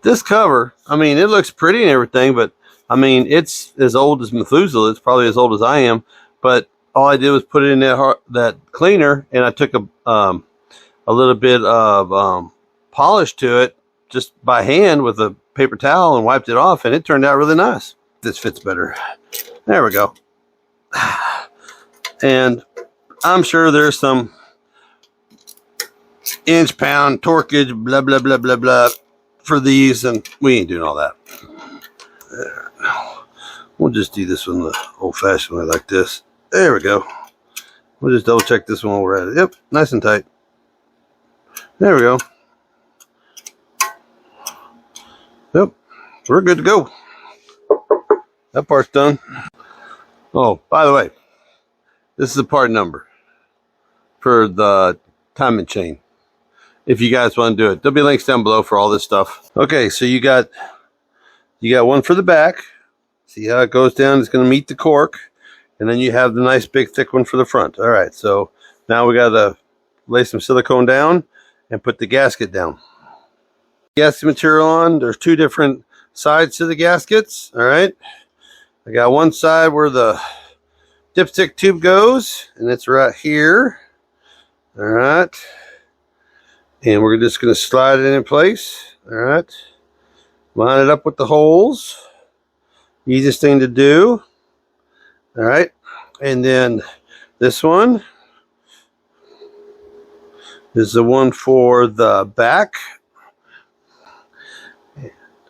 This cover, I mean, it looks pretty and everything, but I mean, it's as old as Methuselah. It's probably as old as I am, but all I did was put it in that cleaner, and I took a little bit of polish to it just by hand with a paper towel and wiped it off, and it turned out really nice. This fits better. There we go. And I'm sure there's some inch, pound, torquage, blah, blah, blah, blah, blah for these, and we ain't doing all that. We'll just do this one the old-fashioned way like this. There we go. We'll just double check this one while we're at it. Yep, nice and tight. There we go. Yep, we're good to go. That part's done. Oh, by the way, this is the part number for the timing chain. If you guys want to do it, there'll be links down below for all this stuff. Okay, so you got one for the back. See how it goes down? It's going to meet the cork, and then you have the nice big thick one for the front. All right, so now we got to lay some silicone down and put the gasket down. Gasket material on. There's two different sides to the gaskets. All right, I got one side where the dipstick tube goes, and it's right here. All right, and we're just going to slide it in place. All right, line it up with the holes. Easiest thing to do. All right, and then this one is the one for the back.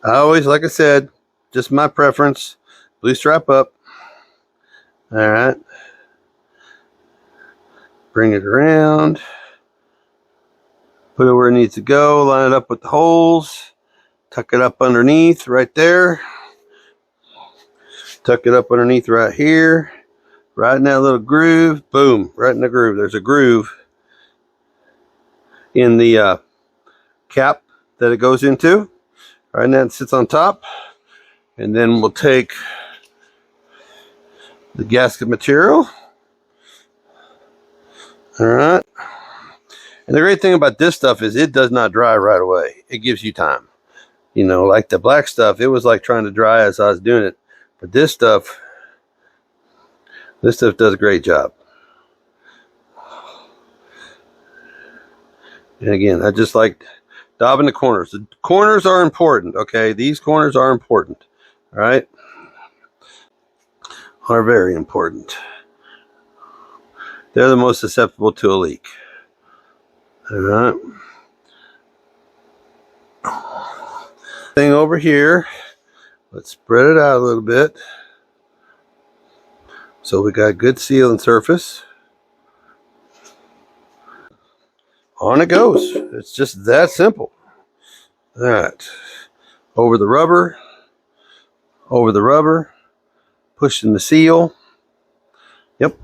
I always, like I said, just my preference, blue stripe up. All right, bring it around, put it where it needs to go, line it up with the holes, tuck it up underneath right there, tuck it up underneath right here, right in that little groove. Boom, right in the groove. There's a groove in the cap that it goes into. Right now it sits on top, and then we'll take the gasket material. All right, and the great thing about this stuff is it does not dry right away. It gives you time. You know, like the black stuff, it was like trying to dry as I was doing it. But this stuff does a great job. And again, I just like daubing the corners. The corners are important, okay? These corners are important, all right? are very important. They're the most susceptible to a leak. All right. Thing over here, let's spread it out a little bit. So we got good sealing surface. On it goes. It's just that simple. All right. Over the rubber, pushing the seal. Yep.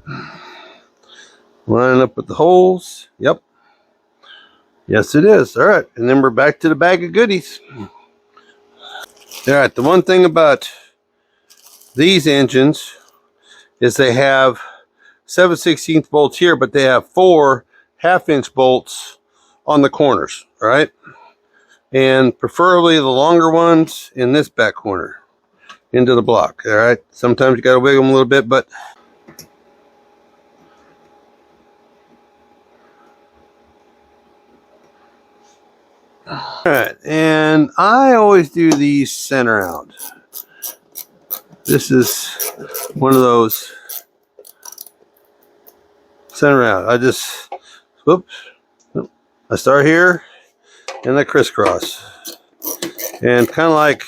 Lining up with the holes. Yep. Yes, it is. All right. And then we're back to the bag of goodies. All right. The one thing about these engines is they have 7/16 bolts here, but they have 4 half-inch bolts on the corners. All right. And preferably the longer ones in this back corner into the block. All right. Sometimes you got to wiggle them a little bit, but all right. And I always do these center out. This is one of those center out. I just, whoops. I start here and I crisscross. And kind of like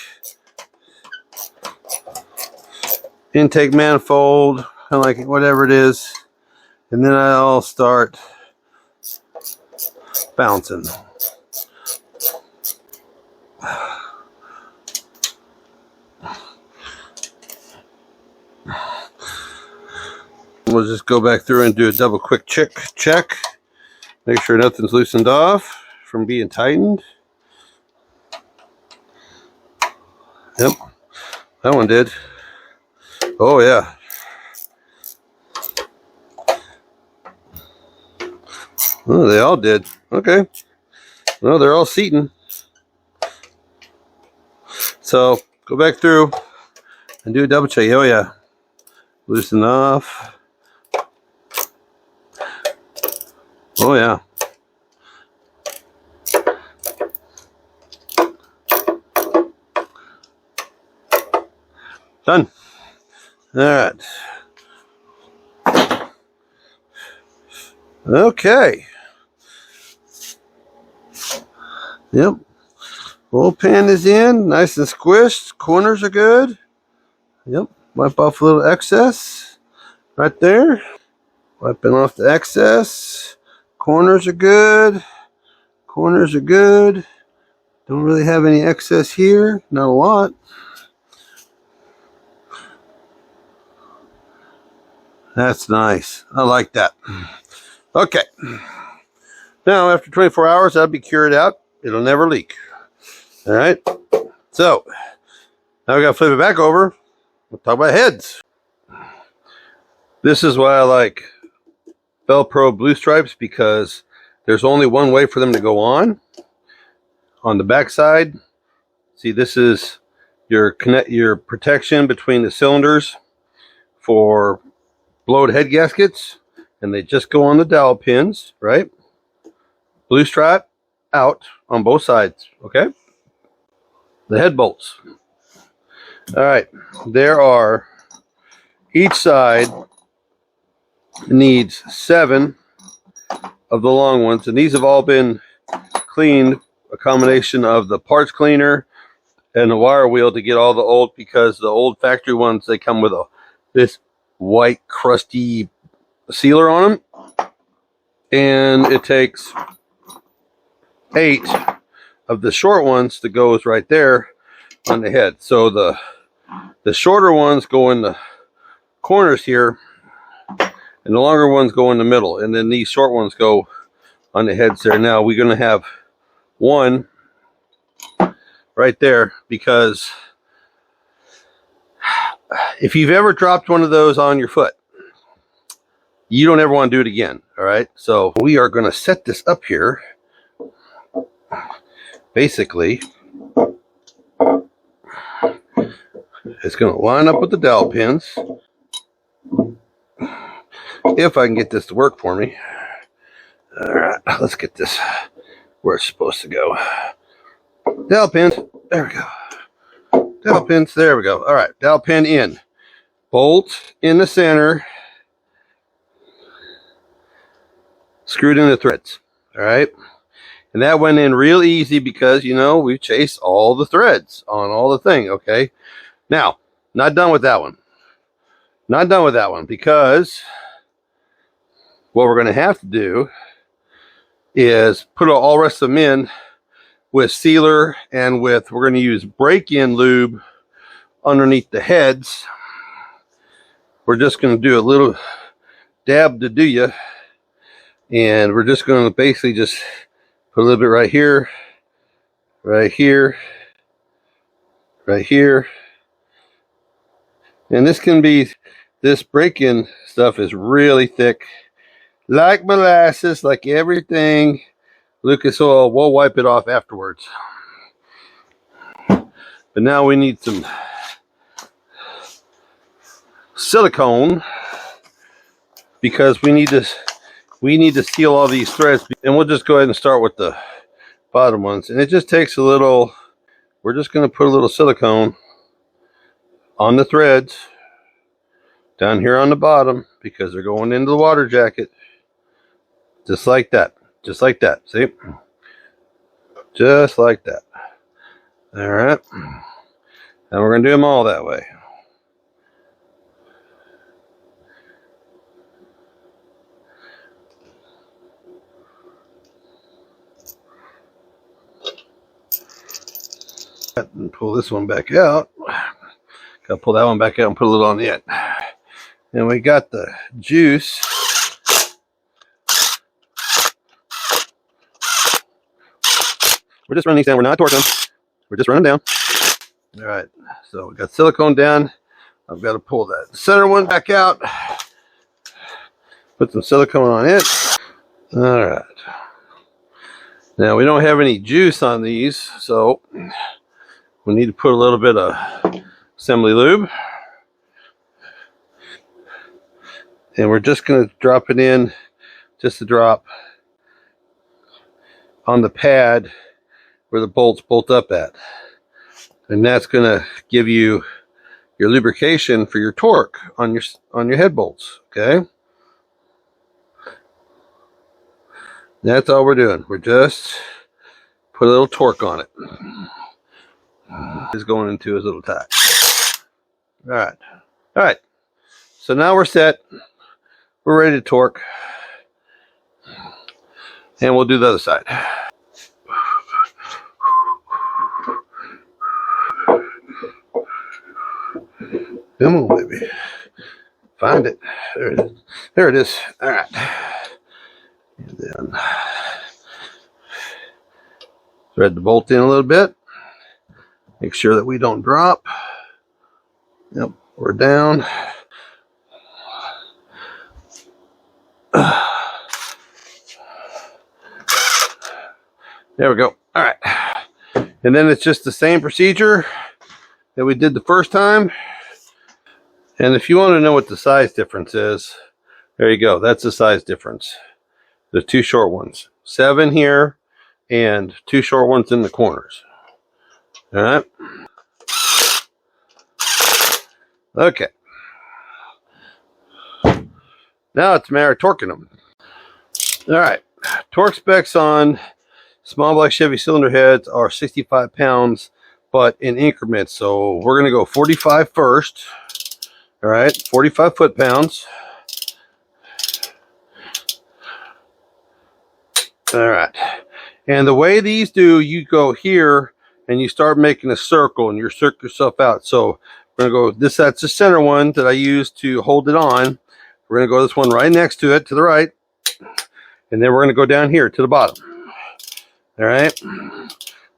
intake manifold, kind of like whatever it is. And then I'll start bouncing. We'll just go back through and do a double quick check. Make sure nothing's loosened off from being tightened. Yep, that one did. Oh yeah. Oh, they all did. Okay. Well, they're all seating. So go back through and do a double check. Oh yeah. Loosen off. Oh yeah. Done. All right. Okay. Yep. Oil pan is in, nice and squished. Corners are good. Yep. Wipe off a little excess right there. Wiping off the excess. Corners are good. Corners are good. Don't really have any excess here. Not a lot. That's nice. I like that. Okay. Now, after 24 hours, that'll be cured out. It'll never leak. All right. So, now we got to flip it back over. We'll talk about heads. This is why I like Velcro blue stripes, because there's only one way for them to go on. On the back side, see, this is your protection between the cylinders for blowed head gaskets, and they just go on the dowel pins, right? Blue stripe out on both sides, okay? The head bolts. All right, there are, each side needs 7 of the long ones, and these have all been cleaned, a combination of the parts cleaner and the wire wheel to get all the old, because the old factory ones, they come with this white crusty sealer on them, and it takes 8 of the short ones that goes right there on the head. So the shorter ones go in the corners here, and the longer ones go in the middle, and then these short ones go on the heads there. Now we're going to have one right there, because if you've ever dropped one of those on your foot, you don't ever want to do it again. All right, so we are going to set this up here. Basically, it's going to line up with the dowel pins. If I can get this to work for me. All right, let's get this where it's supposed to go. Dowel pins, there we go. Dowel pins, there we go. All right, dowel pin in. bolt in the center, screwed in the threads. All right. And that went in real easy because, you know, we chased all the threads on all the thing. Okay. Now, not done with that one. Not done with that one, because what we're going to have to do is put all the rest of them in with sealer and with, we're going to use break-in lube underneath the heads. We're just going to do a little dab to do ya. And we're just going to basically just put a little bit right here, right here, right here. And this can be, this break-in stuff is really thick, like molasses, like everything. Lucas oil, we'll wipe it off afterwards. But now we need some silicone, because we need to seal all these threads. And we'll just go ahead and start with the bottom ones. And it just takes a little, we're just going to put a little silicone on the threads down here on the bottom, because they're going into the water jacket. Just like that. Just like that. See? Just like that. All right. And we're going to do them all that way. And pull this one back out. Gotta pull that one back out and put a little on the end. And we got the juice. We're just running these down. We're not torquing them. We're just running down. All right. So we got silicone down. I've got to pull that center one back out. Put some silicone on it. All right. Now we don't have any juice on these, so we need to put a little bit of assembly lube. And we're just going to drop it in, just a drop, on the pad where the bolts bolt up at. And that's going to give you your lubrication for your torque on your head bolts, okay? That's all we're doing. We're just put a little torque on it. It's going into his little tie. All right. All right. So now we're set. We're ready to torque. And we'll do the other side. Come on, baby. Find it. There it is. There it is. All right. And then thread the bolt in a little bit. Make sure that we don't drop. Yep, we're down. There we go. All right. And then it's just the same procedure that we did the first time. And if you want to know what the size difference is, there you go. That's the size difference. The two short ones. 7 here and 2 short ones in the corners. All right. Okay. Now it's a matter of torquing them. All right. Torque specs on small block Chevy cylinder heads are 65 pounds, but in increments. So we're going to go 45 first. All right. 45 foot-pounds. All right. And the way these do, you go here and you start making a circle and you circle yourself out. So we're going to go, that's the center one that I use to hold it on. We're going to go this one right next to it, to the right. And then we're going to go down here to the bottom. All right.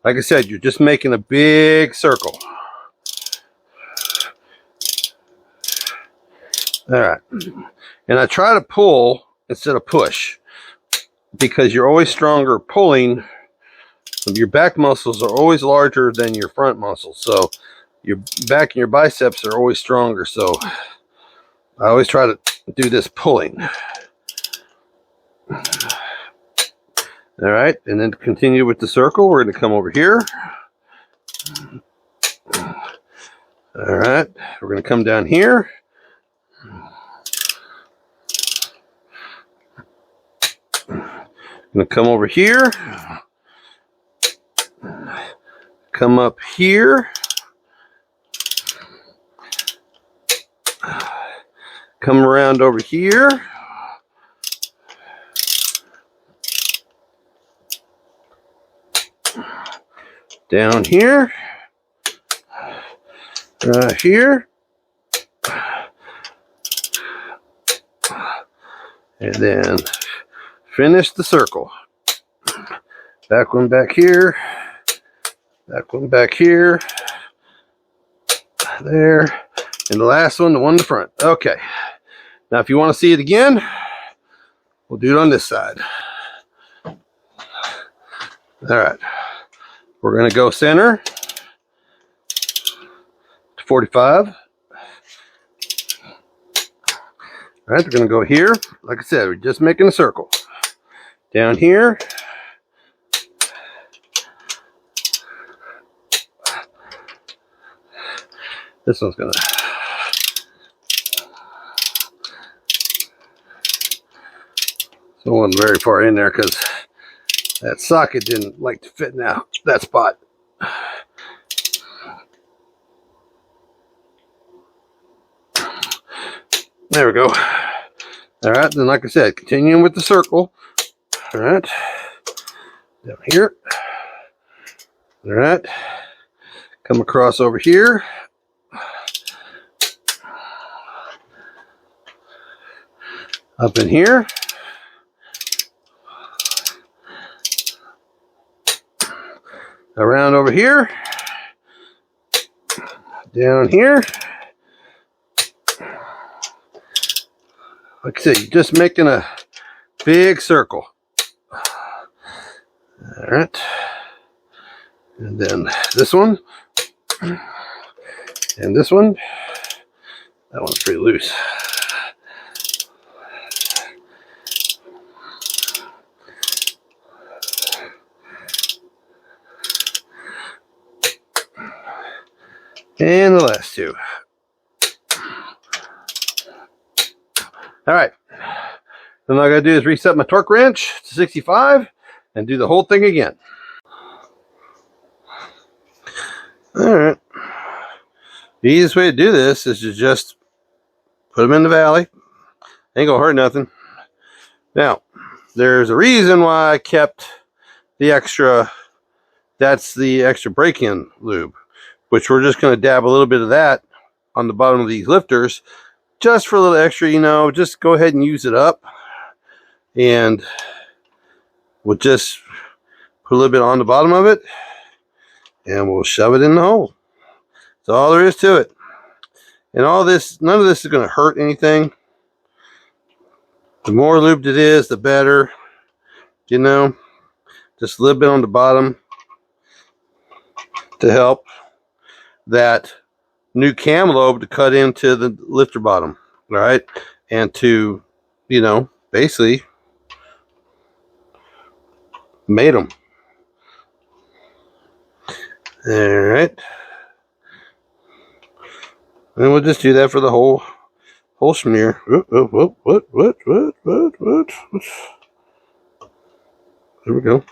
Like I said, you're just making a big circle. All right. And I try to pull instead of push, because you're always stronger pulling. Your back muscles are always larger than your front muscles. So your back and your biceps are always stronger. So I always try to do this pulling. All right. And then to continue with the circle, we're going to come over here. All right. We're going to come down here. Gonna come over here, come up here, come around over here, down here, here, and then finish the circle. Back one back here, back one back here, there, and the last one, the one in the front. Okay, now if you want to see it again, we'll do it on this side. All right, we're going to go center to 45. All right, we're going to go here. Like I said, we're just making a circle. Down here. This one's going to... It wasn't very far in there because that socket didn't like to fit in that spot. There we go. All right, then like I said, continuing with the circle. All right, down here. All right, come across over here. Up in here. Around over here. Down here. Like I said, you're just making a big circle. All right. And then this one. And this one. That one's pretty loose. And the last two. All right. Then all I gotta do is reset my torque wrench to 65 and do the whole thing again. All right. The easiest way to do this is to just put them in the valley. Ain't gonna hurt nothing. Now, there's a reason why I kept the extra, that's the extra break-in lube, which we're just gonna dab a little bit of that on the bottom of these lifters, just for a little extra, you know, just go ahead and use it up. And we'll just put a little bit on the bottom of it and we'll shove it in the hole. That's all there is to it. And all this, none of this is going to hurt anything. The more lubed it is, the better. You know, just a little bit on the bottom to help that new cam lobe to cut into the lifter bottom. All right. And to, you know, basically mate them. All right. And we'll just do that for the whole smear. What? There we go.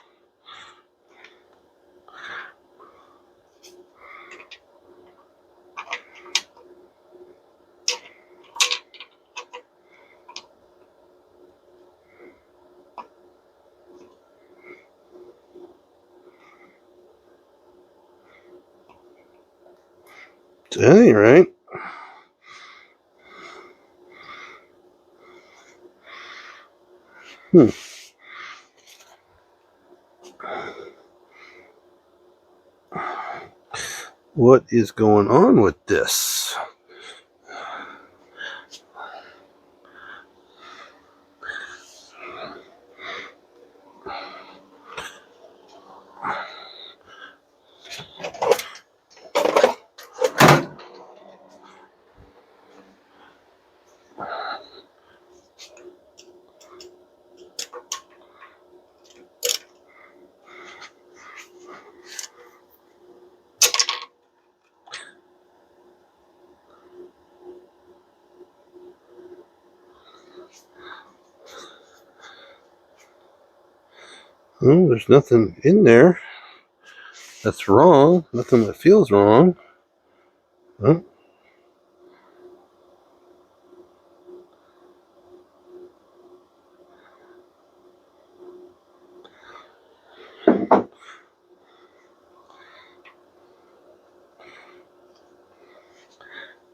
At any rate, what is going on with this? Oh, there's nothing in there that's wrong. Nothing that feels wrong. Huh?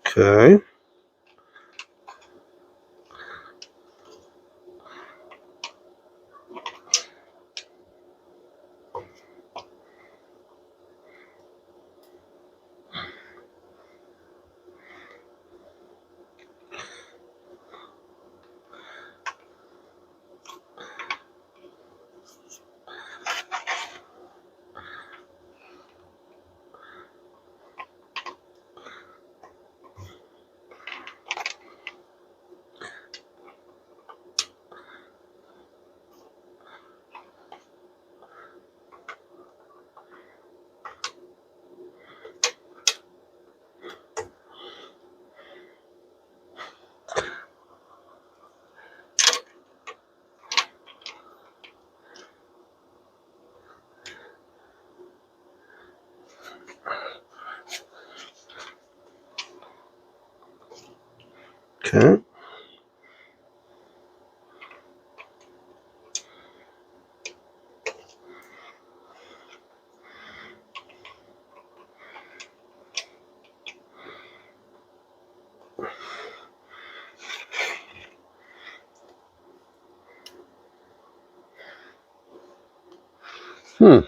Okay. Okay. Hmm.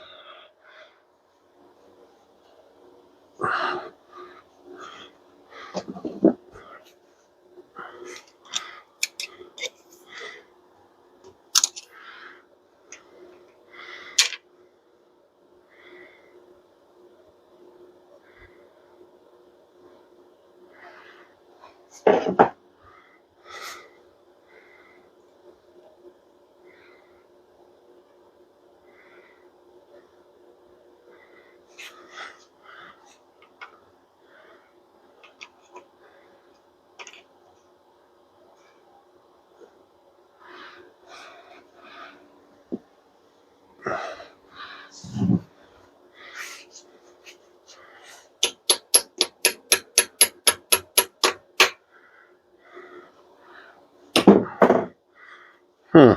Hmm.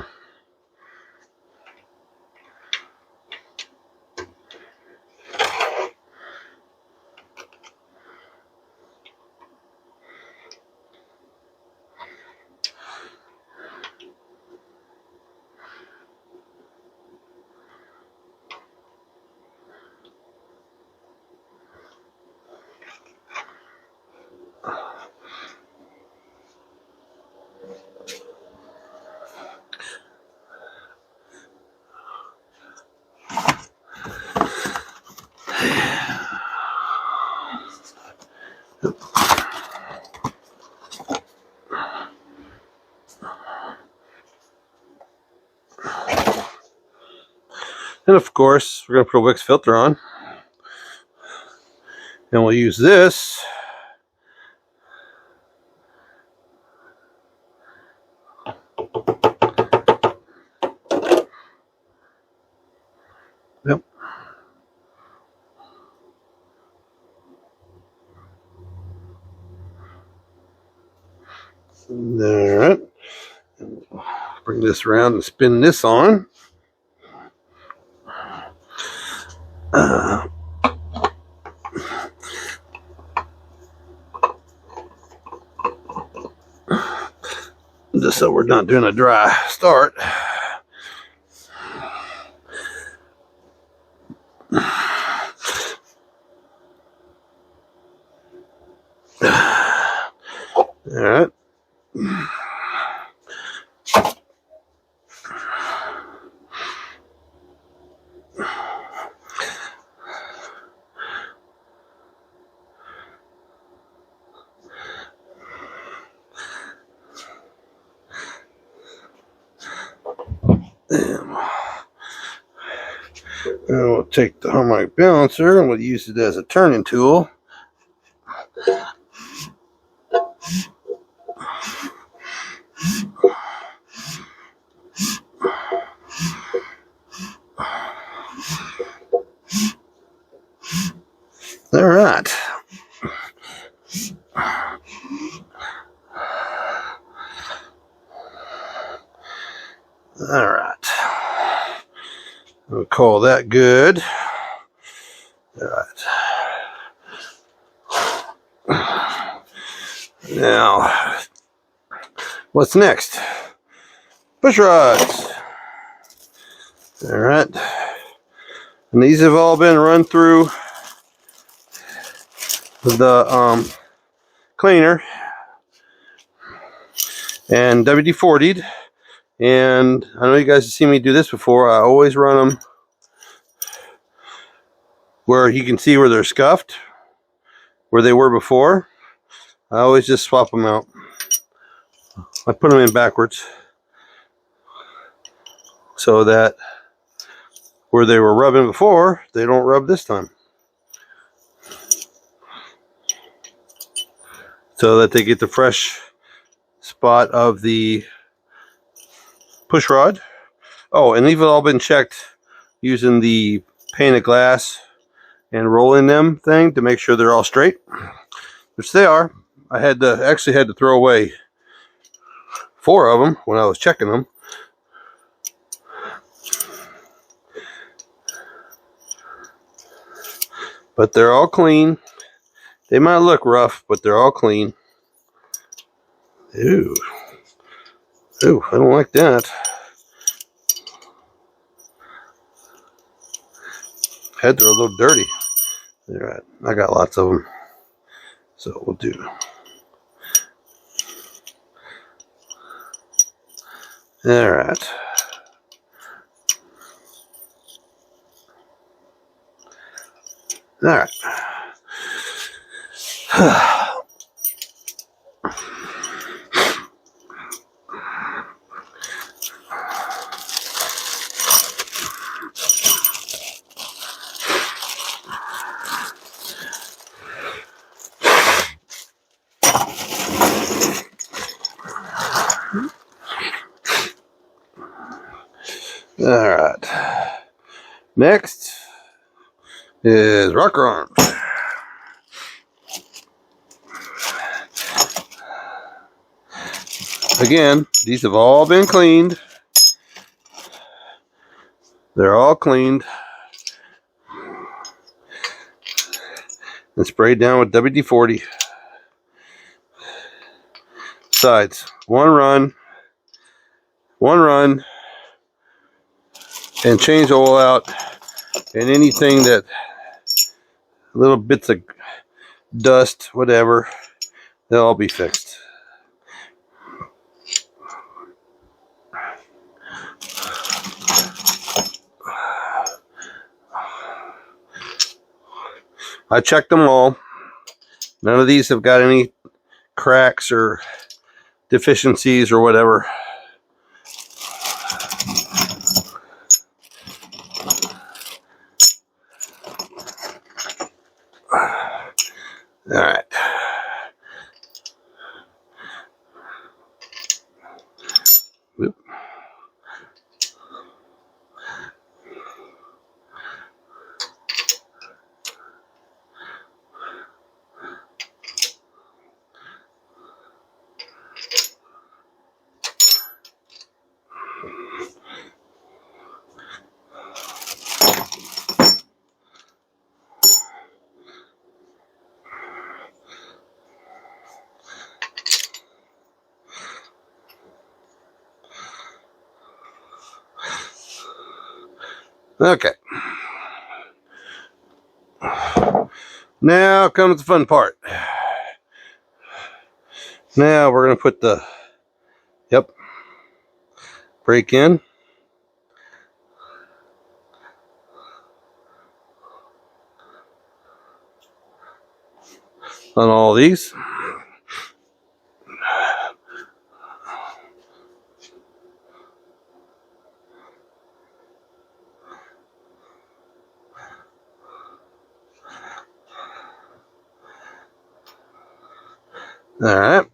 And of course, we're going to put a Wix filter on. And we'll use this yep. Alright. Bring this around and spin this on. Just so we're not doing a dry start. Alright. And we'll take the harmonic balancer and we'll use it as a turning tool. We'll call that good. All right. Now, what's next? Push rods. All right. And these have all been run through the cleaner and WD-40'd. And I know you guys have seen me do this before. I always run them where you can see where they're scuffed, where they were before. I always just swap them out. I put them in backwards so that where they were rubbing before, they don't rub this time. So that they get the fresh spot of the push rod. Oh, and these have all been checked using the pane of glass and rolling them thing to make sure they're all straight, which they are. I actually had to throw away 4 of them when I was checking them. But they're all clean. They might look rough, but they're all clean. Ooh. Ooh, I don't like that. Heads are a little dirty. All right, I got lots of them. So we'll do. All right. All right. All right. Next is rocker arms. Again, these have all been cleaned. They're all cleaned and sprayed down with WD-40. Sides, one run, and change oil out, and anything that little bits of dust, whatever, they'll all be fixed. I checked them all. None of these have got any cracks or deficiencies or whatever. All right. Whoop. Okay. Now comes the fun part. Now we're going to put the brake in. On all these. All right.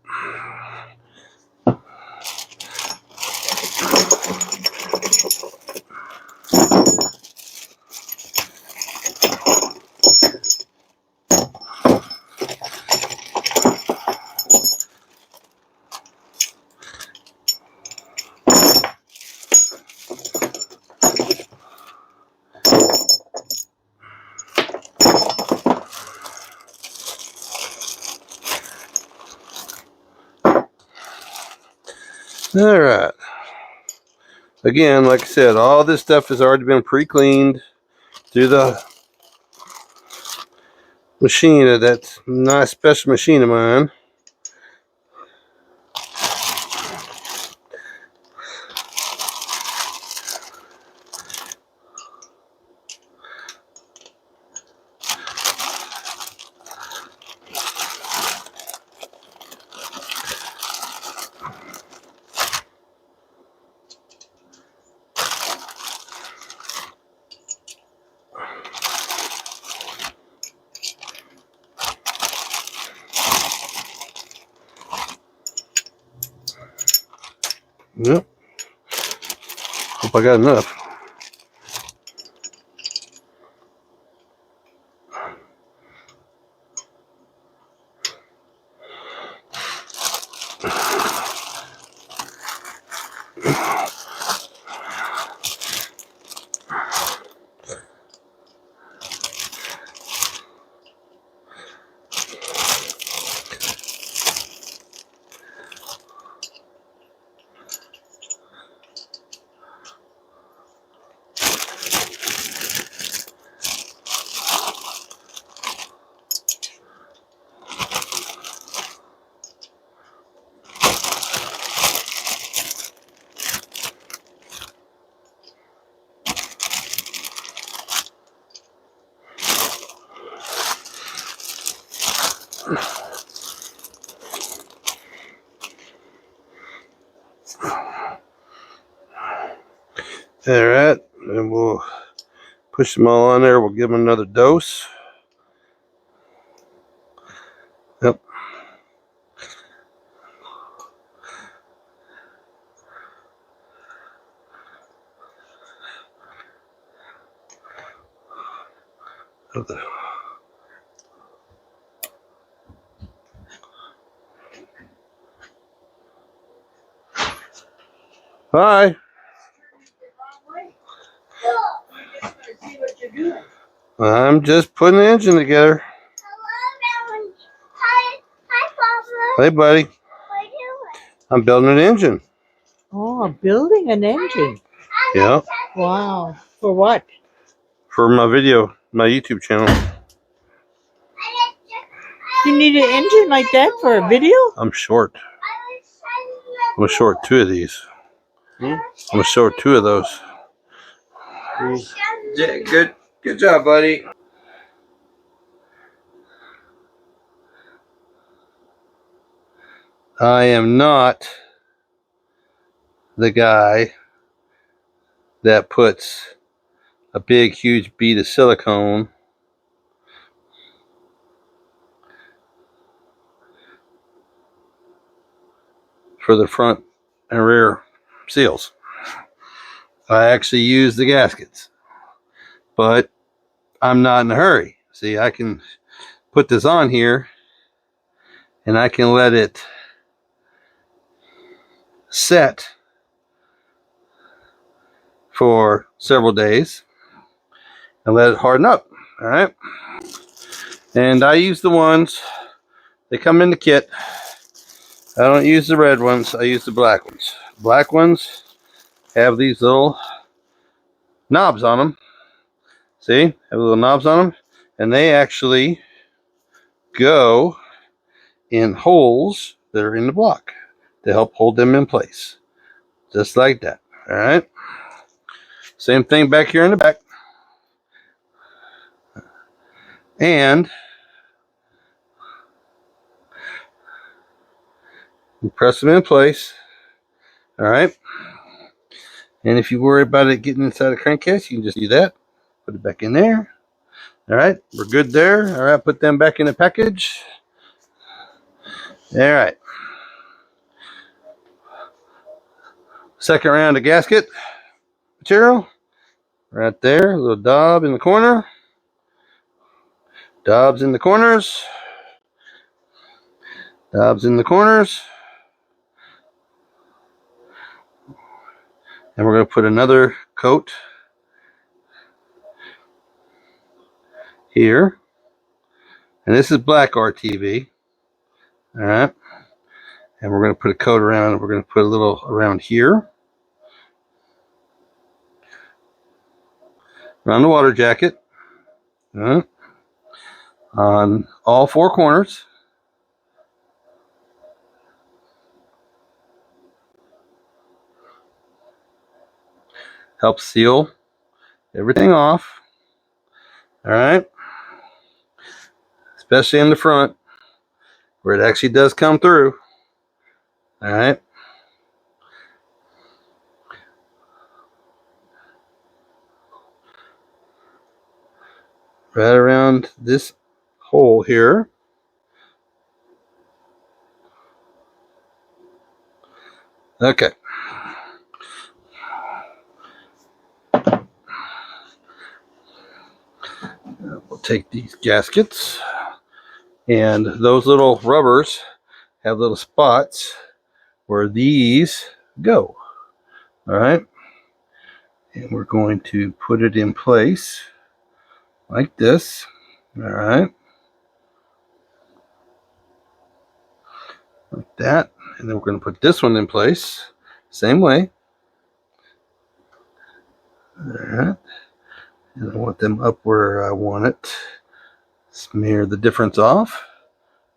All right. Again, like I said, all this stuff has already been pre-cleaned through the machine. That's a nice special machine of mine. Yep. Hope I got enough. All right, and we'll push them all on there. We'll give them another dose. Yep. Hi. I'm just putting the engine together. Hey, buddy. I'm building an engine. Oh, building an engine. Yeah. Wow. For what? For my video, my YouTube channel. You need an engine like that for a video? I'm short. I'm gonna short 2 of these. I'm gonna short 2 of those. Yeah, good job, buddy. I am not the guy that puts a big, huge bead of silicone for the front and rear seals. I actually use the gaskets, but I'm not in a hurry. See, I can put this on here and I can let it set for several days and let it harden up. All right. And I use the ones, they come in the kit. I don't use the red ones, I use the black ones. Black ones have these little knobs on them. See, have little knobs on them, and they actually go in holes that are in the block to help hold them in place. Just like that. All right. Same thing back here in the back. And you press them in place. All right. And if you worry about it getting inside the crankcase, you can just do that. Put it back in there. All right. We're good there. All right. Put them back in the package. All right. Second round of gasket material. Right there. A little daub in the corner. Daubs in the corners. Daubs in the corners. And we're going to put another coat here. And this is black RTV. All right. And we're going to put a coat around. We're going to put a little around here. Around the water jacket. On all four corners. Helps seal everything off. Alright. Especially in the front, where it actually does come through. Alright. Right around this hole here. Okay. We'll take these gaskets, and those little rubbers have little spots where these go. All right. And we're going to put it in place like this. All right. Like that. And then we're going to put this one in place. Same way. All right. And I want them up where I want it. Smear the difference off.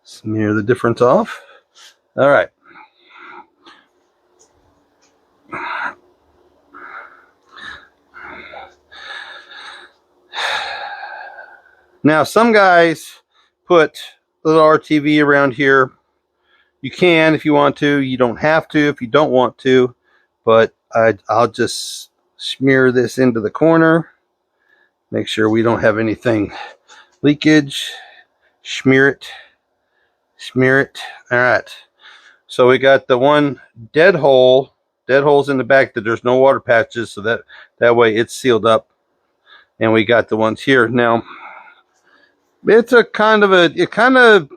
Smear the difference off. All right. Now, some guys put a little RTV around here. You can if you want to. You don't have to if you don't want to. But I'll just smear this into the corner. Make sure we don't have anything leakage. Smear it. Smear it. All right. So we got the one dead holes in the back that there's no water patches, so that way it's sealed up. And we got the ones here. Now, it's kind of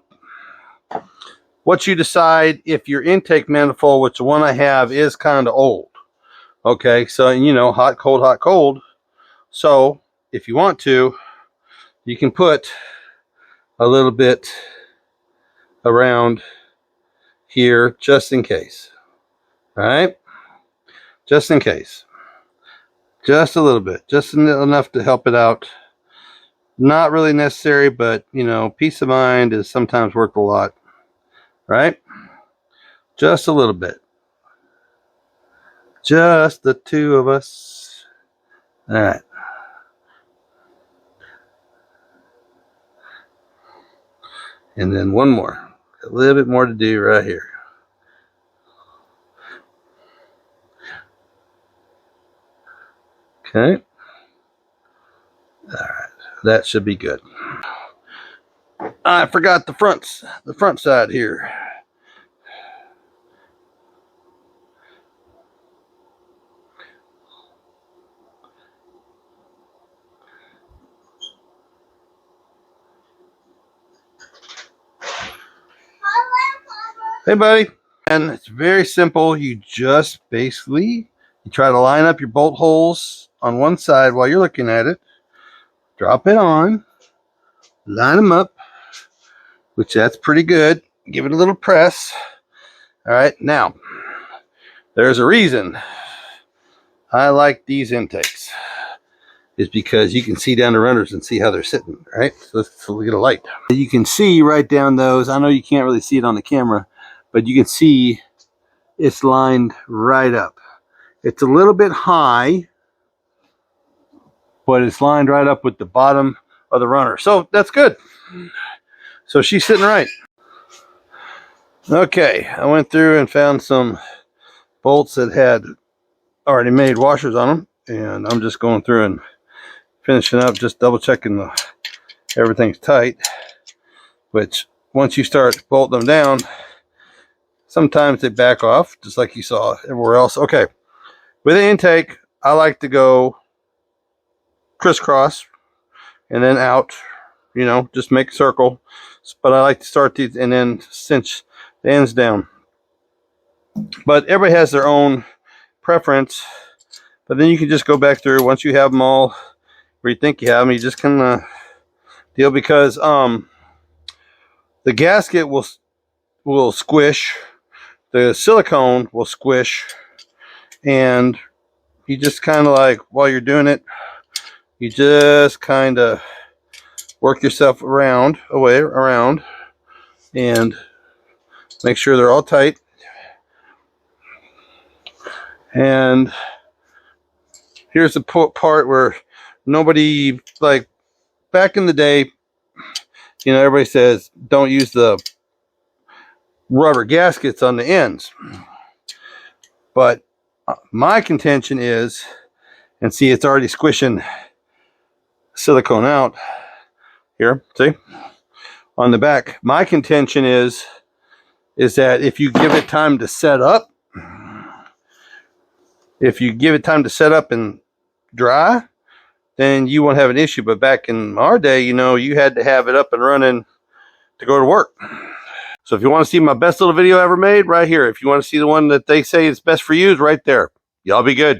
what you decide if your intake manifold, which the one I have is kind of old. Okay, so you know, hot, cold, hot, cold. So if you want to, you can put a little bit around here just in case. All right, just in case. Just a little bit, just enough to help it out. Not really necessary, but you know, peace of mind is sometimes worth a lot, right? Just a little bit. Just the two of us. All right. And then one more. A little bit more to do right here. Okay. All right. That should be good. I forgot the front side here. Hey, buddy. And it's very simple. You just basically, you try to line up your bolt holes on one side while you're looking at it. Drop it on. Line them up, which that's pretty good. Give it a little press. All right. Now, there's a reason I like these intakes. Is because you can see down the runners and see how they're sitting, right? So let's look at a light. You can see right down those. I know you can't really see it on the camera, but you can see it's lined right up. It's a little bit high, but it's lined right up with the bottom of the runner. So that's good. So she's sitting right. Okay, I went through and found some bolts that had already made washers on them, and I'm just going through and finishing up, just double checking everything's tight, which once you start bolting them down, sometimes they back off, just like you saw everywhere else. Okay, with the intake, I like to go crisscross and then out, you know, just make a circle. But I like to start these and then cinch the ends down. But everybody has their own preference. But then you can just go back through once you have them all where you think you have them. You just kind of deal, because the gasket will squish the silicone will squish, and you just kind of like, while you're doing it, you just kind of work yourself around, and make sure they're all tight. And here's the part where nobody, like back in the day, you know, everybody says don't use the rubber gaskets on the ends. But my contention is, and see, it's already squishing silicone out here, see, on the back. My contention is that if you give it time to set up, and dry, then you won't have an issue. But back in our day, you know, you had to have it up and running to go to work. So if you want to see my best little video ever made, right here. If you want to see the one that they say is best for you, is right there. Y'all be good.